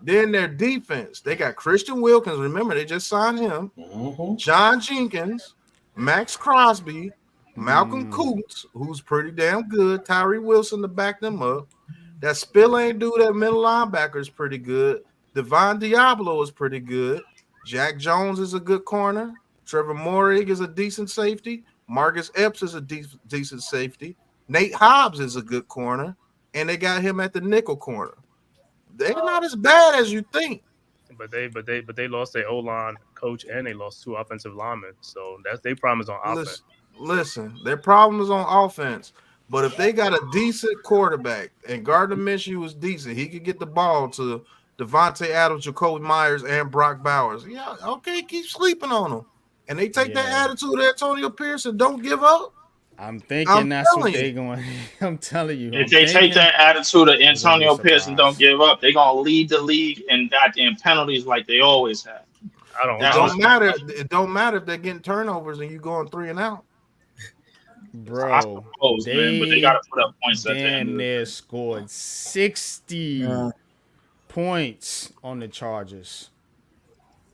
Then their defense, they got Christian Wilkins. Remember, they just signed him. John Jenkins, Max Crosby, Malcolm Coots, who's pretty damn good. Tyree Wilson to back them up. That Spillane dude at middle linebacker is pretty good. Devon Diablo is pretty good. Jack Jones is a good corner. Trevor Morig is a decent safety. Marcus Epps is a decent safety. Nate Hobbs is a good corner. And they got him at the nickel corner. They're not as bad as you think. But they lost their O-line coach and they lost 2 offensive linemen. So that's their problem is on offense. Listen, their problem is on offense. But if they got a decent quarterback and Gardner Minshew was decent, he could get the ball to Devontae Adams, Jacoby Myers, and Brock Bowers. Yeah, okay, keep sleeping on them. And they take that attitude of Antonio Pierce and don't give up. I'm thinking that's what they're going. I'm telling you. If they take that attitude of Antonio Pierce and don't give up, they're gonna lead the league in goddamn penalties like they always have. It don't matter. It don't matter if they're getting turnovers and you going 3 and out. Bro, but they gotta put up points at the end damn of near scored 60 points on the Chargers.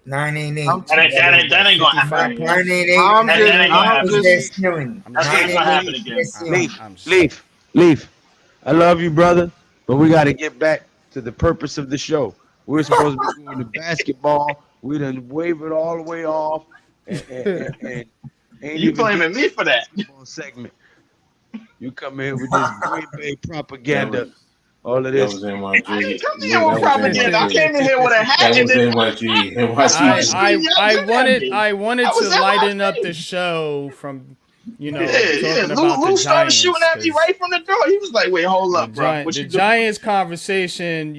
988. That ain't gonna happen. 988. That's not gonna happen again. Leaf. I love you, brother, but we got to get back to the purpose of the show. We're supposed to be doing the basketball. We done wave it all the way off. And you blaming me for that segment? You come in with this Green Bay propaganda. All of this. I didn't come here with propaganda. I came in here with a hat. That was NYG. I wanted to lighten up the show from, talking about Lou the started Giants, shooting at me right from the door. He was like, "Wait, hold up, bro." The Giants conversation,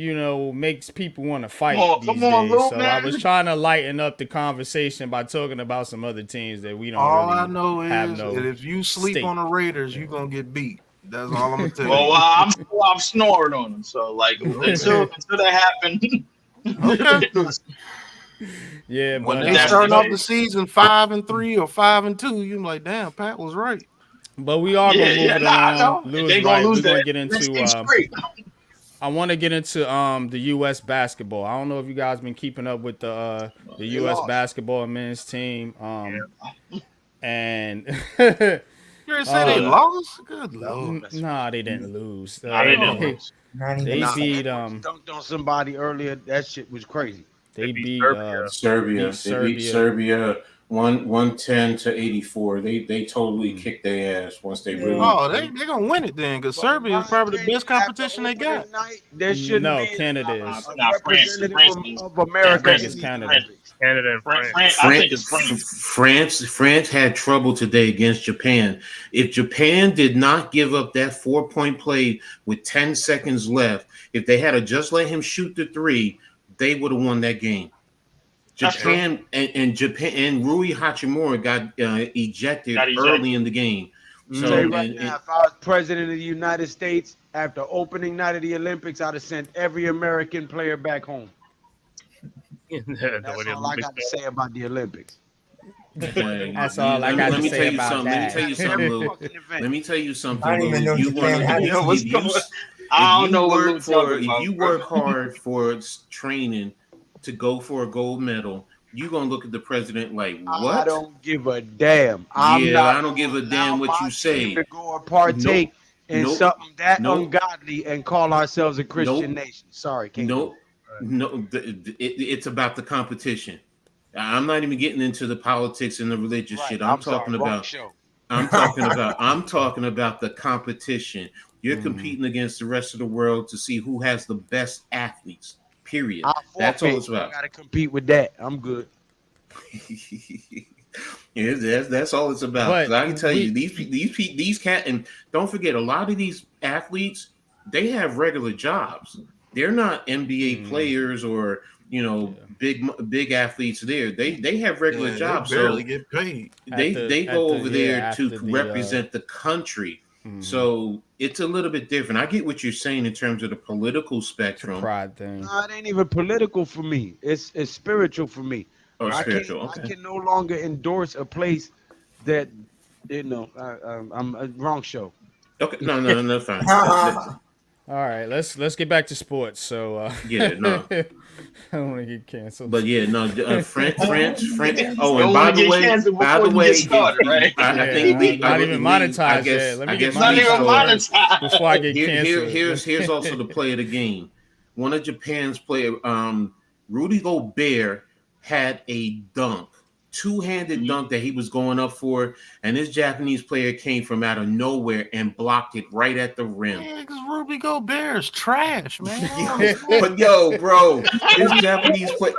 makes people want to fight these days. Lou, so man. I was trying to lighten up the conversation by talking about some other teams that we don't All really I know have is no that if you sleep stake. on the Raiders, you're gonna get beat. That's all I'm gonna tell you. Well, I'm snoring on them. So until that happened. Yeah, when but they starting off the season 5-3 or 5-2, you're like, damn, Pat was right. But we are gonna move it along. They gonna lose. We're gonna get into. I want to get into the U.S. basketball. I don't know if you guys been keeping up with the U.S. basketball men's team. And You said they lost? Good Lord. Nah, they didn't lose. They beat dunked on somebody earlier. That shit was crazy. They beat Serbia. They beat Serbia 110-84. They totally kicked their ass once they really. Oh, they gonna win it then, because Serbia is probably the best competition they got. There should no, be Canada is. representative of America. I think it's Canada. Canada and France. I think it's France. France had trouble today against Japan. If Japan did not give up that 4-point play with 10 seconds left, if they had to just let him shoot the 3, they would have won that game. Japan and Rui Hachimura got ejected early in the game. So If I was president of the United States after opening night of the Olympics, I'd have sent every American player back home. That's all I got to say about the Olympics. That's all I got to say about that. Let me tell you something. I don't even know Japan had I don't know what if you work hard for training to go for a gold medal, you're gonna look at the president like, what? I don't give a damn. I don't give a damn what you say. To go and partake in Nope. something that Nope. ungodly and call ourselves a Christian nation. Sorry, can't No, it's about the competition. I'm not even getting into the politics and the religious shit. I'm talking about the competition. You're competing against the rest of the world to see who has the best athletes. Period. That's all it's about. I gotta compete with that. I'm good. Yeah, that's all it's about. But 'Cause I can tell you, these cat, and don't forget, a lot of these athletes, they have regular jobs. They're not NBA players or big athletes. They have regular jobs. They barely get paid. They go over there to represent the country. So it's a little bit different. I get what you're saying in terms of the political spectrum. Pride thing. No, it ain't even political for me. It's spiritual for me. Or spiritual. I can no longer endorse a place that I'm a wrong show. Okay, no, fine. All right, let's get back to sports. So yeah, no, I don't want to get canceled. But yeah, no, France. Oh, and by the way, I think not even monetized yet. Let me get monetized before I get canceled. Here's also the play of the game. One of Japan's player, Rudy Gobert, had a dunk, two-handed dunk that he was going up for, and this Japanese player came from out of nowhere and blocked it right at the rim. Yeah, because Rudy Gobert is trash, man. But yo, bro, this Japanese player,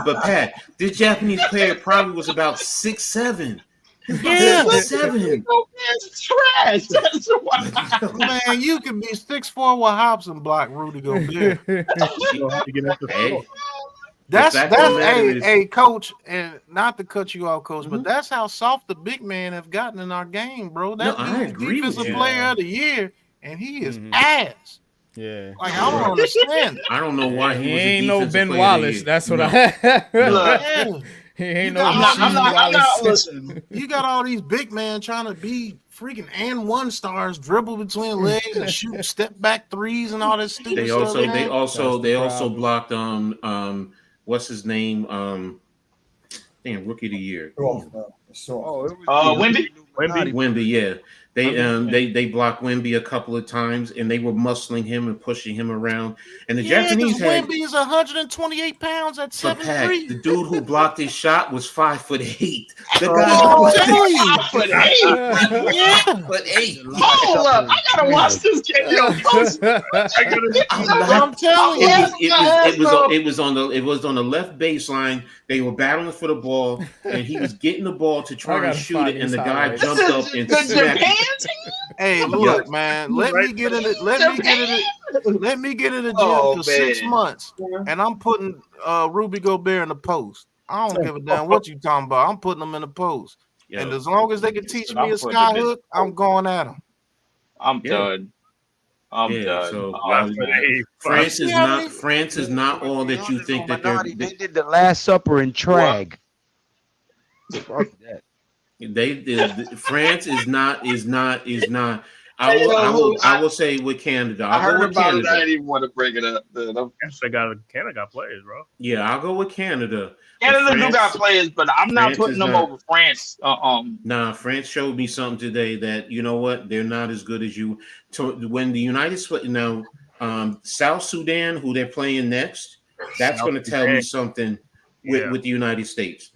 but Pat, this Japanese player probably was about 6'7". Yeah, 6'7". It's trash. That's why. Man, you can be 6'4" with hops and block Rudy Gobert. You don't have to get at the floor. That's hey, coach, and not to cut you off, coach, but that's how soft the big men have gotten in our game, bro. That's defensive player of the year, and he is ass. Yeah, like I don't understand. I don't know why he ain't no Ben Wallace. That's what I. He ain't no. I'm not listening. You got all these big men trying to be freaking and one stars, dribble between legs and shoot step back threes and all that stupid They also blocked what's his name? Rookie of the year. Wemby, yeah. They blocked Wemby a couple of times, and they were muscling him and pushing him around. And the Japanese had Wemby is 128 pounds at 7'3". The dude who blocked his shot was 5'8". The guy was 5'8". Yeah, 5'8". Hold up, I gotta watch this game. I'm telling you, it was on the left baseline. They were battling for the ball, and he was getting the ball to try and shoot it, and the guy jumped up and smacked it. Hey, look, man. Let me get in the gym for 6 months, and I'm putting Rudy Gobert in the post. I don't give a damn what you talking about. I'm putting them in the post, and as long as they can teach me a sky hook, I'm going at them. I'm done. I'm done. So France is not all that you think that they're. They did the Last Supper in Trag. Fuck that. They did. France is not. I will say with Canada. I heard about it. I didn't even want to bring it up. Canada got players, bro. Yeah, I'll go with Canada. Canada do got players, but I'm not putting them over France. Nah, France showed me something today that you know what, they're not as good as you. When the United States South Sudan, who they're playing next, that's going to tell me something with the United States.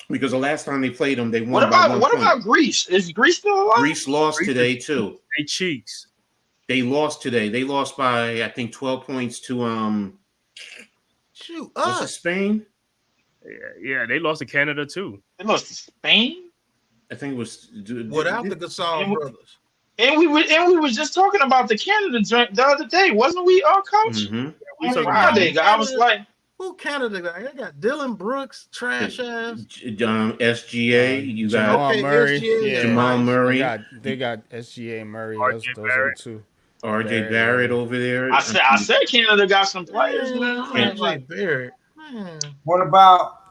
Because the last time they played them, they won. What about Greece? Is Greece still alive? Greece lost today too. They cheeks. They lost today. They lost by I think 12 points to was it Spain? Yeah, they lost to Canada too. They lost to Spain. I think it was without the Gasol brothers. And we were just talking about the Canada joint the other day, wasn't we? Coach. Mm-hmm. Friday, I was like, who Canada got? They got Dylan Brooks, trash ass. SGA. You got Jamal Murray. Jamal Murray. They got SGA Murray. Those are two. RJ Barrett over there. I said Canada got some players, man. RJ Barrett. What about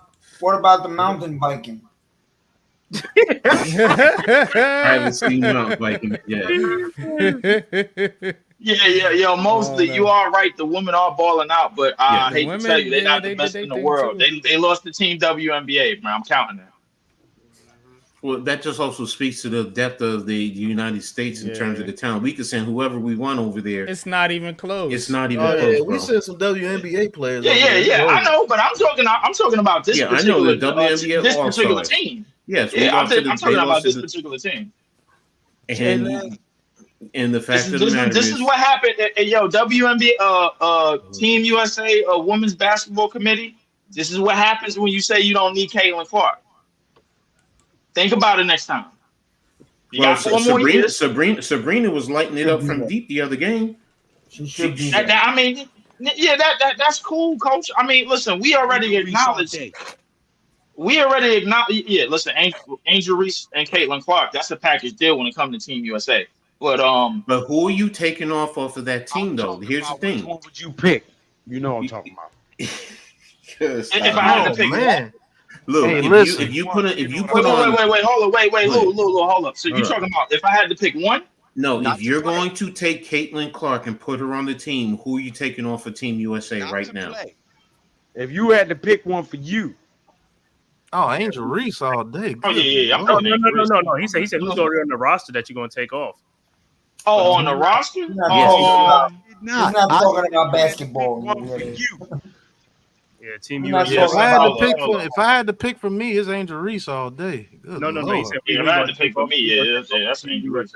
the mountain biking? I haven't seen mountain biking yet. Yeah. Mostly, you are right. The women are balling out, but I hate to tell you, they're not the best in the world. They lost the team WNBA, man. I'm counting that. Well, that just also speaks to the depth of the United States in terms of the talent. We could send whoever we want over there. It's not even close. It's not even Oh close, yeah, bro. we sent some WNBA players. Yeah. I know, but I'm talking about this I particular know the WNBA this particular All-Stars. team. Yes, Yeah, I'm talking about this particular team. And the fact of the matter this is what happened. Yo, WNBA, Team USA, Women's Basketball Committee. This is what happens when you say you don't need Caitlin Clark. Think about it next time. Sabrina was lighting it up from deep the other game. She should be. I mean, yeah, that's cool, coach. I mean, listen, we already acknowledged. Yeah, listen, Angel Reese and Caitlin Clark. That's a package deal when it comes to Team USA. But who are you taking off of that team though? Here's the thing. Which one would you pick? You know what I'm talking about. if I had to pick one. Look, hey, if you put on, hold up. So you're talking about if I had to pick one? No, if you're going to take Caitlin Clark and put her on the team, who are you taking off of Team USA right now? If you had to pick one for you. Oh, Angel Reese all day. Oh yeah. No. He said who's already on the roster that you're gonna take off. Oh, on the roster? He's not talking about basketball. Yeah, Team Not USA. talking If I had to pick for me, it's Angel Reese all day. Good No. Lord. He said, If I had to pick for me, that's Angel Reese.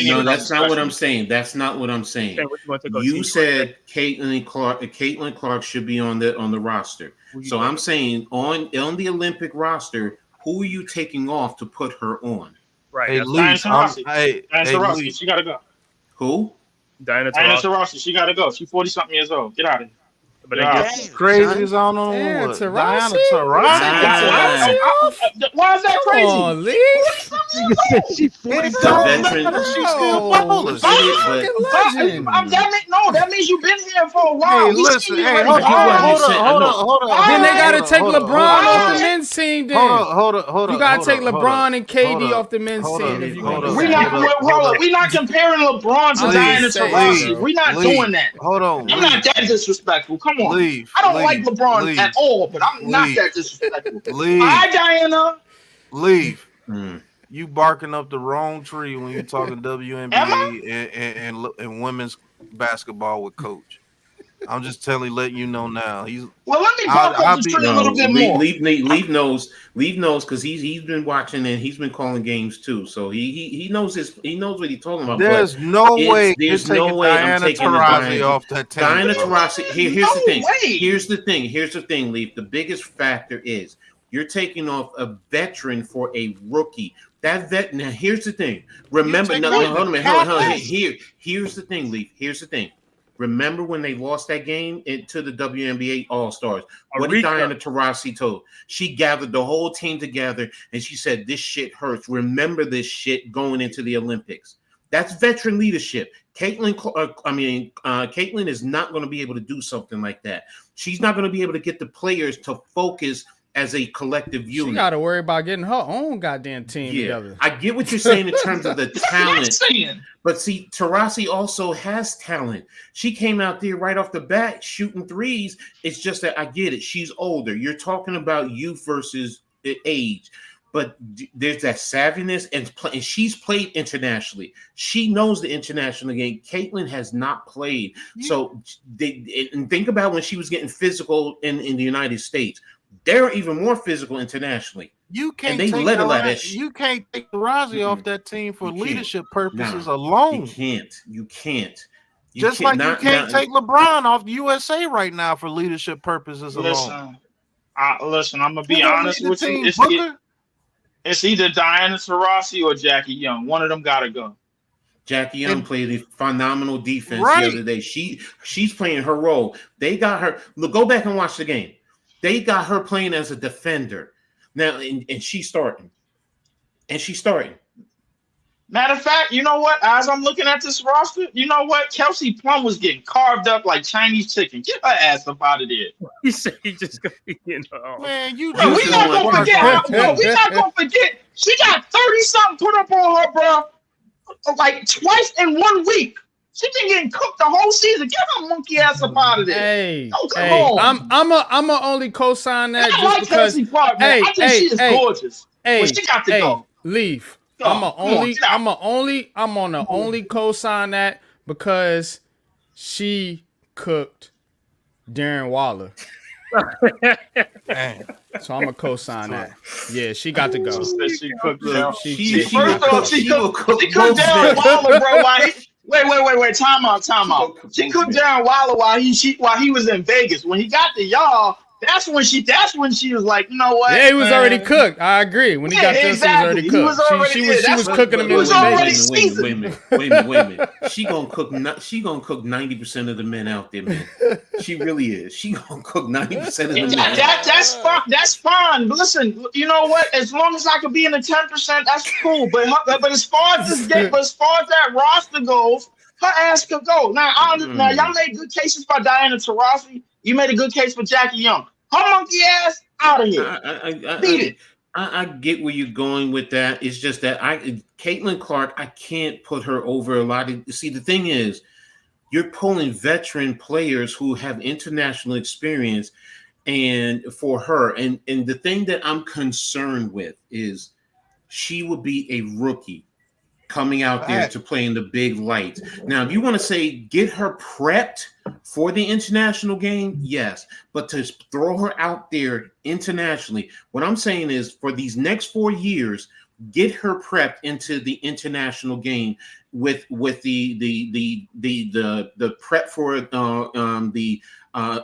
No, that's not what I'm saying. That's not what I'm saying. You said Caitlin Clark should be on the roster. So I'm saying on the Olympic roster, who are you taking off to put her on? Right. Hey, Diana Lee, Taurasi, she gotta go. Who? Diana Taurasi, she gotta go. She's 40-something years old. Get out of here. But crazy as on Damn, what? Taurasi? Diana Taurasi. Why is that crazy? Come on, Lee. She's 40. She's still balling. That means you've been here for a while. Hey, listen. Hey, hold on. Then they gotta take LeBron off the men's team. Then Hold on. you gotta take LeBron and KD off the men's team. If you hold gonna on. do We're not comparing LeBron to Diana Taurasi. We're not doing that. Hold on. I'm not that disrespectful. Come on. I don't like LeBron at all, but I'm not that disrespectful. Hi, Diana. Leave. You barking up the wrong tree when you're talking WNBA and women's basketball with Coach. I'm just letting you know now. Well, let me bark up the tree a little bit more. Leave knows because he's been watching and he's been calling games too. So he knows what he's talking about. There's no way I'm taking Taurasi off that team. Diana Taurasi. Here's the thing. Here's the thing, Leaf. The biggest factor is you're taking off a veteran for a rookie. Now here's the thing. Remember, hold on a minute. Here's the thing, Leaf. Here's the thing. Remember when they lost that game to the WNBA All-Stars? What did Diana Taurasi told? She gathered the whole team together and she said, "This shit hurts. Remember this shit going into the Olympics." That's veteran leadership. Caitlin is not going to be able to do something like that. She's not going to be able to get the players to focus as a collective unit. She got to worry about getting her own goddamn team together. I get what you're saying in terms of the talent. But see, Taurasi also has talent. She came out there right off the bat shooting threes. It's just that I get it. She's older. You're talking about youth versus age. But there's that savviness, and she's played internationally. She knows the international game. Caitlin has not played. So and think about when she was getting physical in the United States. They're even more physical internationally. You can't. And they let her let that shit. You can't take Taurasi off that team for leadership purposes alone. You can't. You can't take LeBron off the USA right now for leadership purposes alone. Listen, I'm gonna be honest with you. It's either Diana Taurasi or Jackie Young. One of them gotta go. Jackie Young played a phenomenal defense the other day. She's playing her role. They got her. Look, go back and watch the game. They got her playing as a defender now, and she's starting. Matter of fact, you know what? As I'm looking at this roster, you know what? Kelsey Plum was getting carved up like Chinese chicken. Get her ass up out of there. He said he just gonna be Man, we're not gonna forget. She got 30-something put up on her, bro. Like twice in 1 week. She been getting cooked the whole season. Get her monkey ass up out of there. Hey, come on. I'm a only co-sign that I like because Kelsey Clark, man. I think she is gorgeous. Hey, she got to hey, go. leave. Go. I'm Come on, get out. on the only co-sign that because she cooked Darren Waller. Man. So I'm a co-sign that. Yeah, she got to go. She said she cooked Look, down. she First off, she will cooked cook down most men. Waller, bro. While he, wait. Time out. She Most cooked men. down Waller while he was in Vegas. When he got to y'all, that's when she was like, you know what? Yeah, he was already man? cooked. I agree. When he got this, exactly. he was already cooked. She was cooking him he in was with already Vegas. Wait a minute. She gonna cook 90% of the men out there, man. She really is. She gonna cook 90% of the men. That's fine. That's fine. But listen, you know what? As long as I could be in the 10%, that's cool. But as far as that roster goes, her ass could go. Now y'all made good cases for Diana Taurasi. You made a good case for Jackie Young. Her monkey ass out of here. I get where you're going with that. It's just that Caitlin Clark, I can't put her over a lot. See, the thing is, you're pulling veteran players who have international experience, and for her, and the thing that I'm concerned with is she would be a rookie coming out there to play in the big lights. Now, if you want to say get her prepped for the international game, yes, but to throw her out there internationally, what I'm saying is for these next 4 years, get her prepped into the international game with the prep for the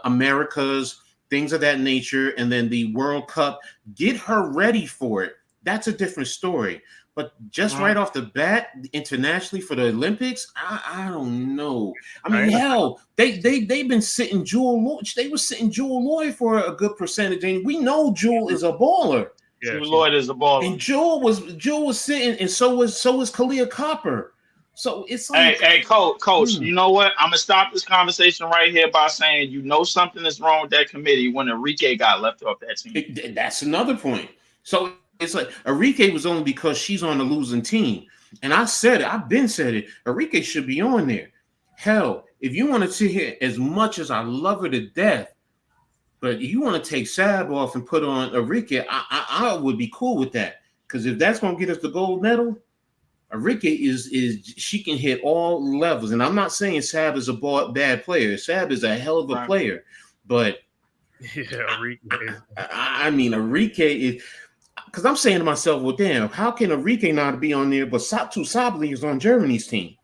Americas, things of that nature, and then the World Cup. Get her ready for it. That's a different story. But just right off the bat, internationally for the Olympics, I don't know. I mean, hell, they've been sitting Jewel Lloyd. They were sitting Jewel Lloyd for a good percentage, and we know Jewel is a baller. Yeah, Lloyd is a baller. And Jewel was sitting, and so was Kalia Copper. So it's like, hey, coach, you know what? I'm gonna stop this conversation right here by saying something is wrong with that committee when Enrique got left off that team. That's another point. So it's like Enrique was only because she's on the losing team. And I said it, I've been said it. Enrique should be on there. Hell, if you want to sit here, as much as I love her to death, but you want to take Sab off and put on Enrique, I would be cool with that. Because if that's going to get us the gold medal, Enrique is she can hit all levels. And I'm not saying Sab is a bad player. Sab is a hell of a player. But Enrique. I mean, Enrique is. Because I'm saying to myself, well, damn, how can Enrique not be on there? But Satu Sabli is on Germany's team.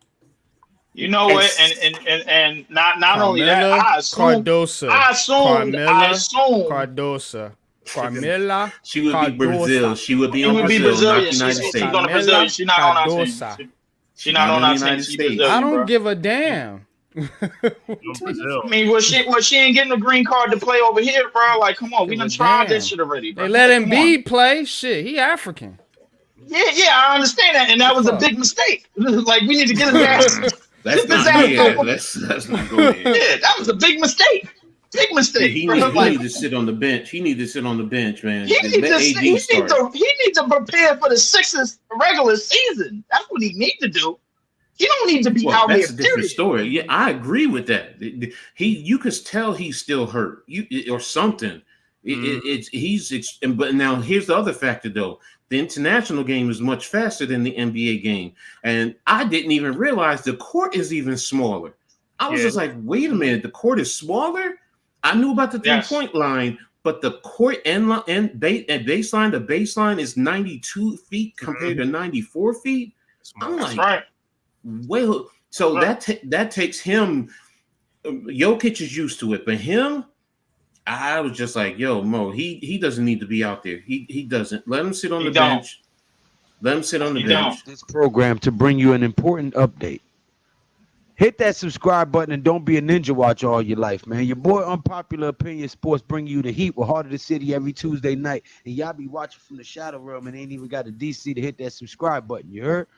You know what? And not Carmela, only that, I assume Cardosa. Carmela. She would be Brazil. She would be on Brazil, not the United States. She's on Brazil. She's not on our team. She's not on our team. I don't give a damn. I mean, was she ain't getting a green card to play over here, bro? Like, come on, we done tried this shit already, bro. They let Embiid play. Shit, he African. Yeah, I understand that, and that was a big mistake. Like, we need to get his ass. Let's not go there. Yeah, that was a big mistake. Big mistake. He need to sit on the bench. He need to sit on the bench, man. He need to prepare for the Sixers regular season. That's what he need to do. He don't need to be out here. That's a different story. Yeah, I agree with that. You could tell he's still hurt, or something. But now here's the other factor though. The international game is much faster than the NBA game, and I didn't even realize the court is even smaller. I was just like, wait a minute, the court is smaller. I knew about the 3-point line, but the court baseline, the baseline is 92 feet compared to 94 feet. I'm like, right. Well, so that takes him. Jokic is used to it, but him, I was just like, yo, Mo, he doesn't need to be out there. He doesn't. Let him sit on the bench. Let him sit on the bench. This program to bring you an important update. Hit that subscribe button and don't be a ninja watch all your life, man. Your boy Unpopular Opinion Sports bring you the heat with Heart of the City every Tuesday night. And y'all be watching from the Shadow Realm and ain't even got a DC to hit that subscribe button. You heard?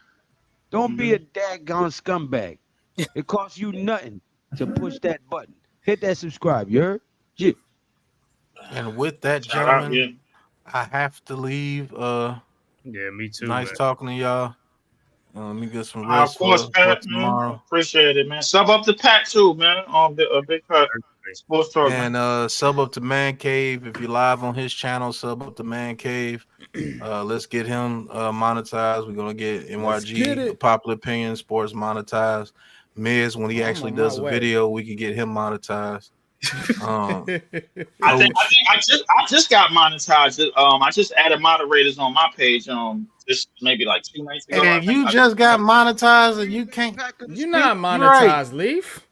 Don't be a daggone scumbag. It costs you nothing to push that button. Hit that subscribe. You heard? Yeah. And with that, gentlemen, I have to leave. Yeah, me too. Nice man. talking to y'all. Let me get some rest Of course, for Pat, tomorrow. man. Appreciate it, man. Sub up the Pat too, man. On a big cut. Sports talk. And sub up to Man-Cave. If you're live on his channel, sub up to Man-Cave. Let's get him monetized. We're gonna get NYG Popular Opinion Sports monetized. Miz, when he actually does a video, we can get him monetized. I just got monetized. I just added moderators on my page. Just maybe like 2 nights ago. And you just got monetized, and you can't. You're not monetized, Leaf.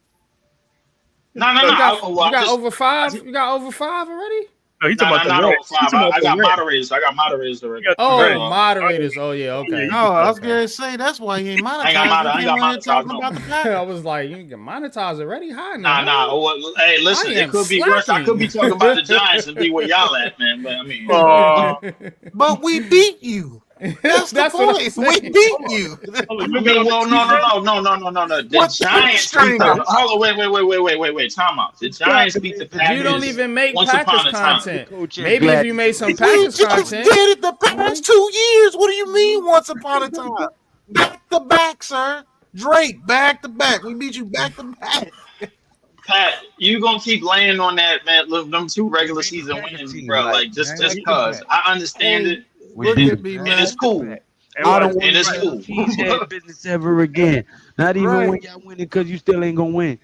No. You got over 5. You got over 5 already. No, he's talking about not over 5. I got moderators. I got moderators already. Oh, moderators. Oh yeah, okay. No, I was gonna say that's why he ain't monetized. I got monetized. I was like, you get monetized already? Hi, now. Nah. Well, hey, listen, it could be worse. I could be talking about the Giants and be where y'all at, man. But I mean, but we beat you. That's the point. We beat you. Well, no. The Giants beat the. Hold on, wait. Time out. The Giants beat the Packers. You don't even make Packers content. Coach, Maybe if you made some Packers content. Did it the past 2 years. What do you mean? Once upon a time, back to back, sir. Drake, back to back. We beat you back to back. Pat, you gonna keep laying on that, man? Them 2 regular season wins, bro. Like just cause I understand it. Look at me, man. It's cool. I don't want it's to cool. cheesehead business ever again. Not even when y'all winning, because you still ain't gonna win.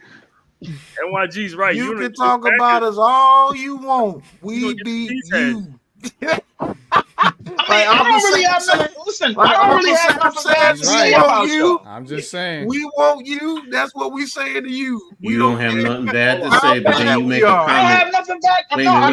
NYG's right. You can talk about us all you want. We beat you. I don't really have nothing. Listen, I don't really have nothing bad to say about you. I'm just saying. We want you. That's what we saying to you. You don't have nothing bad to say, but then you make a comment. I don't have nothing bad. No.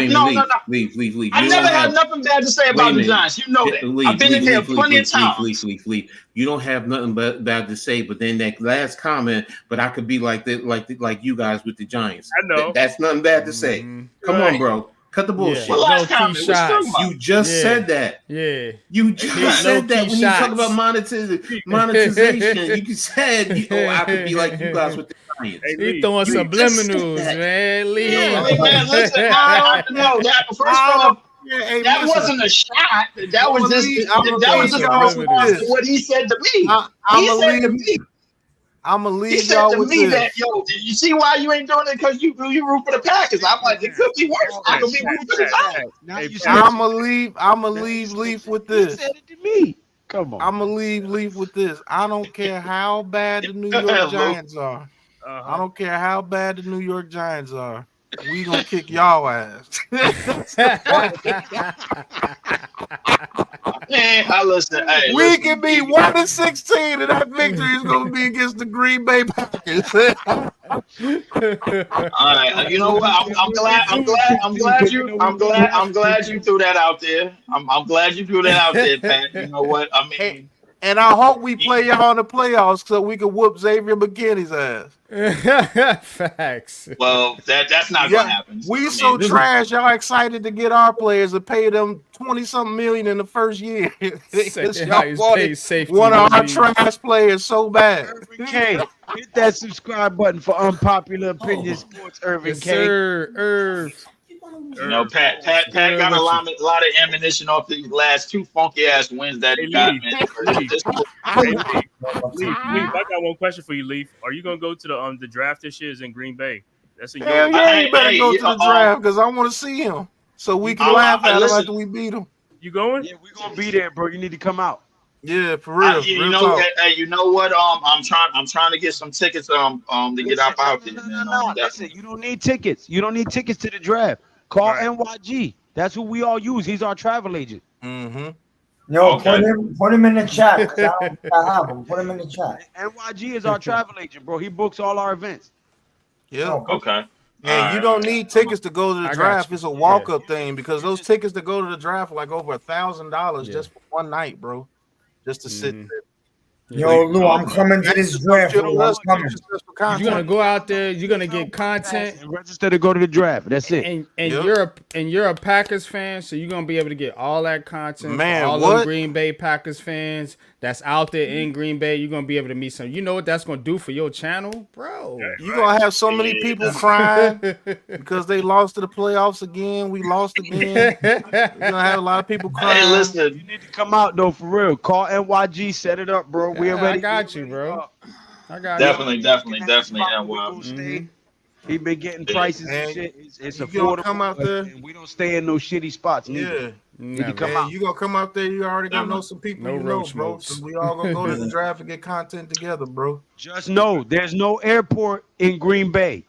Leave. I never had nothing bad to say about the Giants. You know that. I've been in here plenty of times. Leave. You don't have nothing bad to say, but then that last comment, but I could be like that, like you guys with the Giants. I know. That's nothing bad to say. Come on, bro. Cut the bullshit. Yeah. You just said that. Yeah. You just said that when you talk about monetization. You said, I could be like you guys with the Giants. He throwing subliminals, man. Leave. Man, listen, I know that. First off, that wasn't a shot. That was just what he said to me. He said to me. I'm gonna leave he said y'all to with me this. that, yo, you see why you ain't doing it? Because you root for the Packers. I'm like, it could be worse. I could be rooting for the Giants. I'm gonna leave Leaf with this. You said it to me. Come on. I'm gonna leave Leaf with this. I don't care how bad the New York Giants are. I don't care how bad the New York Giants are. We gonna kick y'all ass. Man, I listen. Hey, we can be 1-16, and that victory is gonna be against the Green Bay Packers. All right, you know what? I'm glad you threw that out there. I'm glad you threw that out there, Pat. You know what? I mean. And I hope we play y'all in the playoffs so we can whoop Xavier McKinney's ass. Facts. Well, that's not gonna happen. We so trash. Y'all excited to get our players and pay them 20-something million in the first year. One of our trash players so bad. K, hit that subscribe button for Unpopular Opinion Sports. Irvin K. No, Pat got a lot of ammunition off these last 2 funky ass wins that he got. Leaf, I got one question for you, Leaf. Are you gonna go to the draft this year? Is in Green Bay? That's in Hell yeah, you better go to the draft because I want to see him so we can laugh at him after we beat him. You going? Yeah, we're gonna be there, bro. You need to come out. Yeah, for real. You know what? I'm trying to get some tickets to get out there. No. Listen, you don't need tickets. You don't need tickets to the draft. Call NYG. That's who we all use. He's our travel agent. Mm-hmm. Yo, put him in the chat. I have him. Put him in the chat. NYG is our travel agent, bro. He books all our events. Yeah. Okay. And you don't need tickets to go to the draft. It's a walk-up thing because those tickets to go to the draft are like over $1,000 just for one night, bro. Just to sit there. Yo, Lou, I'm coming to this draft. You're gonna go out there. You're gonna get content. Register to go to the draft. That's it. And you're a Packers fan, so you're gonna be able to get all that content. Man, all the Green Bay Packers fans that's out there in Green Bay. You're gonna be able to meet some. You know what that's gonna do for your channel, bro? You're gonna have so many people crying because they lost to the playoffs again. We lost again. You're gonna have a lot of people crying. Hey, listen, you need to come out though, for real. Call NYG, set it up, bro. We already got you, bro. I got definitely. NY. He been getting prices and And shit. It's you gonna affordable. come out there? And we don't stay in no shitty spots. Neither. Yeah. He come Man, out. you gonna come out there, you already gonna know some people No you know, road bro. smokes. So we all gonna go to the draft and get content together, bro. Just know there's no airport in Green Bay.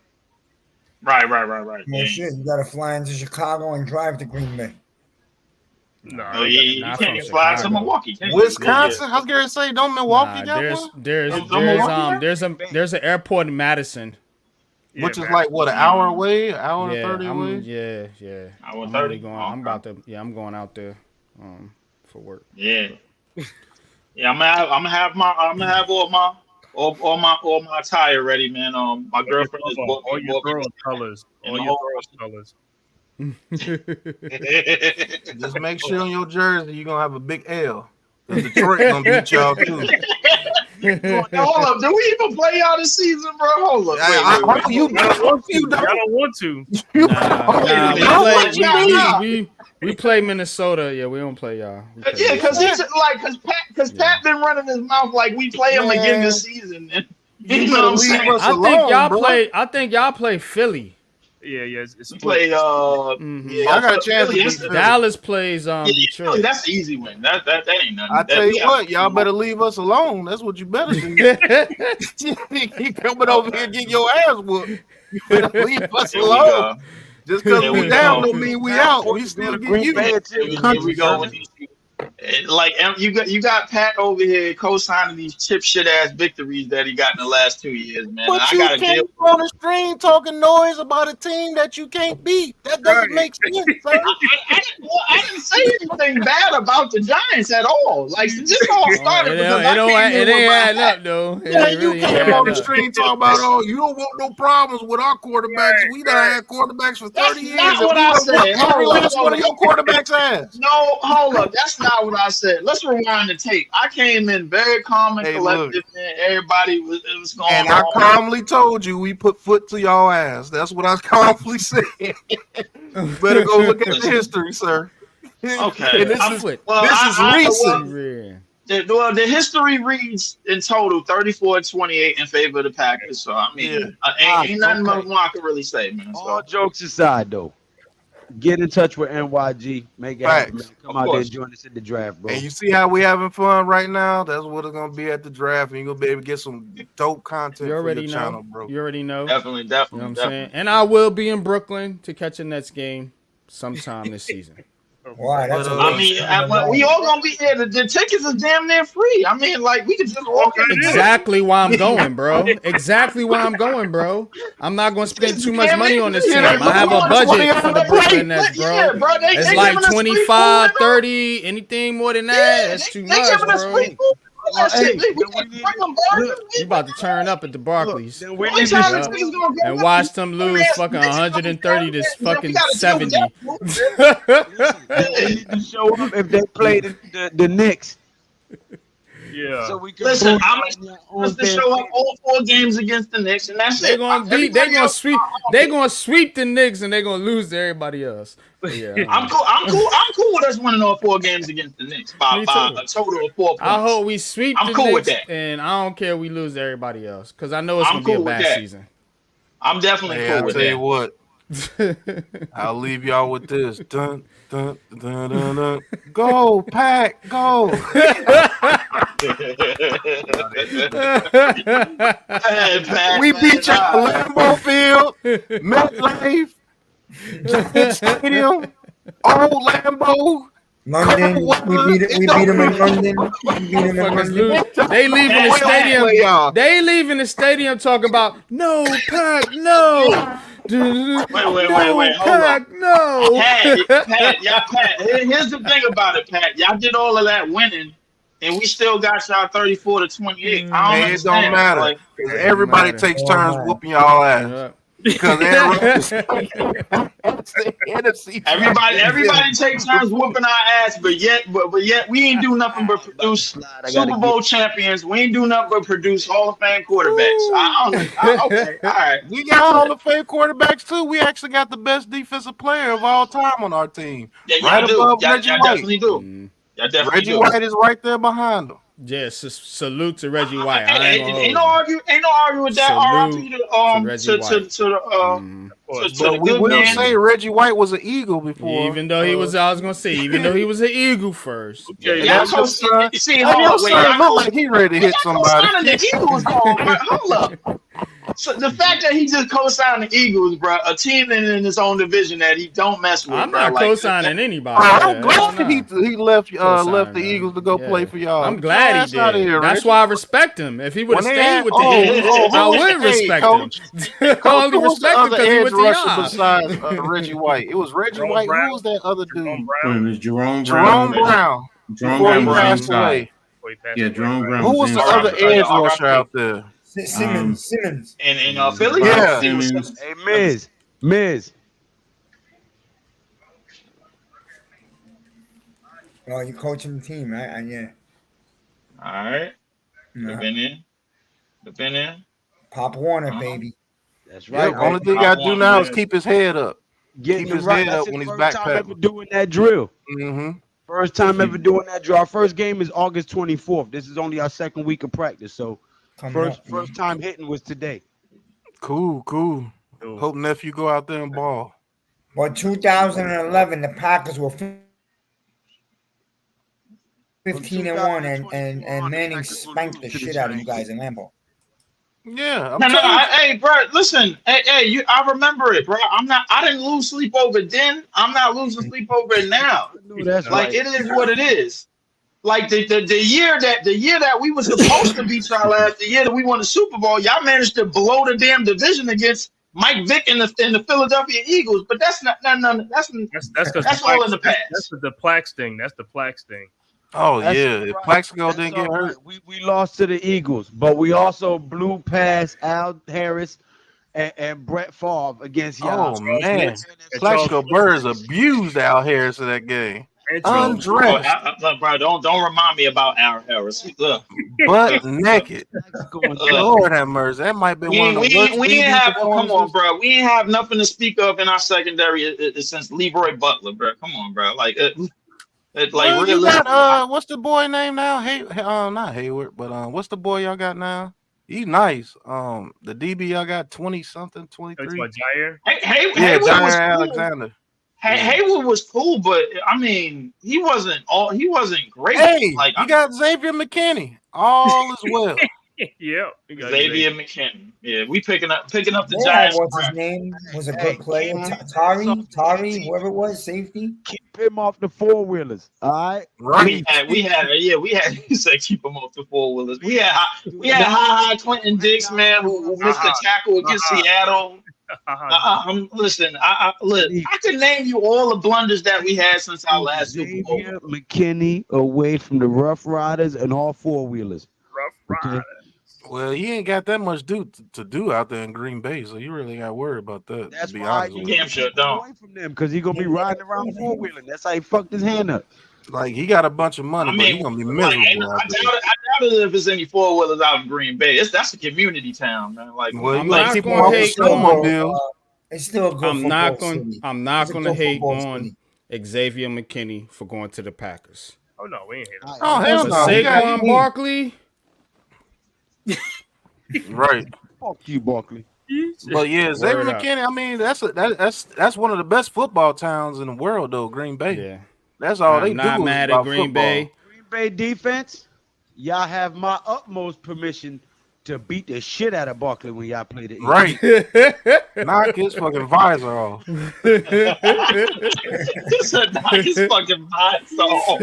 Right. Well, Yeah. shit, you gotta fly into Chicago and drive to Green Bay. Nah, Oh yeah, you Not can't from even fly to Chicago. Milwaukee. Can you? Wisconsin, I was gonna say, don't Milwaukee got one? There's an airport in Madison. yeah, Which is man. like what, an hour away, an hour Yeah, and 30 away? yeah. Hour I'm 30? already going. I'm Okay. about to. Yeah, I'm going out there, for work. Yeah. Yeah, I'm gonna have all my attire ready, man. My girlfriend is all your girl colors. All your girl colors. Just make sure on your jersey you're gonna have a big L. 'Cause Detroit gonna beat y'all too. Hold up, do we even play y'all this season, bro? Hold up, wait. You I don't want to. We play Minnesota. Yeah, we don't play y'all. Yeah, because Pat been running his mouth like we play him again this season. And, you know what I'm saying? I think y'all play Philly. Yeah, it's We play. I got a chance to beat Philly. Dallas plays Detroit. Detroit. That's the easy win. That ain't nothing. I tell you what, y'all better leave us alone. That's what you better do. You coming over here getting your ass whooped. You better leave us alone. Just because we down don't mean we out. We still get you. Here we go with these people. Like you got Pat over here co-signing these chip shit ass victories that he got in the last 2 years, man. But I you gotta can't deal. be on the stream talking noise about a team that you can't beat. That doesn't make sense. I didn't say anything bad about the Giants at all. Like this all started because it ain't adding up though. Yeah, you came on the stream talking about, oh, you don't want no problems with our quarterbacks. We done had quarterbacks for 30 years. That's not what I said. Every last one of your quarterbacks ass. No, hold up. That's not what I said. Let's rewind the tape. I came in very calm and collected, man. Everybody was going on. And I calmly told you we put foot to y'all ass. That's what I calmly said. Better go look at the history, sir. Okay. This is recent. The history reads in total 34-28 in favor of the Packers. So I mean, ain't nothing more I can really say, man. All jokes aside, though, get in touch with NYG. Make it happen, man. Come out there and join us in the draft, bro. And you see how we having fun right now? That's what it's gonna be at the draft, and you're gonna be able to get some dope content for your channel, bro. You already know. Definitely. You know what I'm saying? And I will be in Brooklyn to catch a Nets game sometime this season. Wow, that's we all gonna be there. The tickets is damn near free. I mean, like we could just walk in. Exactly why I'm going, bro. Exactly why I'm going, bro. I'm not gonna spend too much money on this team. I have a budget for the Brooklyn Nets, bro. It's like 25, 30, anything more than that. That's too much, bro. You about to turn up at the Barcleys and watch them lose fucking 130 to fucking 70. They need to show up if they play the Knicks. Yeah. So we can listen. I'm supposed to show up all 4 games against the Knicks, and that's They're gonna sweep the Knicks, and they're gonna lose to everybody else. Yeah, I'm cool with us winning all 4 games against the Knicks by a total of 4 points. I hope we sweep the cool Knicks, with that. and I don't care if we lose to everybody else, because I know it's gonna be a bad season. I'm definitely cool with that. I'll tell you what. I'll leave y'all with this. Dun, dun, dun, dun, dun. Go, Pack, go. We beat y'all Lambeau Field, MetLife, Giant Stadium, Old Lambeau. London, we beat them in London. They leave in the stadium. They leave in the stadium talking about no Pack, no. Wait, hold on. No. Pat, here's the thing about it, Pat. Y'all did all of that winning, and we still got y'all 34-28. It don't matter. Like, everybody takes turns whooping y'all ass. Because everybody takes turns whooping our ass, but yet we ain't do nothing but produce Super Bowl champions. We ain't do nothing but produce Hall of Fame quarterbacks. Okay, all right. We got Hall of Fame quarterbacks too. We actually got the best defensive player of all time on our team. Yeah, right above Reggie White. Definitely do. Reggie White is right there behind him. Yeah, salute to Reggie White. I ain't gonna Ain't hold you. no argue with that. Salute RIP to Reggie White. To But the we good will man. say Reggie White was an Eagle before. Even though he was, I was gonna say, even though he was an Eagle first. Okay, Y'all That's your son. see, Hey, hold your up, wait, son look like he ready to hit y'all somebody. co-signing the Eagles, though. Hold up. So the fact that he just co-signed the Eagles, bro, a team in his own division that he don't mess with, I'm bro. not Like, co-signing anybody. I'm Yeah, hell glad nah. he left Co-signing, the man. Eagles to go play Yeah. for y'all. I'm Get glad your he ass out of did. here, That's Reggie. why I respect him. If he would have When they stayed had with the Eagles, I who was- wouldn't hey, respect coach, him. I Coach, only who was the respect him other because he edge went to rusher y'all. besides Reggie White? It was Reggie Jerome White. Brown. Who was that other Jerome dude? Brown. It was Jerome Jerome Brown. Brown. Jerome Before he Brown was passed inside. away. Before he passed Yeah, away, Jerome right? Brown Who was was the inside. other edge rusher out there? Simmons. in Philly, Bob Yeah. he was Simmons. Hey, Miz. Oh, you coaching the team, right? Yeah. all right. Yeah. Been in. Pop Warner, baby. That's Yep. right. Only thing you gotta do now is keep his head up. Getting Keep him his right. head That's up his when he's first time ever backpedaling. doing that drill. Mm-hmm. First time ever doing that drill. Our first game is August 24th. This is only our second week of practice. So first time hitting was today. Cool. Hope nephew go out there and ball. Well, 2011, the Packers were 15-1, and Manning spanked the shit out of you guys in Lambeau. Yeah, I'm No, telling you. hey, bro, listen, hey, I remember it, bro. I didn't lose sleep over then. I'm not losing sleep over it now. No, that's Like, right. it is what it is. Like the year that we were supposed to beat y'all last, the year that we won the Super Bowl, y'all managed to blow the damn division against Mike Vick and the Philadelphia Eagles. But that's not that's all in the past. That's the Plax thing. That's the Plax thing. Oh That's yeah, if right. Plaxico That's didn't get all hurt. right. We lost to the Eagles, but we also blew past Al Harris and Brett Favre against y'all. Oh man, And Plaxico Burrs abused Al Harris in that game. Undressed, Bro, don't remind me about Aaron Harris. Look, butt naked. Lord have mercy. That might be one of the worst we ain't DB have. Come on, performances. bro. We ain't have nothing to speak of in our secondary since Leroy Butler, bro. Come on, bro. Like, Well, you realistically, got what's the boy name now? Not Hayward, but what's the boy y'all got now? He's nice. The DB y'all got 20-something, 23. Jair. Hayward was Jair cool. Alexander. Hayward was cool, but I mean, he wasn't great. Hey, Like, you got Xavier McKinney. All is well. Yeah, Xavier McKinney. Yeah, we picking up the Yeah, Giants. what's his name? Was a good player. Tari, whoever it was, safety. Keep him off the four wheelers. All right. Right. We had. He said keep him off the four wheelers. We had high Clinton Dix, man, who missed the tackle against Seattle. Listen, I could name you all the blunders that we had since our last Super Bowl. Xavier McKinney away from the Rough Riders and all four wheelers. Rough Riders. Well, he ain't got that much to do out there in Green Bay, so you really got to worry about that. That's to be why honest you with you. Damn sure don't. away from them because he's gonna be riding around four wheeling. That's how he fucked his hand up. Like he got a bunch of money, but he's gonna be miserable out there. I doubt it if there's any four wheelers out in Green Bay. That's a community town, man. Like, Well, you I'm gotta not keep him gonna off the hate on. snowmobile. It's still a good I'm not football going. city. I'm not It's a going to good hate football on city. Xavier McKinney for going to the Packers. Oh no, we ain't hit him. Oh hell For no! He got- Saquon Barkley. Right. Fuck you, Barkley. But yeah, Xavier Word up. McKinney. I mean, that's one of the best football towns in the world, though. Green Bay. Yeah. That's all they I'm do. not is mad about at Green football. Bay. Green Bay defense, y'all have my utmost permission to beat the shit out of Barkley when y'all play the Eagles. Right. Knock his fucking visor off. he said, knock his fucking box off.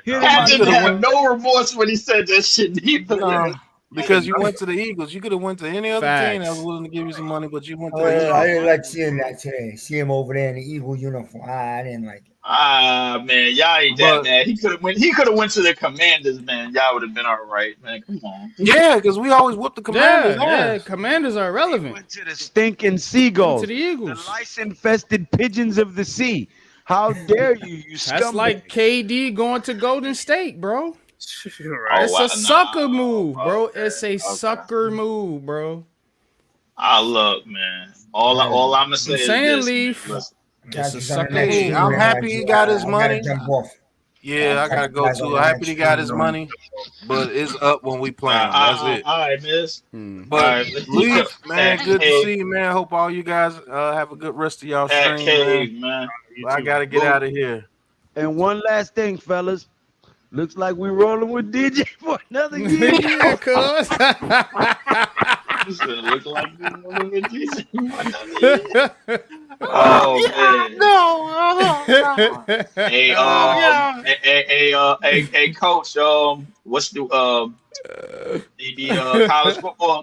I didn't have no remorse when he said that shit either. Because you went to the Eagles. You could have went to any other team that was Facts. willing to give you some money, but you went to the I Eagles. didn't like seeing that today. See him over there in the Eagle uniform. I didn't like it. Man, y'all ain't that mad. He could have went to the Commanders, man. Y'all would have been all right, man. Come on. Yeah, because we always whoop the Commanders. Yeah, Commanders are irrelevant. Went to the stinking Seagulls, To the Eagles. the lice-infested pigeons of the sea. How dare you That's scumbag. like KD going to Golden State, bro. Right. It's a sucker move, bro. It's a sucker move, bro. Look, man. All I'm gonna say I'm is saying, this, Leaf. man. Listen, It's a Catches sucker on the next move. Hey, I'm team, happy he got his I gotta money. jump off. Yeah, I gotta go too. Happy he got his money, but it's up when we playing. That's it. All right, miss. But All right, Leaf, man, Pat good to Cave, see you, man. Hope all you guys have a good rest of y'all Pat stream, man. Cave, man. I gotta get out of here. And one last thing, fellas. Looks like we're rolling with DJ for another year. Yeah, cuz. This gonna look like we rolling with DJ for another year. Oh man. No. Hey, coach. What's the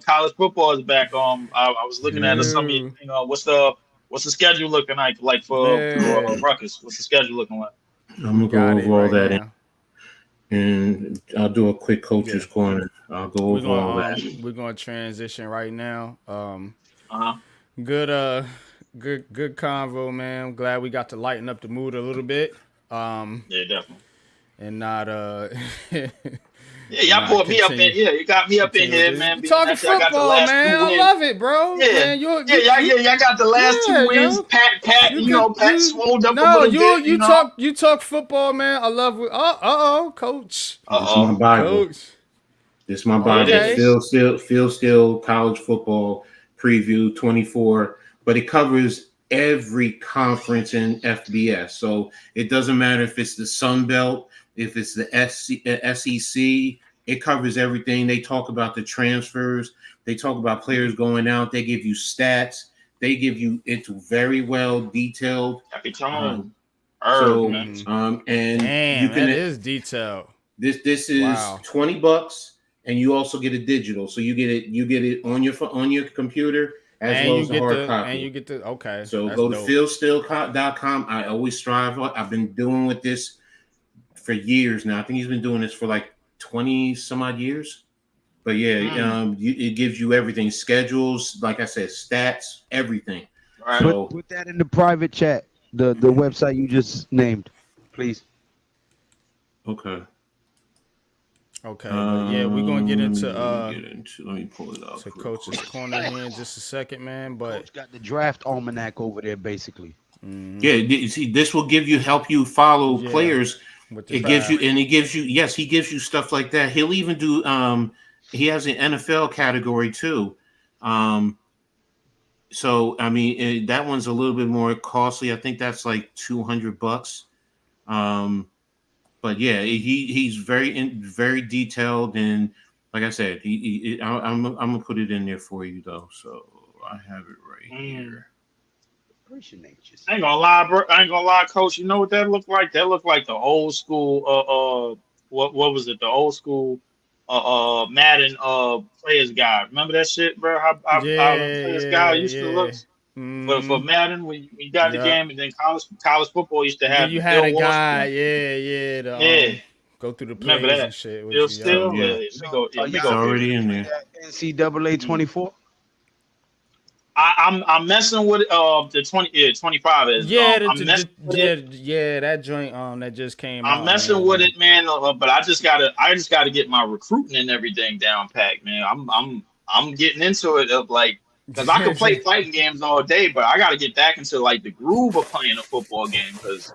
college football is back. I was looking at some. You know, what's the schedule looking like for Ruckus? What's the schedule looking like? I'm gonna go over all that and I'll do a quick coach's corner. I'll go over all that. We're gonna transition right now. Good convo, man. I'm glad we got to lighten up the mood a little bit. Yeah, definitely. And not Yeah, y'all brought me up in here. You got me up in here, man. Talking football, man. I love it, bro. Yeah, man, y'all got the last 2 wins. Pat, Pat swolled up a little bit. You talk football, man. I love it. Coach. This is my Bible. Coach. This is my Bible. Okay. Feel still college football preview 24, but it covers every conference in FBS. So it doesn't matter if it's the Sun Belt, if it's the SEC, it covers everything. They talk about the transfers. They talk about players going out. They give you stats. They give you, it's very well detailed. Happy time. And damn, you can, that is detailed. This is $20, and you also get a digital. So you get it on your computer as well as a hard copy. And you get the So go to feelstill.com. I always strive. I've been doing with this for years now. I think he's been doing this for like 20 some odd years. But yeah, it gives you everything, schedules, like I said, stats, everything. Right. So Put that in the private chat, the website you just named, please. Okay. But yeah, we're gonna get into let me pull it up. to Coach's corner here in just a second, man. But Coach got the draft almanac over there, basically. Yeah, you see, this will help you follow players. It gives you stuff like that. He'll even do he has an NFL category too. So I mean that one's a little bit more costly. I think that's like $200. But yeah, he's very detailed, and like I said, I'm gonna put it in there for you though. So I have it right here. I ain't gonna lie, Coach. You know what that looked like? That looked like the old school. What was it? The old school. Madden players guide. Remember that shit, bro? How players guide used to look. But for Madden, when you got the game, and then college football used to have. You had a guy, go through the plays and shit. It's already in there. NCAA 24. I'm messing with the 25 is. That joint that just came out. I'm messing with it, man. But I just gotta get my recruiting and everything down packed, man. I'm getting into it because I can play fighting games all day, but I gotta get back into like the groove of playing a football game because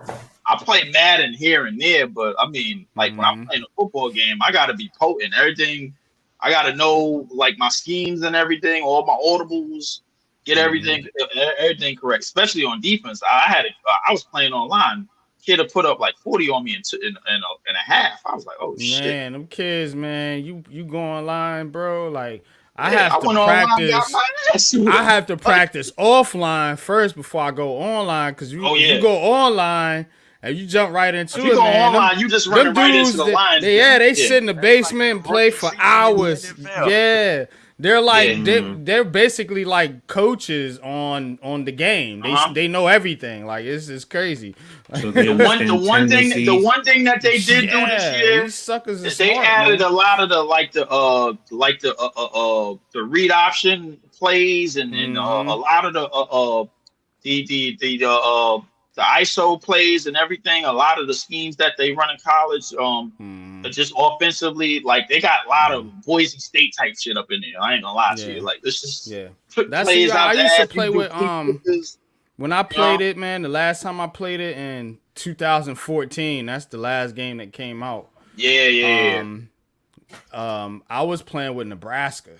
I play Madden here and there, but I mean when I'm playing a football game, I gotta be potent. Everything I gotta know like my schemes and everything, all my audibles. Get everything correct, especially on defense. I was playing online. Kid have put up like 40 on me in a half. I was like, oh shit. Man, them kids, man, you go online, bro. Like I have to practice offline first before I go online because you go online and you jump right into it, man. Online, you just run right into the line. They sit in the basement and play for hours. Yeah. They're like they're basically like coaches on the game. They know everything. Like it's crazy. So the one thing that they did do this year, these suckers is they added a lot of the read option plays and a lot of the ISO plays and everything. A lot of the schemes that they run in college, just offensively, like they got a lot of Boise State type shit up in there. I ain't gonna lie to you. Like this just that's plays I out used there. to play with when I played it, man. The last time I played it, and 2014. That's the last game that came out. Yeah. I was playing with Nebraska.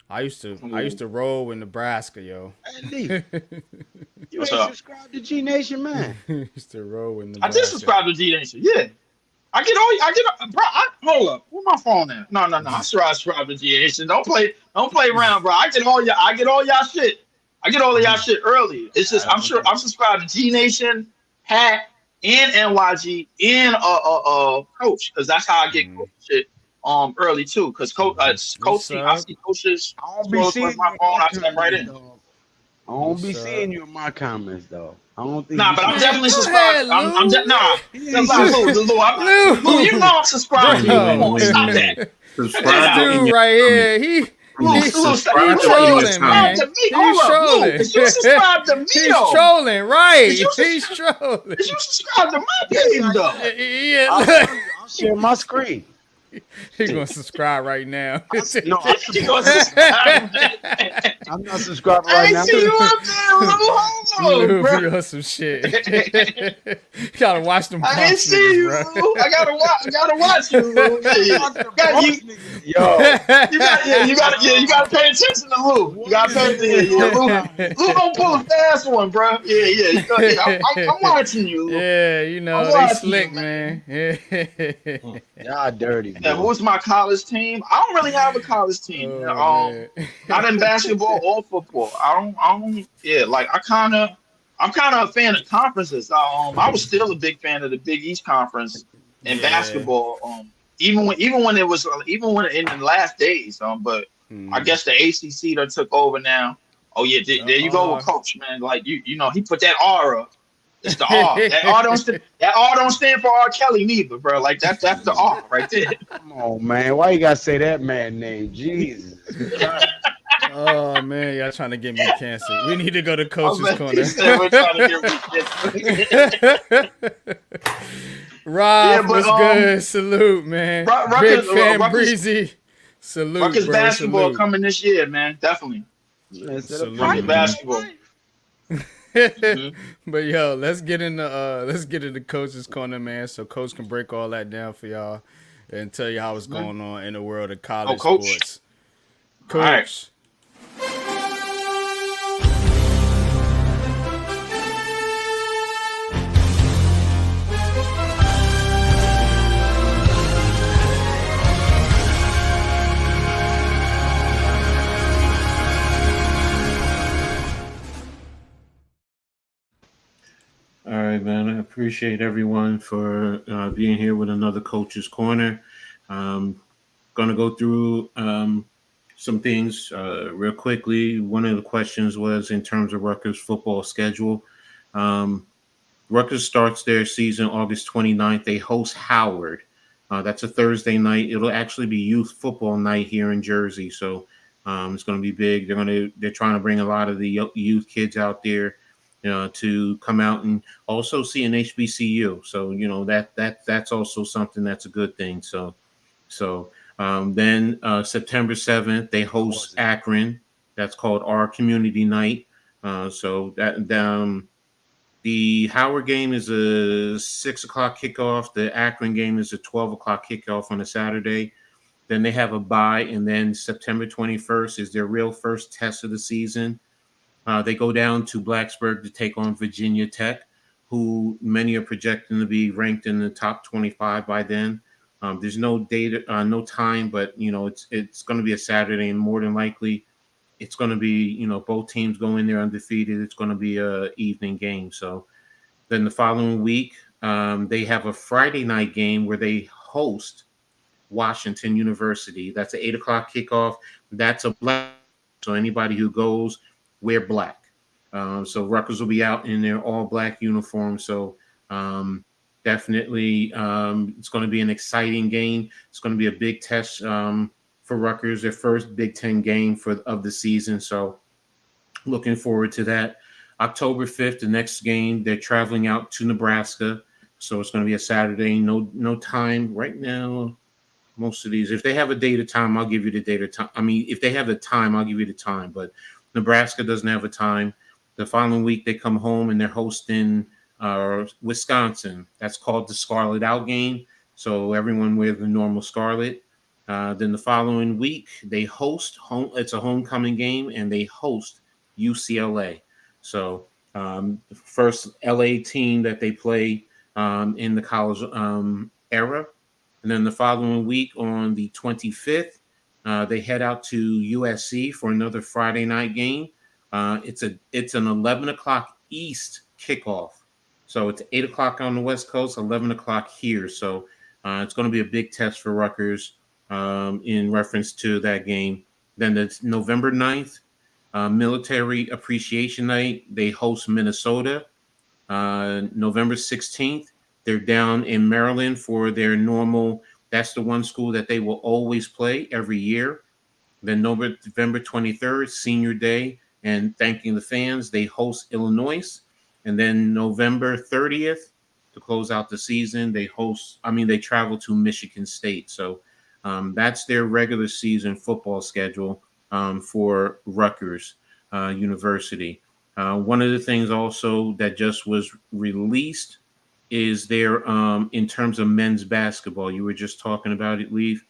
I used to roll with Nebraska, yo. Hey, Lee, you What's ain't up? subscribed to G Nation, man. Used to roll with I Nebraska. did subscribe to G Nation. Yeah. Bro. Hold up. Where my phone at? No. I subscribe to G Nation. Don't play around, bro. I get all y'all shit. I get all of y'all shit early. It's just I'm subscribed to G Nation, Hat, and NYG, and Coach, because that's how I get Coach shit early too. Because Coach team, I see coaches. I don't be seeing my you phone. I in step my right comments, in. dog. I don't be seeing you in my comments, though. I don't think. Nah, but I'm definitely Go subscribed. ahead, I'm Lou. Lou, you know I'm subscribed to you. Come on, stop that. Subscribe This to dude right here, Lou, subscribe to trolling, Ian man. subscribe to me. He's Hold up, Lou. trolling. Is you subscribe to me He's though? trolling, right? Did you He's trolling. Is you subscribe to my page though? Yeah, I'll share my screen. he's gonna subscribe right now. No, You gonna subscribe? I'm not subscribed I right ain't now. see you up there, Lou. Hold on, Lou, bro. you on some shit. You gotta watch them. I ain't see you, bro. Lou. I gotta watch you, Lou. You gotta pay attention to Lou. You gotta pay attention. Lou don't pull a fast one, bro. Yeah. I'm watching you, Lou. Yeah, you know I'm they watching slick, you, man. Y'all dirty. Yeah, who's my college team? I don't really have a college team. Oh, man. Not in basketball or football. I don't. Yeah, like I'm kind of a fan of conferences. I was still a big fan of the Big East Conference in basketball. Even when in the last days. But I guess the ACC that took over now. Oh yeah, there you go with Coach, man. Like you know he put that R up. It's the R. That R don't stand for R. Kelly neither, bro. Like that's the R right there. Come on, man. Why you gotta say that man name? Jesus. Oh man, y'all trying to get me canceled. We need to go to Coach's Corner. We're trying to get Rob, what's good? Salute, man. Big fan, Breezy. Salute, Rutgers bro. basketball Salute. coming this year, man. Definitely. Salute. Basketball. But yo, let's get into Coach's Corner, man, so Coach can break all that down for y'all and tell you how it's going on in the world of college sports. Coach. All right, man. I appreciate everyone for being here with another Coach's Corner. Going to go through some things real quickly. One of the questions was in terms of Rutgers football schedule. Rutgers starts their season August 29th. They host Howard. That's a Thursday night. It'll actually be youth football night here in Jersey, so it's going to be big. They're trying to bring a lot of the youth kids out there, to come out and also see an HBCU. So that's also something that's a good thing. So then September 7th they host Akron. That's called Our Community Night. So that the Howard game is a 6 o'clock kickoff. The Akron game is a 12 o'clock kickoff on a Saturday. Then they have a bye, and then September 21st is their real first test of the season. They go down to Blacksburg to take on Virginia Tech, who many are projecting to be ranked in the top 25 by then. There's no data, no time, but it's going to be a Saturday, and more than likely, it's going to be both teams go in there undefeated. It's going to be a evening game. So then the following week, they have a Friday night game where they host Washington University. That's an 8 o'clock kickoff. That's a black. So anybody who goes, wear black. So Rutgers will be out in their all black uniform. So definitely it's going to be an exciting game. It's going to be a big test for Rutgers, their first Big Ten game of the season. So looking forward to that. October 5th, the next game, they're traveling out to Nebraska. So it's going to be a Saturday. No time right now. Most of these, if they have a date or time, I'll give you the date or time. I mean, if they have the time, I'll give you the time. But Nebraska doesn't have a time. The following week, they come home and they're hosting Wisconsin. That's called the Scarlet Out game. So everyone wears the normal scarlet. Then the following week, they host home. It's a homecoming game, and they host UCLA. So the first LA team that they play in the college era. And then the following week on the 25th, they head out to USC for another Friday night game. It's an 11 o'clock East kickoff. So it's 8 o'clock on the West Coast, 11 o'clock here. So it's going to be a big test for Rutgers in reference to that game. Then it's November 9th, Military Appreciation Night. They host Minnesota. November 16th, they're down in Maryland for their normal. That's the one school that they will always play every year. Then November 23rd, Senior Day, and thanking the fans, they host Illinois. And then November 30th, to close out the season, they travel to Michigan State. So that's their regular season football schedule for Rutgers University. One of the things also that just was released is their in terms of men's basketball. You were just talking about it, Leaf,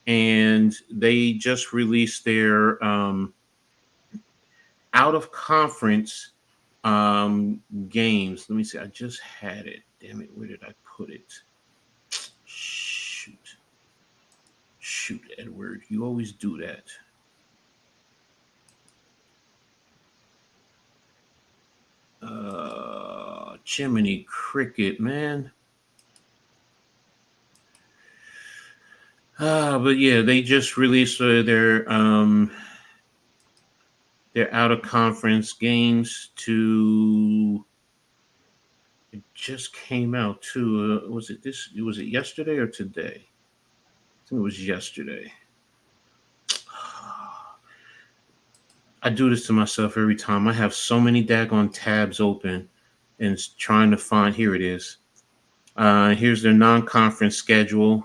and they just released their out of conference games. Let me see. I just had it. Damn it. Where did I put it? Shoot, Edward. You always do that. Jiminy Cricket, man. But yeah, they just released their out of conference games to. It just came out too. Was it yesterday or today? I think it was yesterday. I do this to myself every time. I have so many daggone tabs open and trying to find. Here it is. Here's their non-conference schedule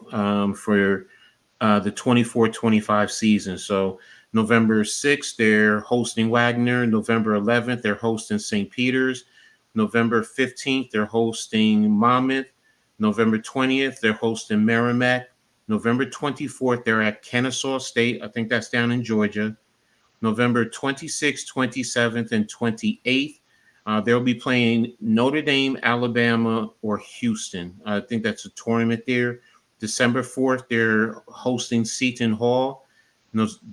for the 24-25 season. So November 6th, they're hosting Wagner. November 11th, they're hosting St. Peter's. November 15th, they're hosting Monmouth. November 20th, they're hosting Merrimack. November 24th, they're at Kennesaw State. I think that's down in Georgia. November 26th, 27th, and 28th, they'll be playing Notre Dame, Alabama, or Houston. I think that's a tournament there. December 4th, they're hosting Seton Hall.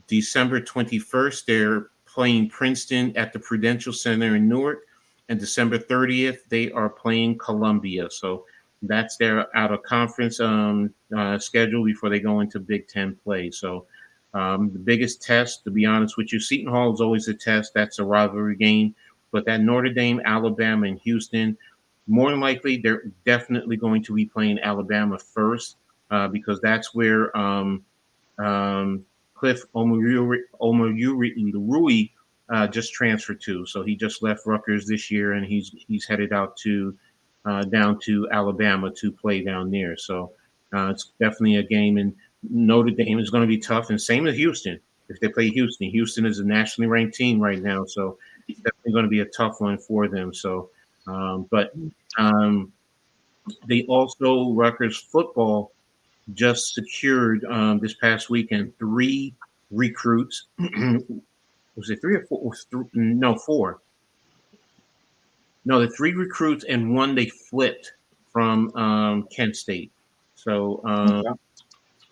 December 21st, they're playing Princeton at the Prudential Center in Newark. And December 30th, they are playing Columbia. So that's their out-of-conference schedule before they go into Big Ten play. So the biggest test, to be honest with you, Seton Hall is always a test. That's a rivalry game. But that Notre Dame, Alabama, and Houston, more than likely, they're definitely going to be playing Alabama first because that's where Cliff Omoruyi just transferred to. So he just left Rutgers this year, and he's headed out to down to Alabama to play down there. So it's definitely a game, and Notre Dame is going to be tough, and same as Houston. If they play Houston, Houston is a nationally ranked team right now, so it's definitely going to be a tough one for them. So, they also, Rutgers football just secured this past weekend 3 recruits. Was it 3 or 4? No, 4. No, the 3 recruits and 1 they flipped from Kent State. So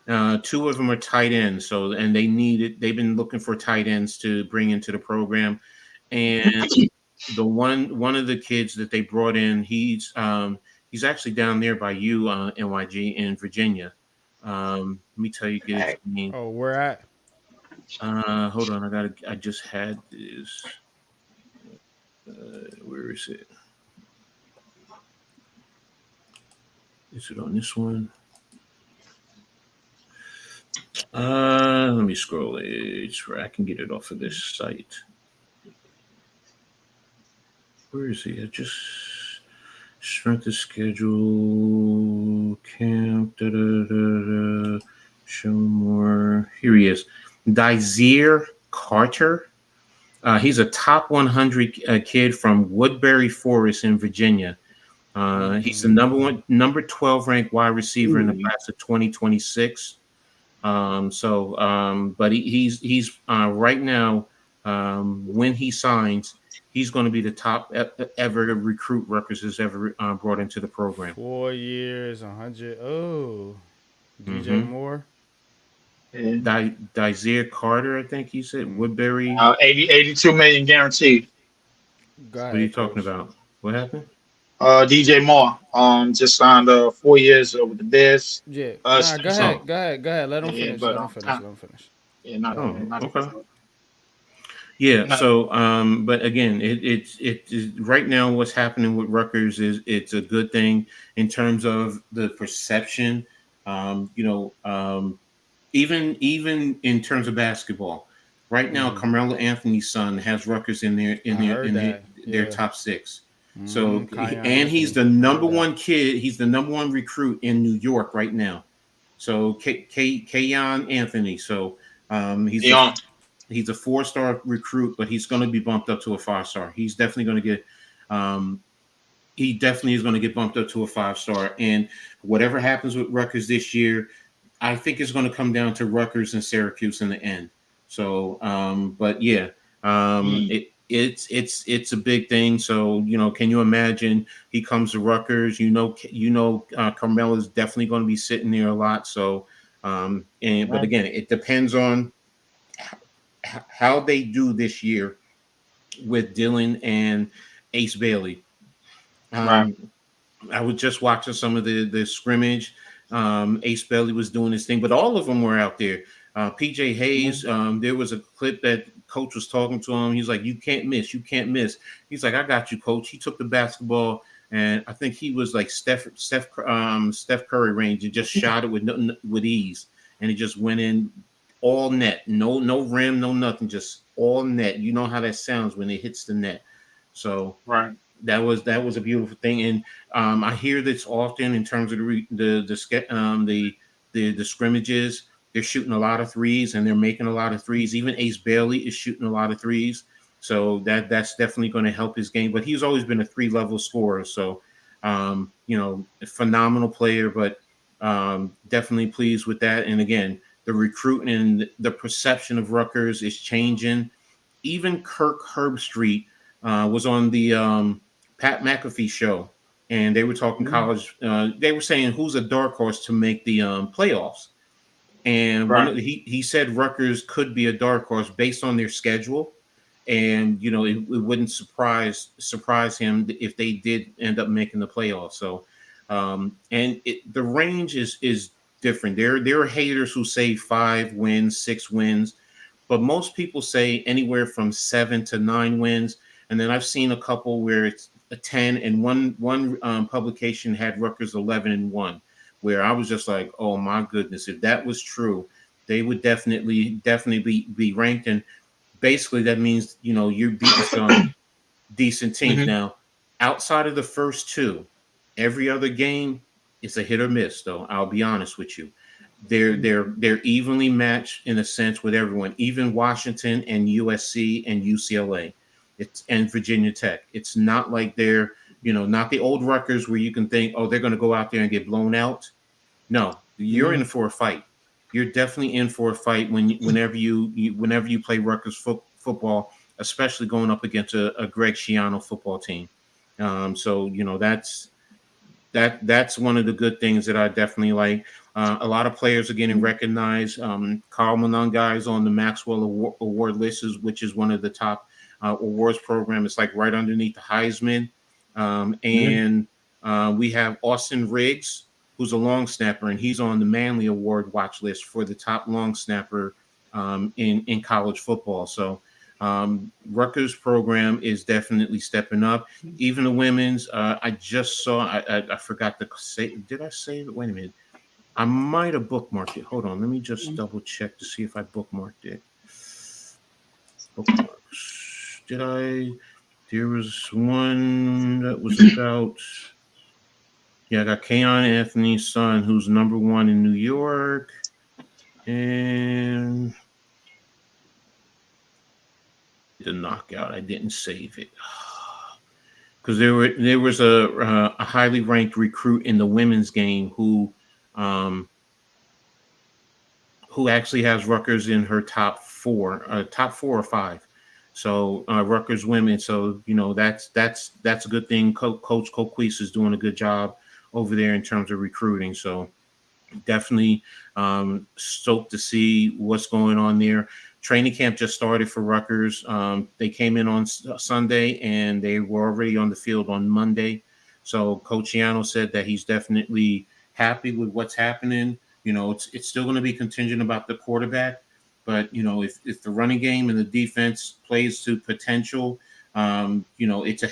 2 of them are tight ends. So, and they've been looking for tight ends to bring into the program. And the one of the kids that they brought in, he's actually down there by you, NYG in Virginia. Let me tell you his name. Oh, where at? Hold on, I just had this. Where is it? Is it on this one? Let me scroll it where I can get it off of this site. Where is he? I just strength of schedule, camp, show more. Here he is. Dysere Carter. He's a top 100 kid from Woodbury Forest in Virginia. He's the number 12 ranked wide receiver in the class of 2026. But he's right now, when he signs, he's going to be the top ever recruit Rutgers has ever brought into the program. 4 years, 100. Oh, DJ Mm-hmm. Moore. Dysere Carter, I think he said. Woodbury. 82 million guaranteed. Go What are you ahead, talking coach. about? What happened? DJ Moore just signed 4 years with the Bears. Yeah. Nah, go ahead. Go ahead. Let him Yeah, finish. but Let him finish. Let him finish. yeah, not Okay. Yeah. So, but again, it's right now what's happening with Rutgers is it's a good thing in terms of the perception. Even in terms of basketball, right now, Carmelo Anthony's son has Rutgers in I heard that. their Yeah. top 6. So, Kion and he's the Anthony. number one kid. He's the number one recruit in New York right now. So, Kayon Anthony. So, he's Young. he's a 4-star recruit, but he's going to be bumped up to a 5-star. He's definitely going to get. He definitely is going to get bumped up to a 5-star. And whatever happens with Rutgers this year, I think it's going to come down to Rutgers and Syracuse in the end. So, but yeah, it's a big thing. So, can you imagine he comes to Rutgers? Carmelo is definitely going to be sitting there a lot. So, but again, it depends on how they do this year with Dylan and Ace Bailey. Right. I was just watching some of the scrimmage. Ace Bailey was doing his thing, but all of them were out there. PJ Hayes, there was a clip that coach was talking to him. He's like, "You can't miss. You can't miss." He's like, "I got you, coach." He took the basketball, and I think he was like Steph Curry range and just shot it with ease, and he just went in all net, no rim, no nothing, just all net. You know how that sounds when it hits the net. So right. That was a beautiful thing, and I hear this often in terms of the scrimmages. They're shooting a lot of threes, and they're making a lot of threes. Even Ace Bailey is shooting a lot of threes, so that's definitely going to help his game. But he's always been a 3-level scorer, so a phenomenal player. But definitely pleased with that. And again, the recruiting and the perception of Rutgers is changing. Even Kirk Herbstreit was on the Pat McAfee show, and they were talking college. They were saying who's a dark horse to make the playoffs, and he said Rutgers could be a dark horse based on their schedule, and it wouldn't surprise him if they did end up making the playoffs. So, the range is different. There are haters who say 5 wins, 6 wins, but most people say anywhere from 7 to 9 wins. And then I've seen a couple where it's a 10, and one publication had Rutgers 11-1, where I was just like, oh my goodness, if that was true, they would definitely be ranked. And basically that means you're beating some decent teams. Now, outside of the first 2, every other game is a hit or miss. Though I'll be honest with you, they're evenly matched in a sense with everyone, even Washington and USC and UCLA. And Virginia Tech. It's not like they're, not the old Rutgers where you can think, oh, they're going to go out there and get blown out. No, you're in for a fight. You're definitely in for a fight whenever you play Rutgers football, especially going up against a Greg Schiano football team. So that's one of the good things that I definitely like. A lot of players are getting recognized. Carl Monangai is on the Maxwell Award list, which is one of the top awards program. It's like right underneath the Heisman. And we have Austin Riggs, who's a long snapper, and he's on the Manley Award watch list for the top long snapper in college football. So Rutgers program is definitely stepping up. Even the women's, I just saw, I forgot to say, did I save it? Wait a minute. I might have bookmarked it. Hold on. Let me just double check to see if I bookmarked it. Bookmarks. Did I? There was one that was about. Yeah, I got Kayon Anthony's son, who's number 1 in New York, and the knockout. I didn't save it. because there was a highly ranked recruit in the women's game who actually has Rutgers in her top four or five. So Rutgers women. So that's a good thing. Coach Coquise is doing a good job over there in terms of recruiting. So definitely stoked to see what's going on there. Training camp just started for Rutgers. They came in on Sunday and they were already on the field on Monday. So Coach Yano said that he's definitely happy with what's happening. It's still going to be contingent about the quarterback, but if the running game and the defense plays to potential, it's a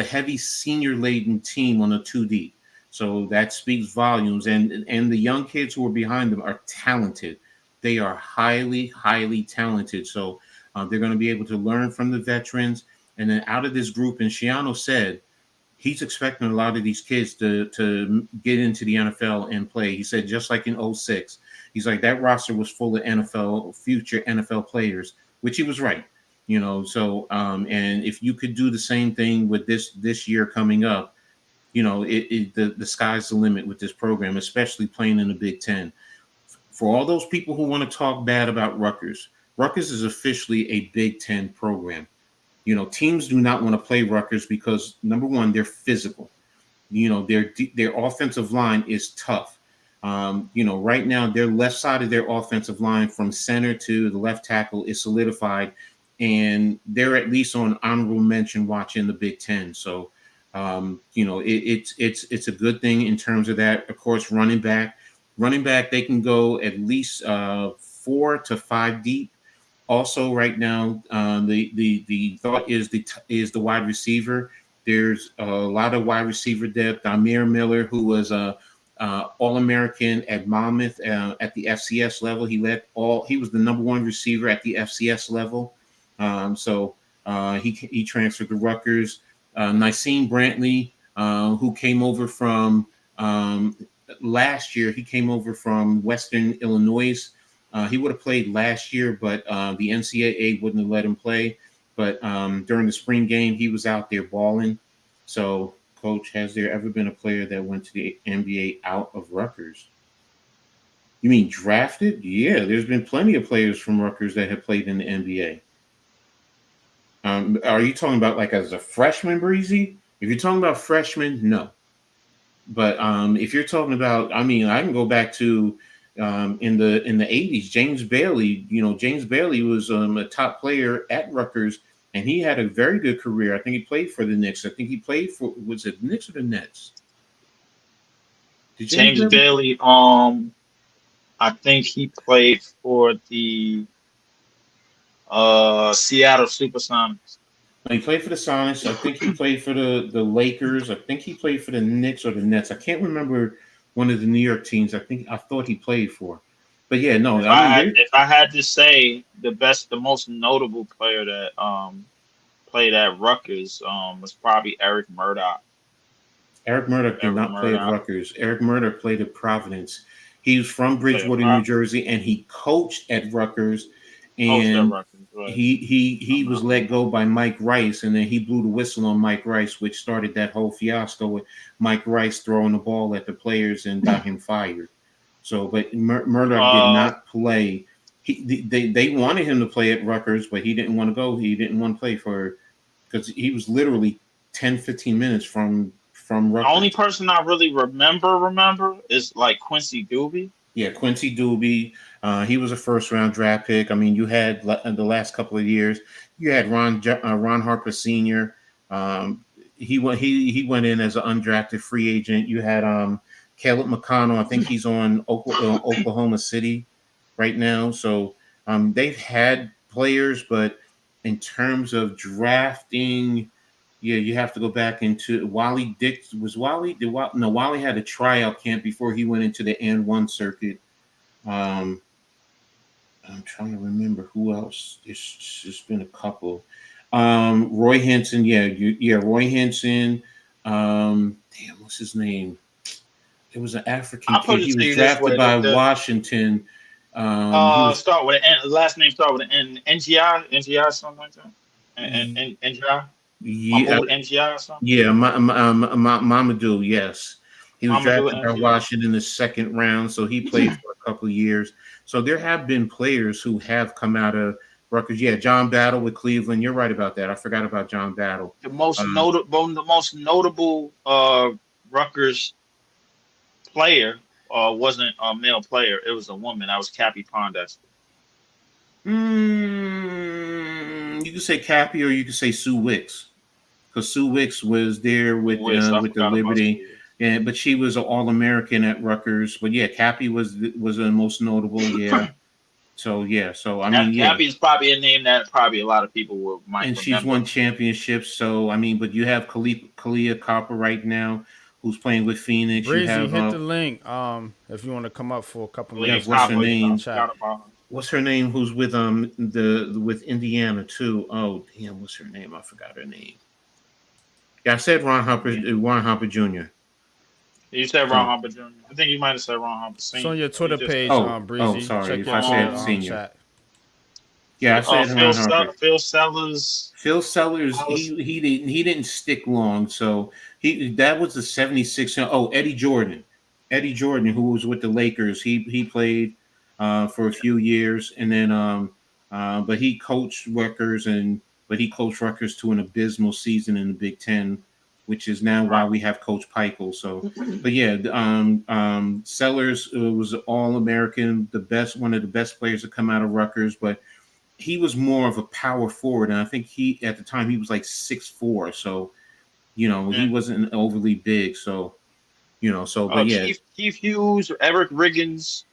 heavy senior laden team on a 2D. So that speaks volumes, and the young kids who are behind them are talented. They are highly, highly talented. So they're going to be able to learn from the veterans. And then out of this group, and Shiano said he's expecting a lot of these kids to get into the NFL and play. He said just like in 06, he's like that roster was full of future NFL players, which he was right. So and if you could do the same thing with this year coming up, the sky's the limit with this program, especially playing in the Big Ten. For all those people who want to talk bad about Rutgers is officially a Big Ten program. Teams do not want to play Rutgers because, number one, they're physical. Their offensive line is tough. Right now, their left side of their offensive line from center to the left tackle is solidified, and they're at least on honorable mention watch in the Big Ten. So, it's a good thing in terms of that. Of course, running back, they can go at least 4 to 5 deep. Also, right now, the thought is the wide receiver. There's a lot of wide receiver depth. Amir Miller, who was a All-American at Monmouth at the FCS level, he was the number 1 receiver at the FCS level. So he transferred to Rutgers. Nyseem Brantley, who came over from last year, he came over from Western Illinois. He would have played last year, but the NCAA wouldn't have let him play. But during the spring game, he was out there balling. So, Coach, has there ever been a player that went to the NBA out of Rutgers? You mean drafted? Yeah, there's been plenty of players from Rutgers that have played in the NBA. Are you talking about like as a freshman, Breezy? If you're talking about freshman, no. But if you're talking about, I can go back to in the 80s, James Bailey. James Bailey was a top player at Rutgers, and he had a very good career. I think he played for the Knicks. I think he played for, was it Knicks or the Nets? James Bailey, I think he played for the Seattle Supersonics. He played for the Sonics. I think he played for the Lakers. I think he played for the Knicks or the Nets. I can't remember one of the New York teams. I thought he played for. But yeah, no. If I had to say the most notable player that played at Rutgers was probably Eric Murdoch. Eric Murdoch did not play at Rutgers. Eric Murdoch played at Providence. He was from Bridgewater, New Jersey, and he coached at Rutgers. And he was let go by Mike Rice, and then he blew the whistle on Mike Rice, which started that whole fiasco with Mike Rice throwing the ball at the players and got him fired. So, but Murdoch did not play. They wanted him to play at Rutgers, but he didn't want to go. He didn't want to play because he was literally 10, 15 minutes from Rutgers. The only person I really remember is like Quincy Doobie. Yeah, Quincy Doobie. He was a first-round draft pick. You had the last couple of years. You had Ron Harper Sr. He went in as an undrafted free agent. You had Caleb McConnell. I think he's on Oklahoma City right now. So they've had players, but in terms of drafting, yeah, you have to go back into Wally Dix. Wally had a tryout camp before he went into the N1 circuit. I'm trying to remember who else. It's just been a couple. Roy Henson, Roy Henson. What's his name? It was an African kid. He was drafted by Washington. Last name start with an N. NGI, something like that. NGI. Yeah, Mahmoud NGI or something. yeah, Mamadou, yes. He was Mamadou drafted by NGI. Washington in the second round, so he played for a couple of years. So there have been players who have come out of Rutgers. Yeah, John Battle with Cleveland. You're right about that. I forgot about John Battle. The most notable Rutgers player wasn't a male player. It was a woman. That was Cappy Pondexter. You could say Cappy or you could say Sue Wicks, because Sue Wicks was there Wiz, I with the forgot about Liberty. Sue. Yeah, but she was an All American at Rutgers. But yeah, Cappy was the most notable. Yeah. So yeah. So I mean, yeah. Cappy is probably a name that probably a lot of people might And she's remember. won championships. So I mean, but you have Kalia Copper right now, who's playing with Phoenix. You Breezy, have hit the link. If you want to come up for a couple Leah minutes. what's her Copper, name? forgot about her. What's her name? Who's with with Indiana too? Oh damn, what's her name? I forgot her name. Yeah, I said Ron Hopper Jr. You said Ron Hopper Jr. I think you might have said Ron Hopper It's Sr. on your Twitter page, Breezy. Sorry, Check if I said senior. chat. Yeah, I said Ron Hopper. Phil Sellers. Phil Sellers, he didn't stick long, so that was the 76. Oh, Eddie Jordan, who was with the Lakers. He played for a few years, and then but he coached Rutgers to an abysmal season in the Big Ten, which is now why we have Coach Peichel. So, but yeah, Sellers was All American, one of the best players to come out of Rutgers, but he was more of a power forward, and I think at the time he was like 6'4", so he wasn't overly big. So but yeah, Keith Hughes, Eric Riggins.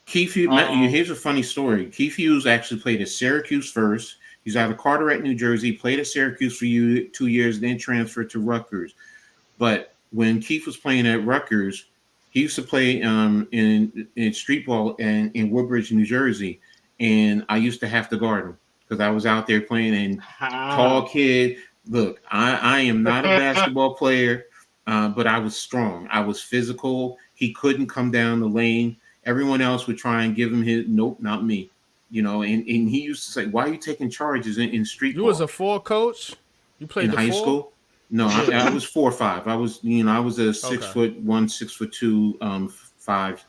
Keith Hughes. Here's a funny story. Keith Hughes actually played at Syracuse first. He's out of Carteret, New Jersey. Played at Syracuse for 2 years, then transferred to Rutgers. But when Keith was playing at Rutgers, he used to play in street ball in Woodbridge, New Jersey. And I used to have to guard him because I was out there playing. And tall kid. Look, I am not a basketball player, but I was strong. I was physical. He couldn't come down the lane. Everyone else would try and give him nope, not me. And he used to say, "Why are you taking charges in street ball?" You was a 4 coach? You played in high school? No, I was 4'5". I was I was a 6'1", 6'2", 5.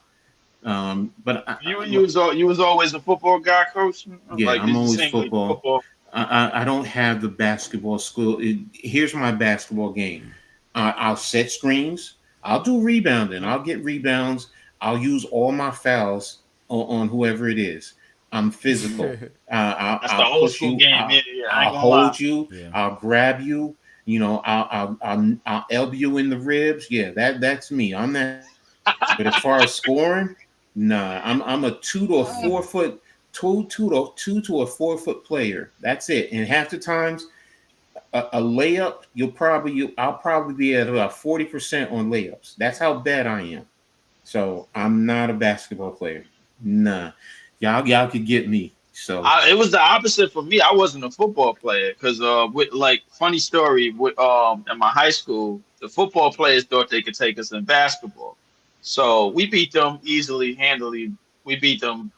But you was always a football guy, coach. Yeah, I'm always football. I don't have the basketball skill. Here's my basketball game. I'll set screens. I'll do rebounding. I'll get rebounds. I'll use all my fouls on whoever it is. I'm physical. That's the old school game. I'll hold you. Yeah. I'll grab you. I'll elbow you in the ribs. Yeah, that's me. I'm that. But as far as scoring, nah. I'm a 2 to a 4 foot, 2 to a 4 foot player. That's it. And half the times, a layup, I'll probably be at about 40% on layups. That's how bad I am. So I'm not a basketball player. Nah. Y'all could get me. So it was the opposite for me. I wasn't a football player because with funny story with in my high school, the football players thought they could take us in basketball. So we beat them easily, handily. We beat them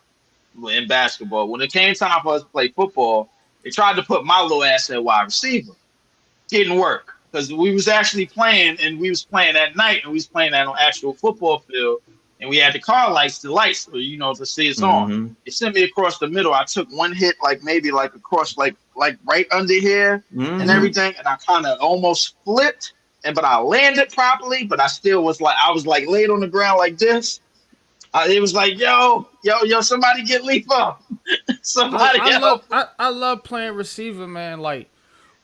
in basketball. When it came time for us to play football, they tried to put my little ass at wide receiver. Didn't work because we was actually playing, and we was playing at night, and we was playing at an actual football field, and we had the car lights, to see us on. It sent me across the middle. I took one hit, maybe across, like right under here and everything, and I kind of almost flipped. But I landed properly, but I still was laid on the ground like this. It was like, yo, somebody get Leaf up. Somebody help. I love playing receiver, man. Like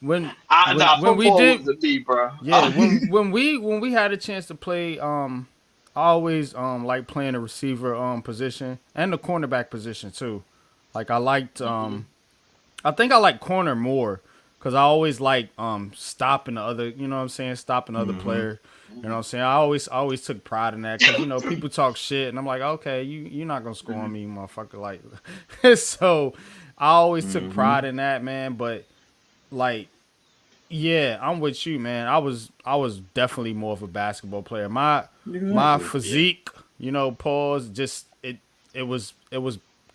when we did, was the beat, bro. Yeah, when we had a chance to play, I always like playing the receiver position and the cornerback position too. Like I liked I think I like corner more. Cause I always like stopping the other, stopping the other player. You know what I'm saying? I always took pride in that. Cause people talk shit and I'm like, okay, you're not gonna score on me, motherfucker. Like so I always took pride in that, man. But yeah, I'm with you, man. I was definitely more of a basketball player. My physique, pause, just it was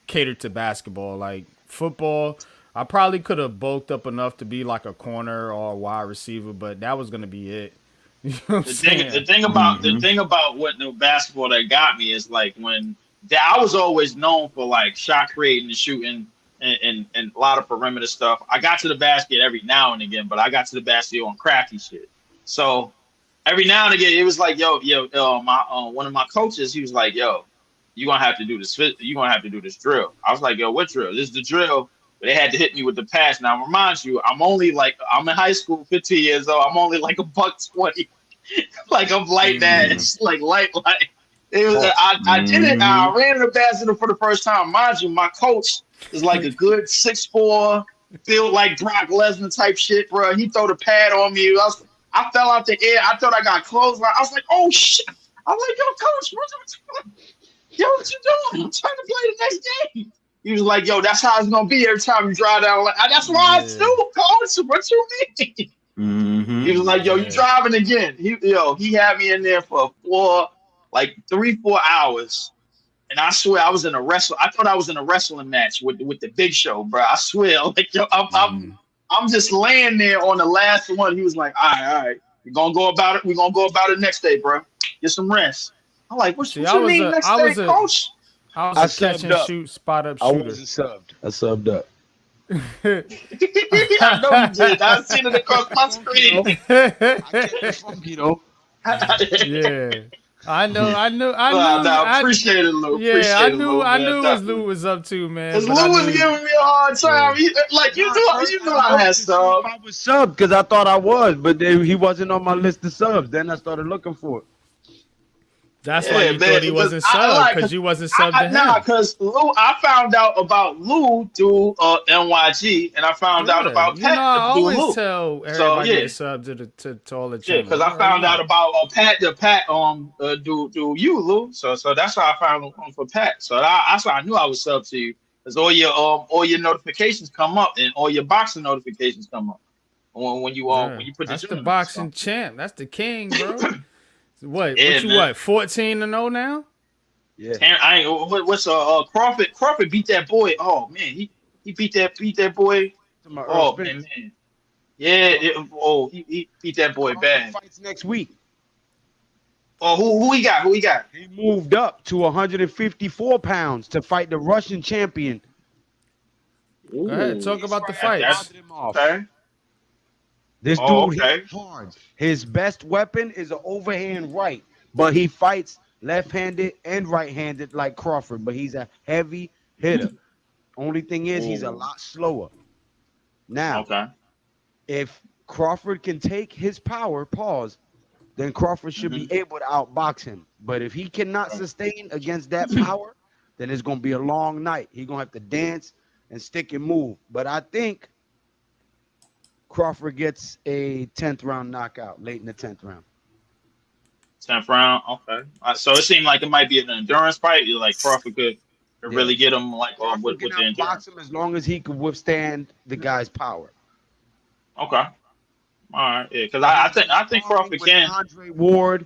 catered to basketball. Like football, I probably could have bulked up enough to be like a corner or a wide receiver, but that was gonna be it. You know what I'm The saying? thing about what the basketball that got me is like when that I was always known for like shot creating and shooting and a lot of perimeter stuff. I got to the basket every now and again, but I got to the basket on crafty shit. So every now and again, it was like, my one of my coaches, he was like, yo, you're gonna have to do this. You're gonna have to do this drill. I was like, yo, what drill? This is the drill. But they had to hit me with the pass. Now, remind you, I'm in high school, 15 years old. I'm only like $120. Like I'm light ass, like light. It was, I did it. I ran the basket for the first time. Mind you, my coach is like a good 6'4", built like Brock Lesnar type shit, bro. He throw the pad on me. I fell out the air. I thought I got clothesline. I was like, oh shit. I was like, yo, coach, what you doing? I'm trying to play the next game. He was like, yo, that's how it's gonna be every time you drive down. That's why I do, coach. What you mean? Mm-hmm. He was like, yo, you driving again. He had me in there for 3-4 hours. And I swear I was in a I thought I was in a wrestling match with the Big Show, bro. I swear, like, yo, I'm just laying there on the last one. He was like, all right. We're gonna go about it. We're gonna go about it next day, bro. Get some rest. I'm like, what you mean next day, coach? I was a catch and shoot, spot up shooter. I wasn't subbed. I subbed up. I know you did. I seen it across my screen. Yeah. I know. I appreciate it, Lou. Yeah, I knew what Lou was up to, man. Because Lou was giving me a hard time. You knew I had sub. I was subbed because I thought I was, but then he wasn't on my list of subs. Then I started looking for it. That's why you thought he wasn't subbed, because you wasn't subbed to him. Nah, because Lou, I found out about Lou through NYG, and I found out about Pat through Lou. I always tell everybody to sub to all the channels. Yeah, because I found out about Pat do you, Lou. So that's how I found him for Pat. So that's why I knew I was subbed to you, because all your notifications come up, and all your boxing notifications come up when you put that's the boxing champ. That's the king, bro. What 14-0 now? Yeah. What's Crawford beat that boy. Oh man, he beat that boy. Oh man. Yeah. He beat that boy bad. Fights next week. Oh, who he got? He moved up to 154 pounds to fight the Russian champion. Go ahead, talk about the fights. Okay. This dude hits hard. His best weapon is an overhand right, but he fights left-handed and right-handed like Crawford, but he's a heavy hitter. Only thing is he's a lot slower. Now, if Crawford can take his power, then Crawford should be able to outbox him. But if he cannot sustain against that power, then it's going to be a long night. He's going to have to dance and stick and move. But I think Crawford gets a 10th round knockout late in the 10th round. 10th round, okay. So it seemed like it might be an endurance fight. Like Crawford could really get him with the endurance. Box him as long as he could withstand the guy's power. Okay. All right. Yeah, because I think Crawford can. Andre Ward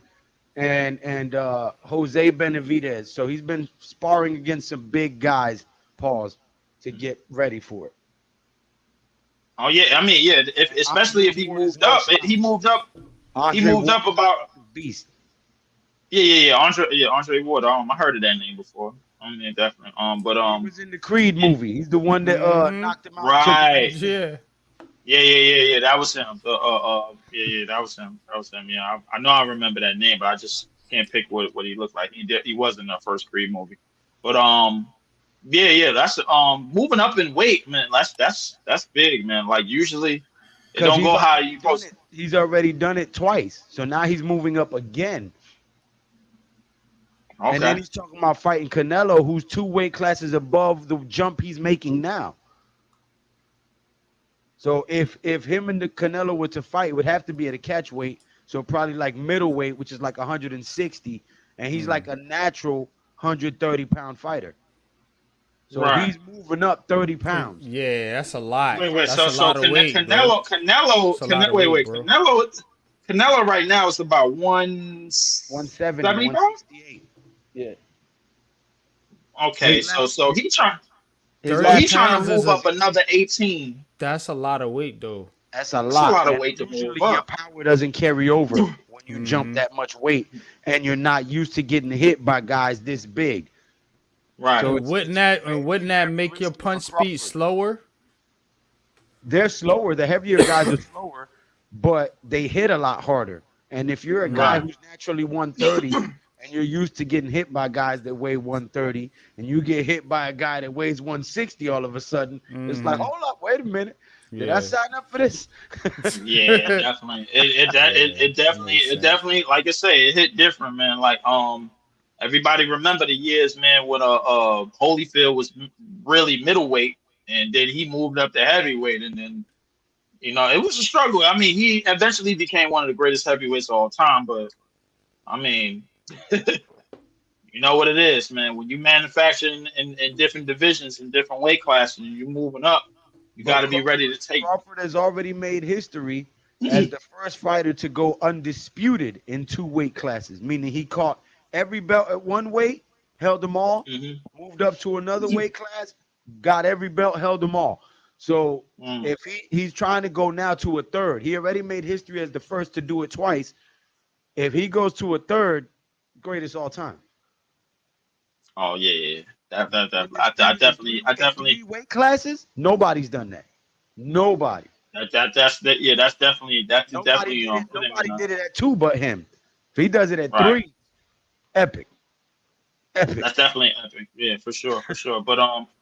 and Jose Benavidez. So he's been sparring against some big guys. To get ready for it. Oh yeah, I mean especially if he moved up. He moved up about beast. Yeah. Andre Ward. I heard of that name before. I mean, definitely. He was in the Creed movie. He's the one that knocked him out. Right. Yeah. Yeah. That was him. That was him. Yeah, I know I remember that name, but I just can't pick what he looked like. He was in the first Creed movie, but Yeah, that's moving up in weight, man. That's big, man. Like usually it don't go how you supposed to. He's already done it twice, so now he's moving up again. Okay. And then he's talking about fighting Canelo, who's 2 weight classes above the jump he's making now. So if him and the Canelo were to fight, it would have to be at a catch weight, so probably like middleweight, which is like 160, and he's like a natural 130-pound fighter. So he's moving up 30 pounds. Yeah, that's a lot. Wait. That's So Canelo right now is about 170, 168. Yeah. Okay, so he trying. His 30 So last he's trying pounds to is move up another 18. that's a lot of weight though. That's a That's a lot. lot of And weight to move usually your up. power doesn't carry over when you jump Mhm. that much weight, and you're not used to getting hit by guys this big. Right. So And wouldn't that very make your risky for punch speed Crawford. slower? They're slower. The heavier guys are slower, but they hit a lot harder. And if you're a guy Right. who's naturally 130 and you're used to getting hit by guys that weigh 130, and you get hit by a guy that weighs 160 all of a sudden, it's like, Mhm. hold up, wait a minute. Did I Yeah. sign up for this? Yeah, definitely. It definitely, makes it sense. definitely, like I say, it hit different, man. Like everybody remember the years, man, when Holyfield was really middleweight, and then he moved up to heavyweight, and then it was a struggle. I mean, he eventually became one of the greatest heavyweights of all time, but I mean, you know what it is, man. When you manufacture in different divisions in different weight classes, and you're moving up, you got to be ready to take. Crawford has already made history as the first fighter to go undisputed in 2 weight classes, meaning he caught every belt at 1 weight, held them all, Mhm. moved up to another weight class, got every belt, held them all. So Mm. if he's trying to go now to a 3rd, he already made history as the first to do it twice. If he goes to a 3rd, greatest all time. Oh yeah. I In definitely. 3 weight classes, nobody's done that. Nobody. That's Nobody definitely did it. put him Nobody in did it at 2 but him. If he does it at right. 3, epic. Epic. That's definitely epic. Yeah, for sure. But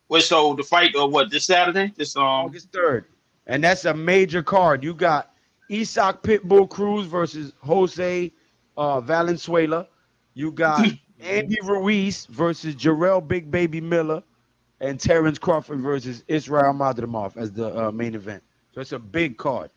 wait, so the fight what this Saturday? This August 3rd. And that's a major card. You got Isak Pitbull Cruz versus Jose Valenzuela. You got Andy Ruiz versus Jarrell Big Baby Miller, and Terrence Crawford versus Israel Madrimov as the main event. So it's a big card.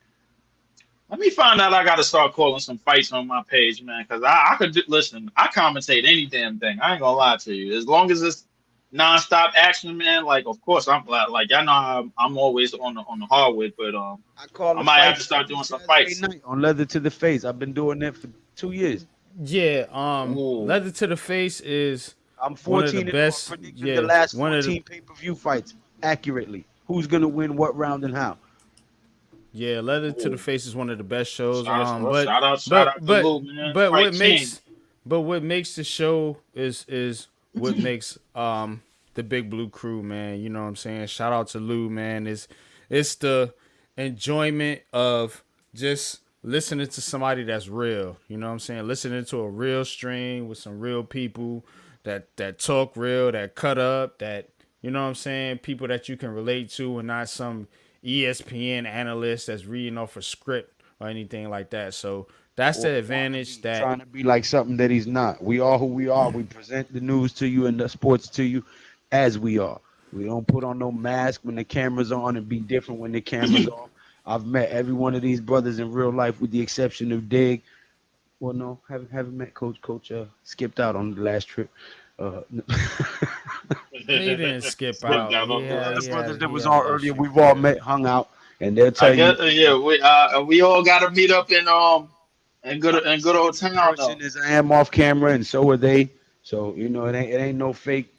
let me find out. I got to start calling some fights on my page, man, because I could listen. I commentate any damn thing. I ain't gonna lie to you. As long as it's nonstop action, man. Like, of course, I'm like y'all know I'm always on the hardwood, but I call I the might have to fights start every doing some Saturday fights. night on Leather to the Face. I've been doing that for 2 years. Yeah, Ooh. Leather to the Face is I'm one of the 14 and best. predicting Yeah, the last one of 14 pay-per-view fights accurately. Who's gonna win what round and how? yeah, Leather to the Ooh. Face is one of the best shows. Shout out But to Lou, man. but Fight King. what makes the show is what makes the Big Blue Crew, man. You know what I'm saying? Shout out to Lou, man. It's the enjoyment of just listening to somebody that's real. You know what I'm saying? Listening to a real stream with some real people that talk real, that cut up, that you know what I'm saying, people that you can relate to and not some ESPN analyst that's reading off a script or anything like that. So that's the advantage that Trying to be like something that he's not. We are who we are. We present the news to you and the sports to you as we are. We don't put on no mask when the camera's on and be different when the camera's off. I've met every one of these brothers in real life with the exception of Dig. Well, no, haven't met Coach. Coach skipped out on the last trip. he didn't skip Slipped out. out on the Yeah, last. The brothers that he was had on an earlier, issue. we've all met, hung out, and they'll I tell you guess we all got to meet up in good old town though. person as I am off camera, and so are they. So it ain't no fake.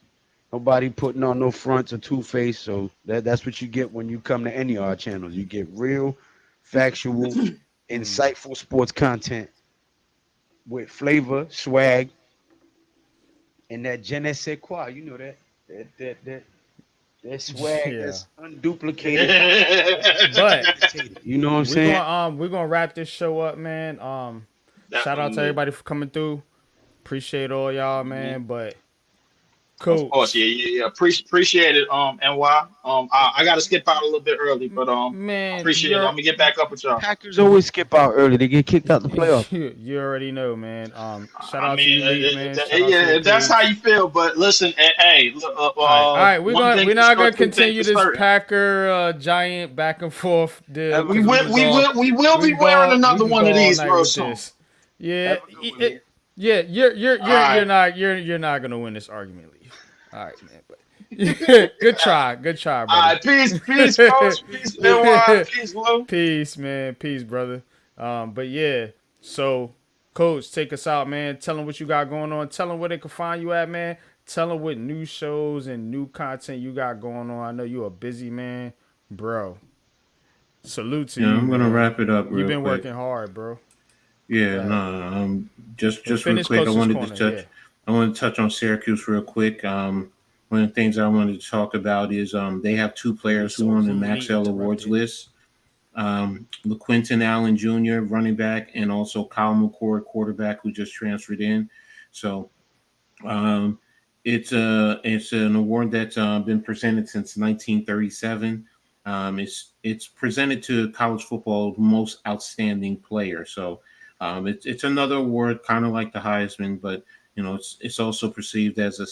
Nobody putting on no fronts or two-face. So that's what you get when you come to any of our channels. You get real, factual, insightful sports content with flavor, swag, and that je ne sais quoi. You know that swag Yeah. that's unduplicated. But You know what I'm saying? we're gonna wrap this show up, man. Shout out to everybody for coming through. Appreciate all y'all, man. But Of course, Coach, yeah. Appreciate it, NY. I got to skip out a little bit early, but man, appreciate it. I'm gonna get back up with y'all. Packers always skip out early. They get kicked out the playoffs. you already know, man. Shout I out mean, to you, Leaf, man. Shout out to yeah, the if that's page. how you feel. But listen, hey, look, All right, we're not gonna continue this pack. Packer Giant back and forth deal. We will be wearing another one of these real soon. Yeah, Year. you're not gonna win this argument, Leaf. All right, man. But good try, brother. All right, peace, coach, peace, NY, peace, Lou. Peace, man. Peace, brother. But yeah, so Coach, take us out, man. Tell them what you got going on. Tell them where they can find you at, man. tell them what new shows and new content you got going on. I know you're a busy man, bro. Salute to Yeah, you, I'm gonna man. wrap it up You've real been quick. working hard, bro. Go Yeah, ahead. no, And just real finish quick. Coach's Corner. Yeah. I want to touch on Syracuse real quick. One of the things I wanted to talk about is they have two We players who so are on the rudely Maxwell Awards interrupted. list. LaQuinton Allen Jr., running back, and also Kyle McCord, quarterback, who just transferred in. So um, it's an award that's been presented since 1937. It's presented to college football most outstanding player. So it's another award, kind of like the Heisman, but it's also perceived as a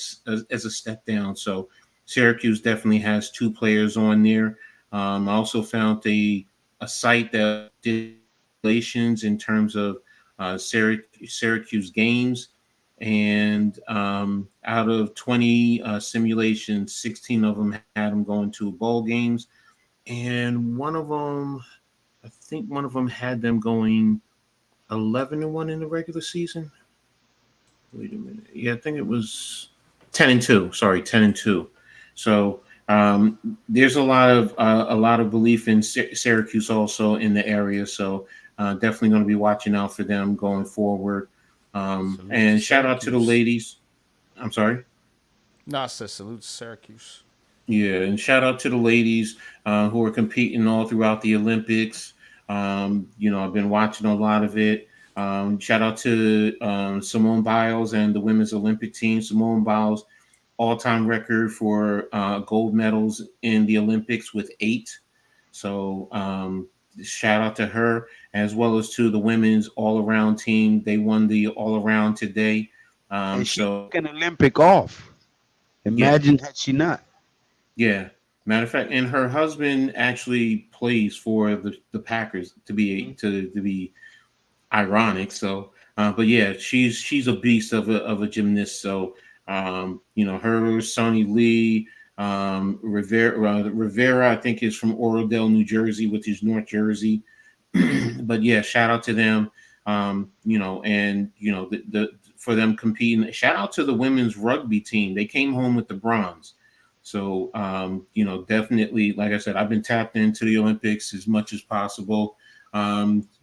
step down. So Syracuse definitely has two players on there. I also found a site that did relations in terms of Syracuse games, and out of 20 simulations, 16 of them had them going to bowl games, and I think one of them had them going 11-1 in the regular season. Wait a minute. Yeah, I think it was 10-2. Sorry, 10-2. So there's a lot of belief in Syracuse also in the area. So definitely going to be watching out for them going forward. Salute to And shout out to the Syracuse. ladies. I'm sorry. No, I said salute to Syracuse. Yeah, and shout out to the ladies who are competing all throughout the Olympics. I've been watching a lot of it. Shout out to Simone Biles and the women's Olympic team. Simone Biles all-time record for gold medals in the Olympics with 8. So shout out to her, as well as to the women's all-around team. They won the all-around today. And she So took an Olympic off. yeah. Imagine had she not. Yeah. Matter of fact, and her husband actually plays for the Packers, to be ironic. So, but yeah, she's a beast of a gymnast. So, her Sonny Lee, Rivera, I think is from Oradell, New Jersey, which is North Jersey. But yeah, shout out to them. The for them competing. Shout out to the women's rugby team. They came home with the bronze. So, definitely, like I said, I've been tapped into the Olympics as much as possible.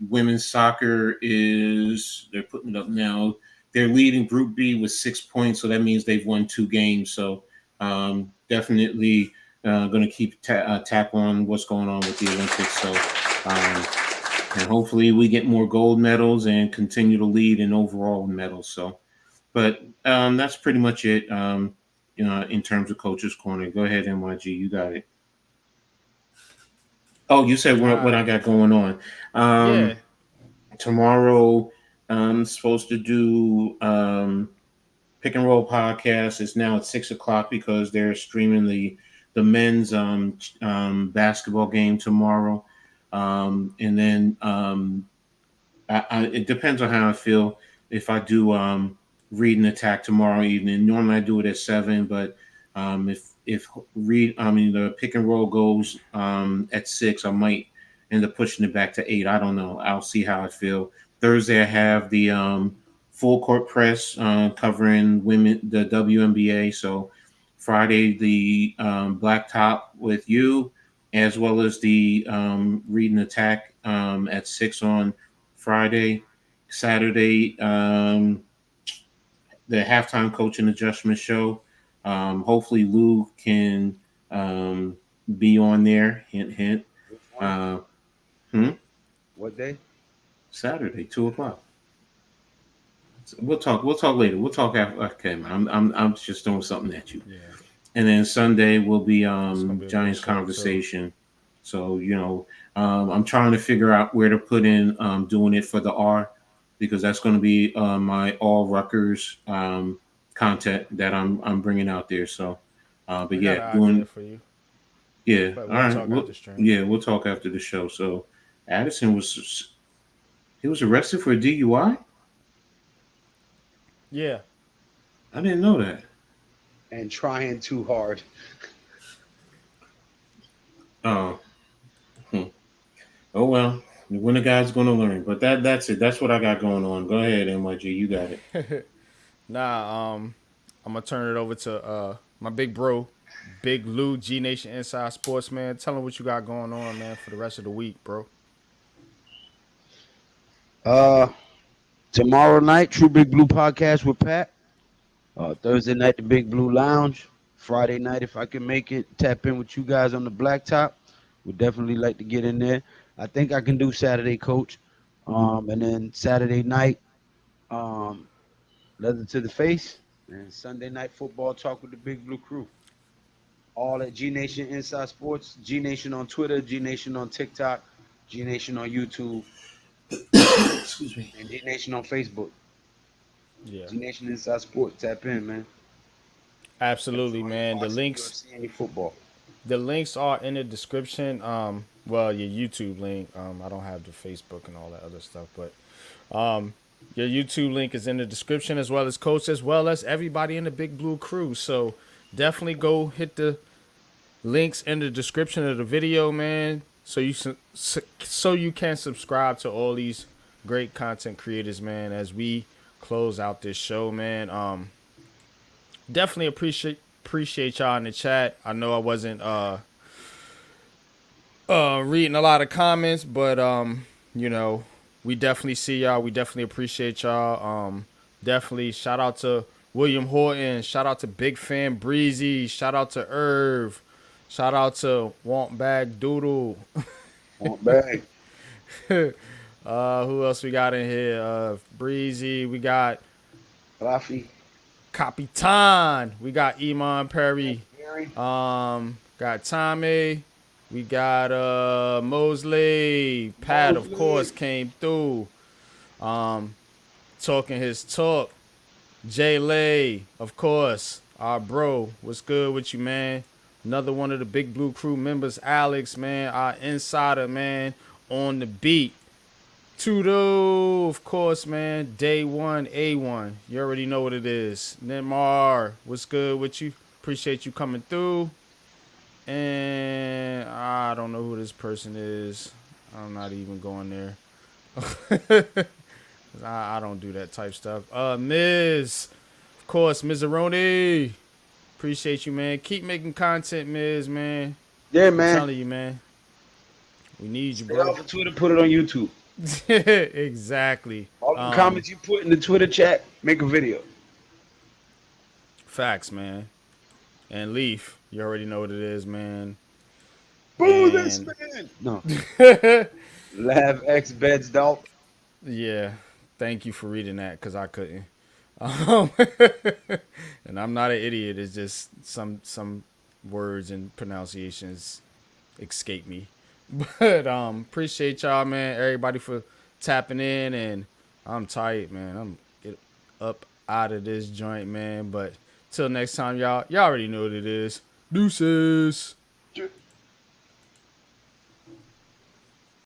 Women's soccer they're putting it up now. They're leading Group B with 6 points. So that means they've won 2 games. So definitely going to keep tap on what's going on with the Olympics. So, and hopefully we get more gold medals and continue to lead in overall medals. So, but that's pretty much it. In terms of Coach's Corner. Go ahead, NYG. You got it. Oh, you said what I got going on. Yeah. Tomorrow, I'm supposed to do Pick and Roll podcast. It's now at 6:00 because they're streaming the men's basketball game tomorrow. And then it depends on how I feel. If I do Read and Attack tomorrow evening, normally I do it at 7, but if the Pick and Roll goes at 6, I might end up pushing it back to 8. I don't know. I'll see how I feel. Thursday I have the Full Court Press covering the WNBA. So Friday the Blacktop with you, as well as the Read and Attack at 6 on Friday. Saturday the halftime coaching adjustment show. Hopefully Lou can be on there. Hint, hint. What day? Saturday, 2:00. We'll talk later. We'll talk after. Okay, man. I'm just throwing something at you. Yeah. And then Sunday will be gonna be a Giants good show, conversation. So I'm trying to figure out where to put in doing it for the R, because that's going to be my all Rutgers content that I'm bringing out there. So, but I yeah, got an idea for you. yeah. But All we'll right, talk after stream. yeah, we'll talk after the show. So, Addison was arrested for a DUI. Yeah. I didn't know that. And trying too hard. Oh, oh well. When the guy's going to learn, but that's it. That's what I got going on. Go ahead, NYG. You got it. Nah, I'm gonna turn it over to my big bro, Big Lou, G Nation Inside Sports, man. Tell him what you got going on, man, for the rest of the week, bro. Tomorrow night, True Big Blue podcast with Pat. Thursday night, the Big Blue Lounge. Friday night, if I can make it, tap in with you guys on the blacktop. Would definitely like to get in there. I think I can do Saturday, Coach. And then Saturday night, leather to the face, and Sunday night football talk with the Big Blue crew. All at G Nation Inside Sports, G Nation on Twitter, G Nation on TikTok, G Nation on YouTube, Excuse me. and G Nation on Facebook. Yeah, G Nation Inside Sports, tap in, man. absolutely, man. The Watching links, UFC football. the links are in the description. Well, your YouTube link. I don't have the Facebook and all that other stuff, but your YouTube link is in the description, as well as Coach, as well as everybody in the Big Blue crew. So definitely go hit the links in the description of the video, man. So you can subscribe to all these great content creators, man. As we close out this show, man. Definitely appreciate y'all in the chat. I know I wasn't reading a lot of comments, but you know, we definitely see y'all. We definitely appreciate y'all. Definitely shout out to William Horton. Shout out to Big Fan Breezy. Shout out to Irv. Shout out to Want Bag Doodle. Want bag. Who else we got in here? Breezy. We got Rafi. Capitan. We got Iman Perry. Got Tommy. We got Mosley. Pat, of course, came through. Talking his talk. Jay Lay, of course. Our bro. What's good with you, man? Another one of the Big Blue crew members, Alex, man. Our insider, man. On the beat. Tudo, of course, man. Day one, A1. You already know what it is. Neymar, what's good with you? Appreciate you coming through. And I don't know who this person is. I'm not even going there. I don't do that type stuff. Miz, of course, Mizaroni. Appreciate you, man. Keep making content, Miz, man. Yeah, I'm man. telling you, man. We need you, Stay bro. off of Twitter, put it on YouTube. Exactly. All the comments you put in the Twitter chat, make a video. Facts, man. And Leaf, you already know what it is, man. Boo this man. No. Lav X Beds dog. Yeah. Thank you for reading that, because I couldn't. And I'm not an idiot. It's just some words and pronunciations escape me. But appreciate y'all, man. Everybody for tapping in, and I'm tired, man. I'm get up out of this joint, man. But till next time, y'all already know what it is. Deuces.